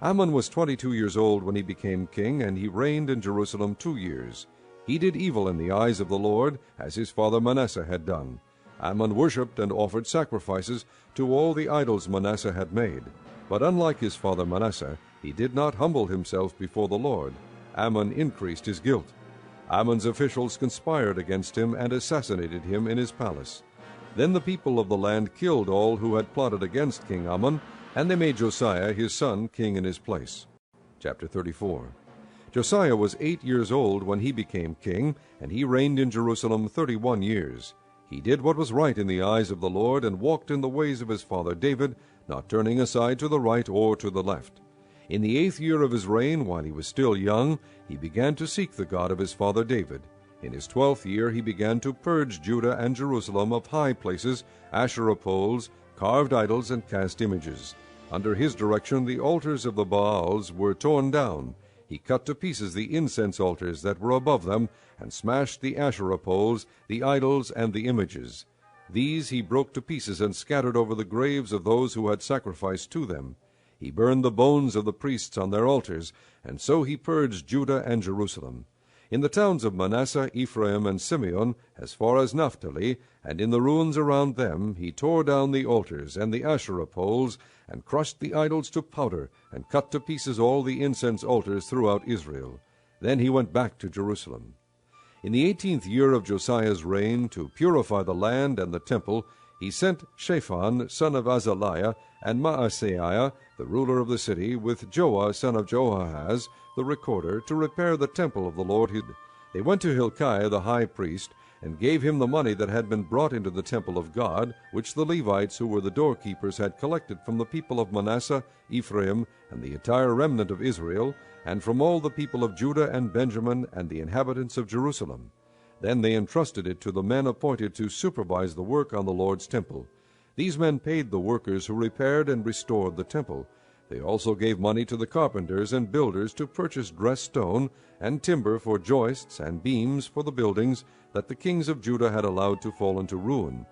Amon was 22 years old when he became king, and he reigned in Jerusalem 2 years. He did evil in the eyes of the Lord, as his father Manasseh had done. Amon worshipped and offered sacrifices to all the idols Manasseh had made. But unlike his father Manasseh, he did not humble himself before the Lord. Amon increased his guilt. Amon's officials conspired against him and assassinated him in his palace. Then the people of the land killed all who had plotted against King Amon, and they made Josiah his son king in his place. Chapter 34. Josiah was 8 years old when he became king, and he reigned in Jerusalem 31 years. He did what was right in the eyes of the Lord, and walked in the ways of his father David, not turning aside to the right or to the left. In the 8th year of his reign, while he was still young, he began to seek the God of his father David. In his 12th year he began to purge Judah and Jerusalem of high places, Asherah poles, carved idols, and cast images. Under his direction the altars of the Baals were torn down. He cut to pieces the incense altars that were above them, and smashed the Asherah poles, the idols, and the images. These he broke to pieces and scattered over the graves of those who had sacrificed to them. He burned the bones of the priests on their altars, and so he purged Judah and Jerusalem. In the towns of Manasseh, Ephraim, and Simeon, as far as Naphtali, and in the ruins around them, he tore down the altars and the Asherah poles, and crushed the idols to powder, and cut to pieces all the incense altars throughout Israel. Then he went back to Jerusalem. In the 18th year of Josiah's reign, to purify the land and the temple, he sent Shaphan, son of Azaliah, and Maaseiah, the ruler of the city, with Joah, son of Joahaz, the recorder, to repair the temple of the Lord. They went to Hilkiah the high priest, and gave him the money that had been brought into the temple of God, which the Levites, who were the doorkeepers, had collected from the people of Manasseh, Ephraim, and the entire remnant of Israel, and from all the people of Judah and Benjamin, and the inhabitants of Jerusalem. Then they entrusted it to the men appointed to supervise the work on the Lord's temple. These men paid the workers who repaired and restored the temple. They also gave money to the carpenters and builders to purchase dressed stone and timber for joists and beams for the buildings that the kings of Judah had allowed to fall into ruin.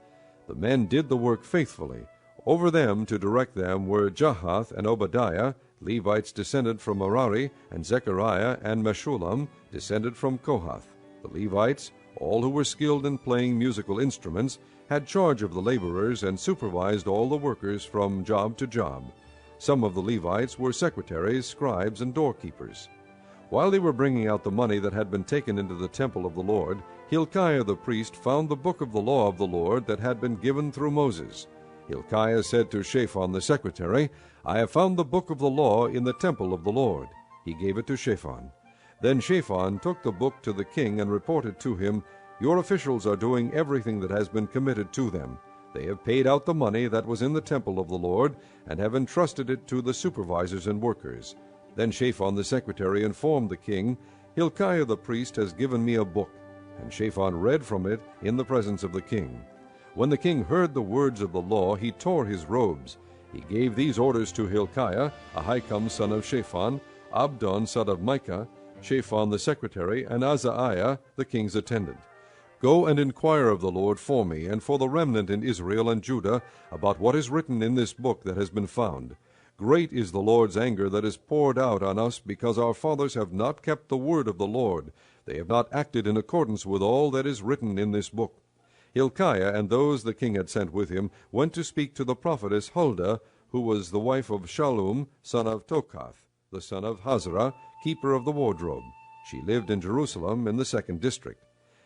The men did the work faithfully. Over them to direct them were Jahath and Obadiah, Levites descended from Merari, and Zechariah and Meshullam, descended from Kohath. The Levites, all who were skilled in playing musical instruments, had charge of the laborers and supervised all the workers from job to job. Some of the Levites were secretaries, scribes, and doorkeepers. While they were bringing out the money that had been taken into the temple of the Lord, Hilkiah the priest found the book of the law of the Lord that had been given through Moses. Hilkiah said to Shaphan the secretary, "I have found the book of the law in the temple of the Lord." He gave it to Shaphan. Then Shaphan took the book to the king and reported to him, "Your officials are doing everything that has been committed to them. They have paid out the money that was in the temple of the Lord, and have entrusted it to the supervisors and workers." Then Shaphan the secretary informed the king, "Hilkiah the priest has given me a book." And Shaphan read from it in the presence of the king. When the king heard the words of the law, he tore his robes. He gave these orders to Hilkiah, Ahikam son of Shaphan, Abdon son of Micah, Shaphan the secretary, and Azariah the king's attendant. "Go and inquire of the Lord for me, and for the remnant in Israel and Judah, about what is written in this book that has been found. Great is the Lord's anger that is poured out on us, because our fathers have not kept the word of the Lord. They have not acted in accordance with all that is written in this book." Hilkiah and those the king had sent with him went to speak to the prophetess Huldah, who was the wife of Shallum, son of Tokath, the son of Hazarah, keeper of the wardrobe. She lived in Jerusalem in the 2nd district.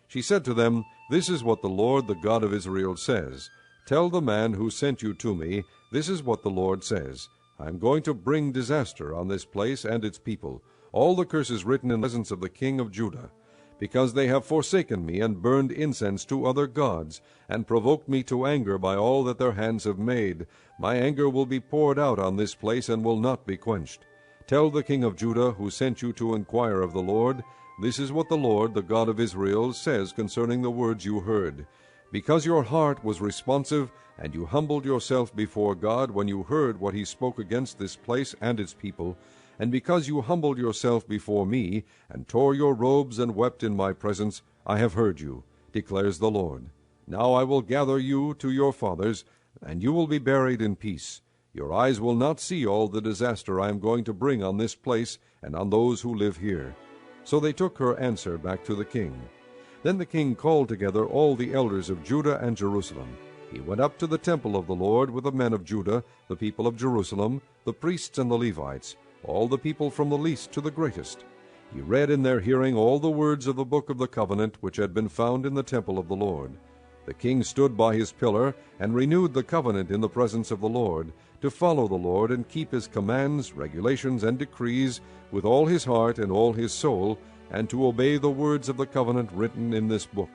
She said to them, "This is what the Lord, the God of Israel, says. Tell the man who sent you to me, this is what the Lord says. I am going to bring disaster on this place and its people, all the curses written in the presence of the king of Judah, because they have forsaken me and burned incense to other gods, and provoked me to anger by all that their hands have made. My anger will be poured out on this place and will not be quenched. Tell the king of Judah, who sent you to inquire of the Lord, this is what the Lord, the God of Israel, says concerning the words you heard. Because your heart was responsive, and you humbled yourself before God when you heard what he spoke against this place and its people, and because you humbled yourself before me, and tore your robes and wept in my presence, I have heard you, declares the Lord. Now I will gather you to your fathers, and you will be buried in peace. Your eyes will not see all the disaster I am going to bring on this place and on those who live here. So they took her answer back to the king. Then the king called together all the elders of Judah and Jerusalem. He went up to the temple of the Lord with the men of Judah, the people of Jerusalem, the priests and the Levites, all the people from the least to the greatest. He read in their hearing all the words of the book of the covenant which had been found in the temple of the Lord. The king stood by his pillar and renewed the covenant in the presence of the Lord, to follow the Lord and keep his commands, regulations, and decrees with all his heart and all his soul, and to obey the words of the covenant written in this book.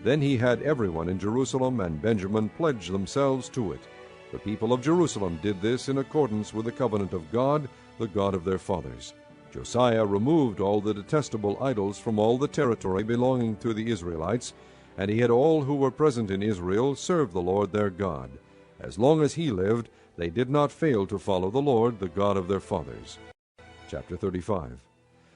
Then he had everyone in Jerusalem and Benjamin pledge themselves to it. The people of Jerusalem did this in accordance with the covenant of God, the God of their fathers. Josiah removed all the detestable idols from all the territory belonging to the Israelites, and he had all who were present in Israel serve the Lord their God. As long as he lived, they did not fail to follow the Lord, the God of their fathers. Chapter 35.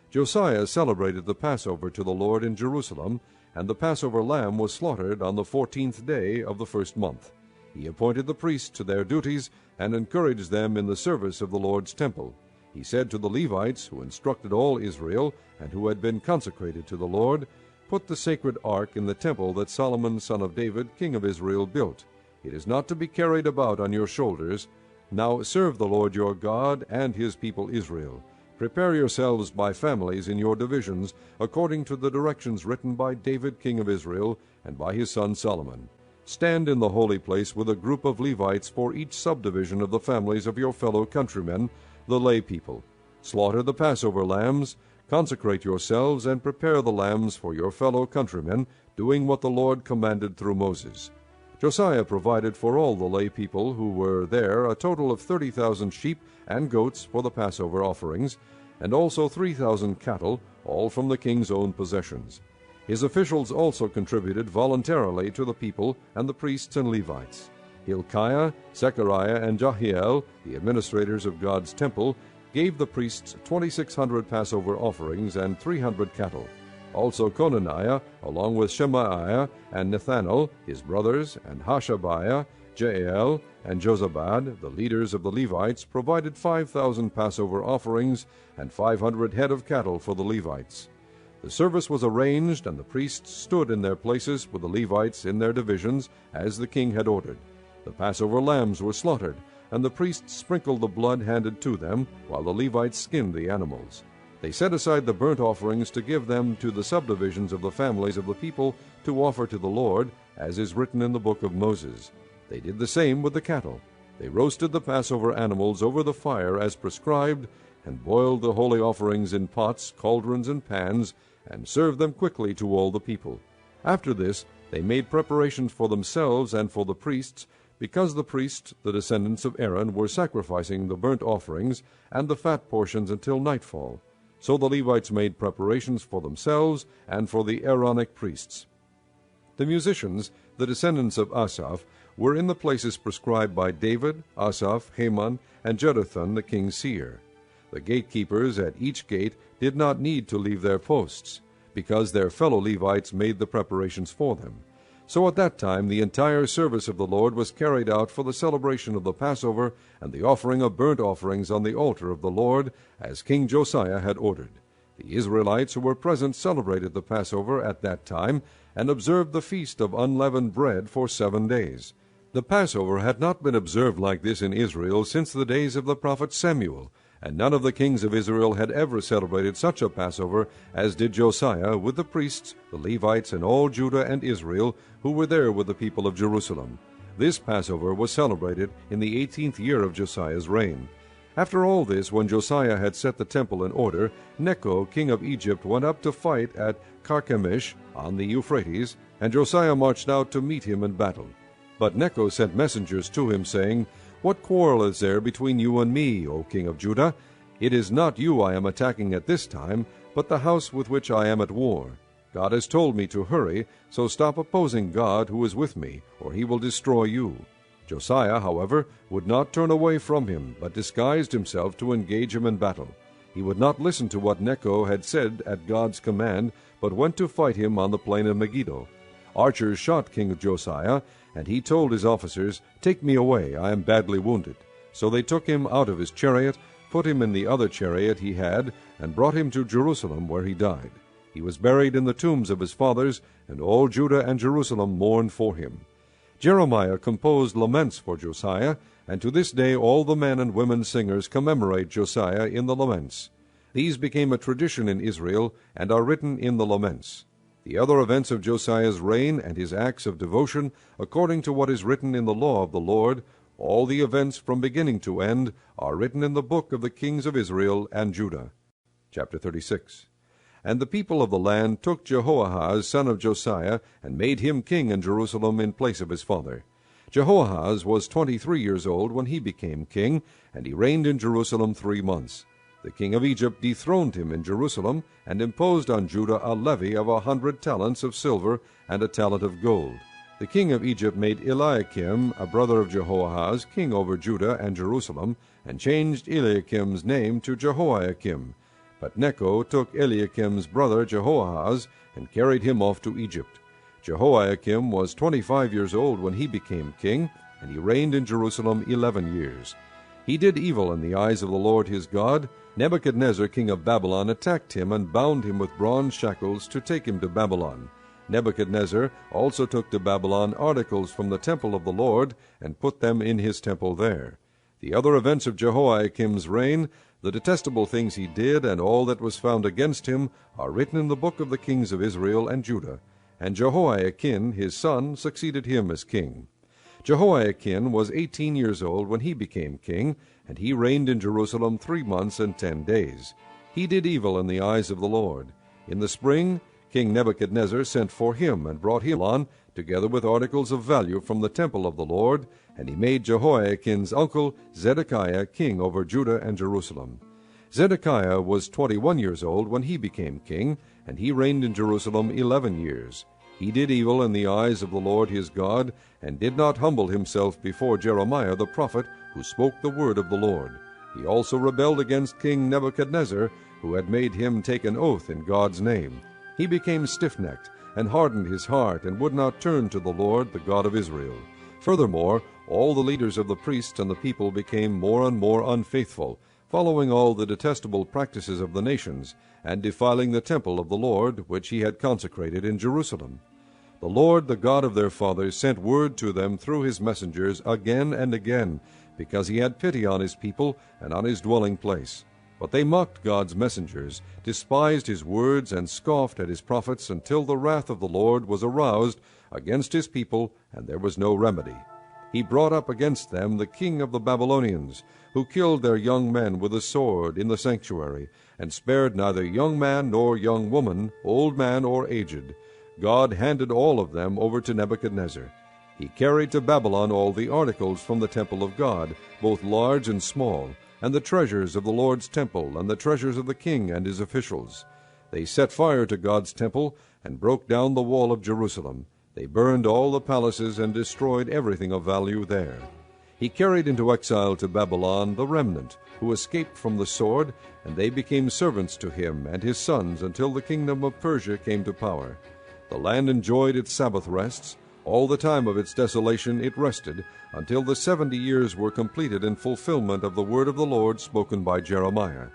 Josiah celebrated the Passover to the Lord in Jerusalem, and the Passover lamb was slaughtered on the 14th day of the first month. He appointed the priests to their duties, and encouraged them in the service of the Lord's temple. He said to the Levites, who instructed all Israel, and who had been consecrated to the Lord, "Put the sacred ark in the temple that Solomon son of David, king of Israel, built. It is not to be carried about on your shoulders. Now serve the Lord your God and his people Israel. Prepare yourselves by families in your divisions, according to the directions written by David king of Israel, and by his son Solomon. Stand in the holy place with a group of Levites for each subdivision of the families of your fellow countrymen, the lay people. Slaughter the Passover lambs, consecrate yourselves, and prepare the lambs for your fellow countrymen, doing what the Lord commanded through Moses." Josiah provided for all the lay people who were there a total of 30,000 sheep and goats for the Passover offerings, and also 3,000 cattle, all from the king's own possessions. His officials also contributed voluntarily to the people and the priests and Levites. Hilkiah, Zechariah, and Jehiel, the administrators of God's temple, gave the priests 2,600 Passover offerings and 300 cattle. Also Conaniah, along with Shemaiah and Nethanel, his brothers, and Hashabiah, Jael, and Jozabad, the leaders of the Levites, provided 5,000 Passover offerings and 500 head of cattle for the Levites. The service was arranged, and the priests stood in their places with the Levites in their divisions, as the king had ordered. The Passover lambs were slaughtered, and the priests sprinkled the blood handed to them, while the Levites skinned the animals. They set aside the burnt offerings to give them to the subdivisions of the families of the people to offer to the Lord, as is written in the book of Moses. They did the same with the cattle. They roasted the Passover animals over the fire as prescribed, and boiled the holy offerings in pots, cauldrons, and pans, and served them quickly to all the people. After this they made preparations for themselves and for the priests, because the priests, the descendants of Aaron, were sacrificing the burnt offerings and the fat portions until nightfall. So the Levites made preparations for themselves and for the Aaronic priests. The musicians, the descendants of Asaph, were in the places prescribed by David, Asaph, Heman, and Jeduthun the king's seer. The gatekeepers at each gate did not need to leave their posts, because their fellow Levites made the preparations for them. So at that time the entire service of the Lord was carried out for the celebration of the Passover and the offering of burnt offerings on the altar of the Lord, as King Josiah had ordered. The Israelites who were present celebrated the Passover at that time, and observed the feast of unleavened bread for 7 days. The Passover had not been observed like this in Israel since the days of the prophet Samuel, and none of the kings of Israel had ever celebrated such a Passover as did Josiah with the priests, the Levites, and all Judah and Israel who were there with the people of Jerusalem. This Passover was celebrated in the 18th year of Josiah's reign. After all this, when Josiah had set the temple in order, Necho king of Egypt went up to fight at Carchemish on the Euphrates, and Josiah marched out to meet him in battle. But Necho sent messengers to him, saying, What quarrel is there between you and me, O king of Judah? It is not you I am attacking at this time, but the house with which I am at war. God has told me to hurry, so stop opposing God who is with me, or he will destroy you. Josiah, however, would not turn away from him, but disguised himself to engage him in battle. He would not listen to what Necho had said at God's command, but went to fight him on the plain of Megiddo. Archers shot King Josiah, and he told his officers, Take me away, I am badly wounded. So they took him out of his chariot, put him in the other chariot he had, and brought him to Jerusalem, where he died. He was buried in the tombs of his fathers, and all Judah and Jerusalem mourned for him. Jeremiah composed laments for Josiah, and to this day all the men and women singers commemorate Josiah in the laments. These became a tradition in Israel, and are written in the laments. The other events of Josiah's reign and his acts of devotion, according to what is written in the law of the Lord, all the events from beginning to end, are written in the book of the kings of Israel and Judah. Chapter 36. And the people of the land took Jehoahaz son of Josiah, and made him king in Jerusalem in place of his father. Jehoahaz was 23 years old when he became king, and he reigned in Jerusalem 3 months. The king of Egypt dethroned him in Jerusalem, and imposed on Judah a levy of 100 talents of silver and a talent of gold. The king of Egypt made Eliakim, a brother of Jehoahaz, king over Judah and Jerusalem, and changed Eliakim's name to Jehoiakim. But Necho took Eliakim's brother Jehoahaz, and carried him off to Egypt. Jehoiakim was 25 years old when he became king, and he reigned in Jerusalem 11 years. He did evil in the eyes of the Lord his God. Nebuchadnezzar king of Babylon attacked him, and bound him with bronze shackles to take him to Babylon. Nebuchadnezzar also took to Babylon articles from the temple of the Lord, and put them in his temple there. The other events of Jehoiakim's reign, the detestable things he did, and all that was found against him, are written in the book of the kings of Israel and Judah. And Jehoiakim his son succeeded him as king. Jehoiakim was 18 years old when he became king, and he reigned in Jerusalem 3 months and 10 days. He did evil in the eyes of the Lord. In the spring King Nebuchadnezzar sent for him, and brought him on, together with articles of value from the temple of the Lord, and he made Jehoiakim's uncle Zedekiah king over Judah and Jerusalem. Zedekiah was 21 years old when he became king, and he reigned in Jerusalem 11 years. He did evil in the eyes of the Lord his God, and did not humble himself before Jeremiah the prophet, who spoke the word of the Lord. He also rebelled against King Nebuchadnezzar, who had made him take an oath in God's name. He became stiff-necked, and hardened his heart, and would not turn to the Lord, the God of Israel. Furthermore, all the leaders of the priests and the people became more and more unfaithful, following all the detestable practices of the nations, and defiling the temple of the Lord, which he had consecrated in Jerusalem. The Lord, the God of their fathers, sent word to them through his messengers again and again, because he had pity on his people and on his dwelling place. But they mocked God's messengers, despised his words, and scoffed at his prophets, until the wrath of the Lord was aroused against his people, and there was no remedy. He brought up against them the king of the Babylonians, who killed their young men with the sword in the sanctuary, and spared neither young man nor young woman, old man or aged. God handed all of them over to Nebuchadnezzar. He carried to Babylon all the articles from the temple of God, both large and small, and the treasures of the Lord's temple, and the treasures of the king and his officials. They set fire to God's temple, and broke down the wall of Jerusalem. They burned all the palaces, and destroyed everything of value there. He carried into exile to Babylon the remnant, who escaped from the sword, and they became servants to him and his sons, until the kingdom of Persia came to power. The land enjoyed its Sabbath rests. All the time of its desolation it rested, until the 70 years were completed in fulfillment of the word of the Lord spoken by Jeremiah.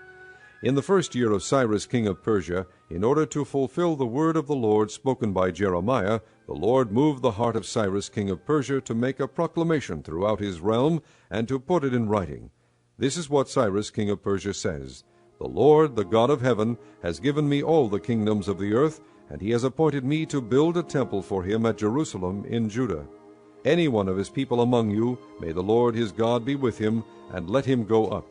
In the first year of Cyrus king of Persia, in order to fulfill the word of the Lord spoken by Jeremiah, the Lord moved the heart of Cyrus king of Persia to make a proclamation throughout his realm, and to put it in writing. This is what Cyrus king of Persia says: The Lord, the God of heaven, has given me all the kingdoms of the earth, and he has appointed me to build a temple for him at Jerusalem in Judah. Any one of his people among you, may the Lord his God be with him, and let him go up.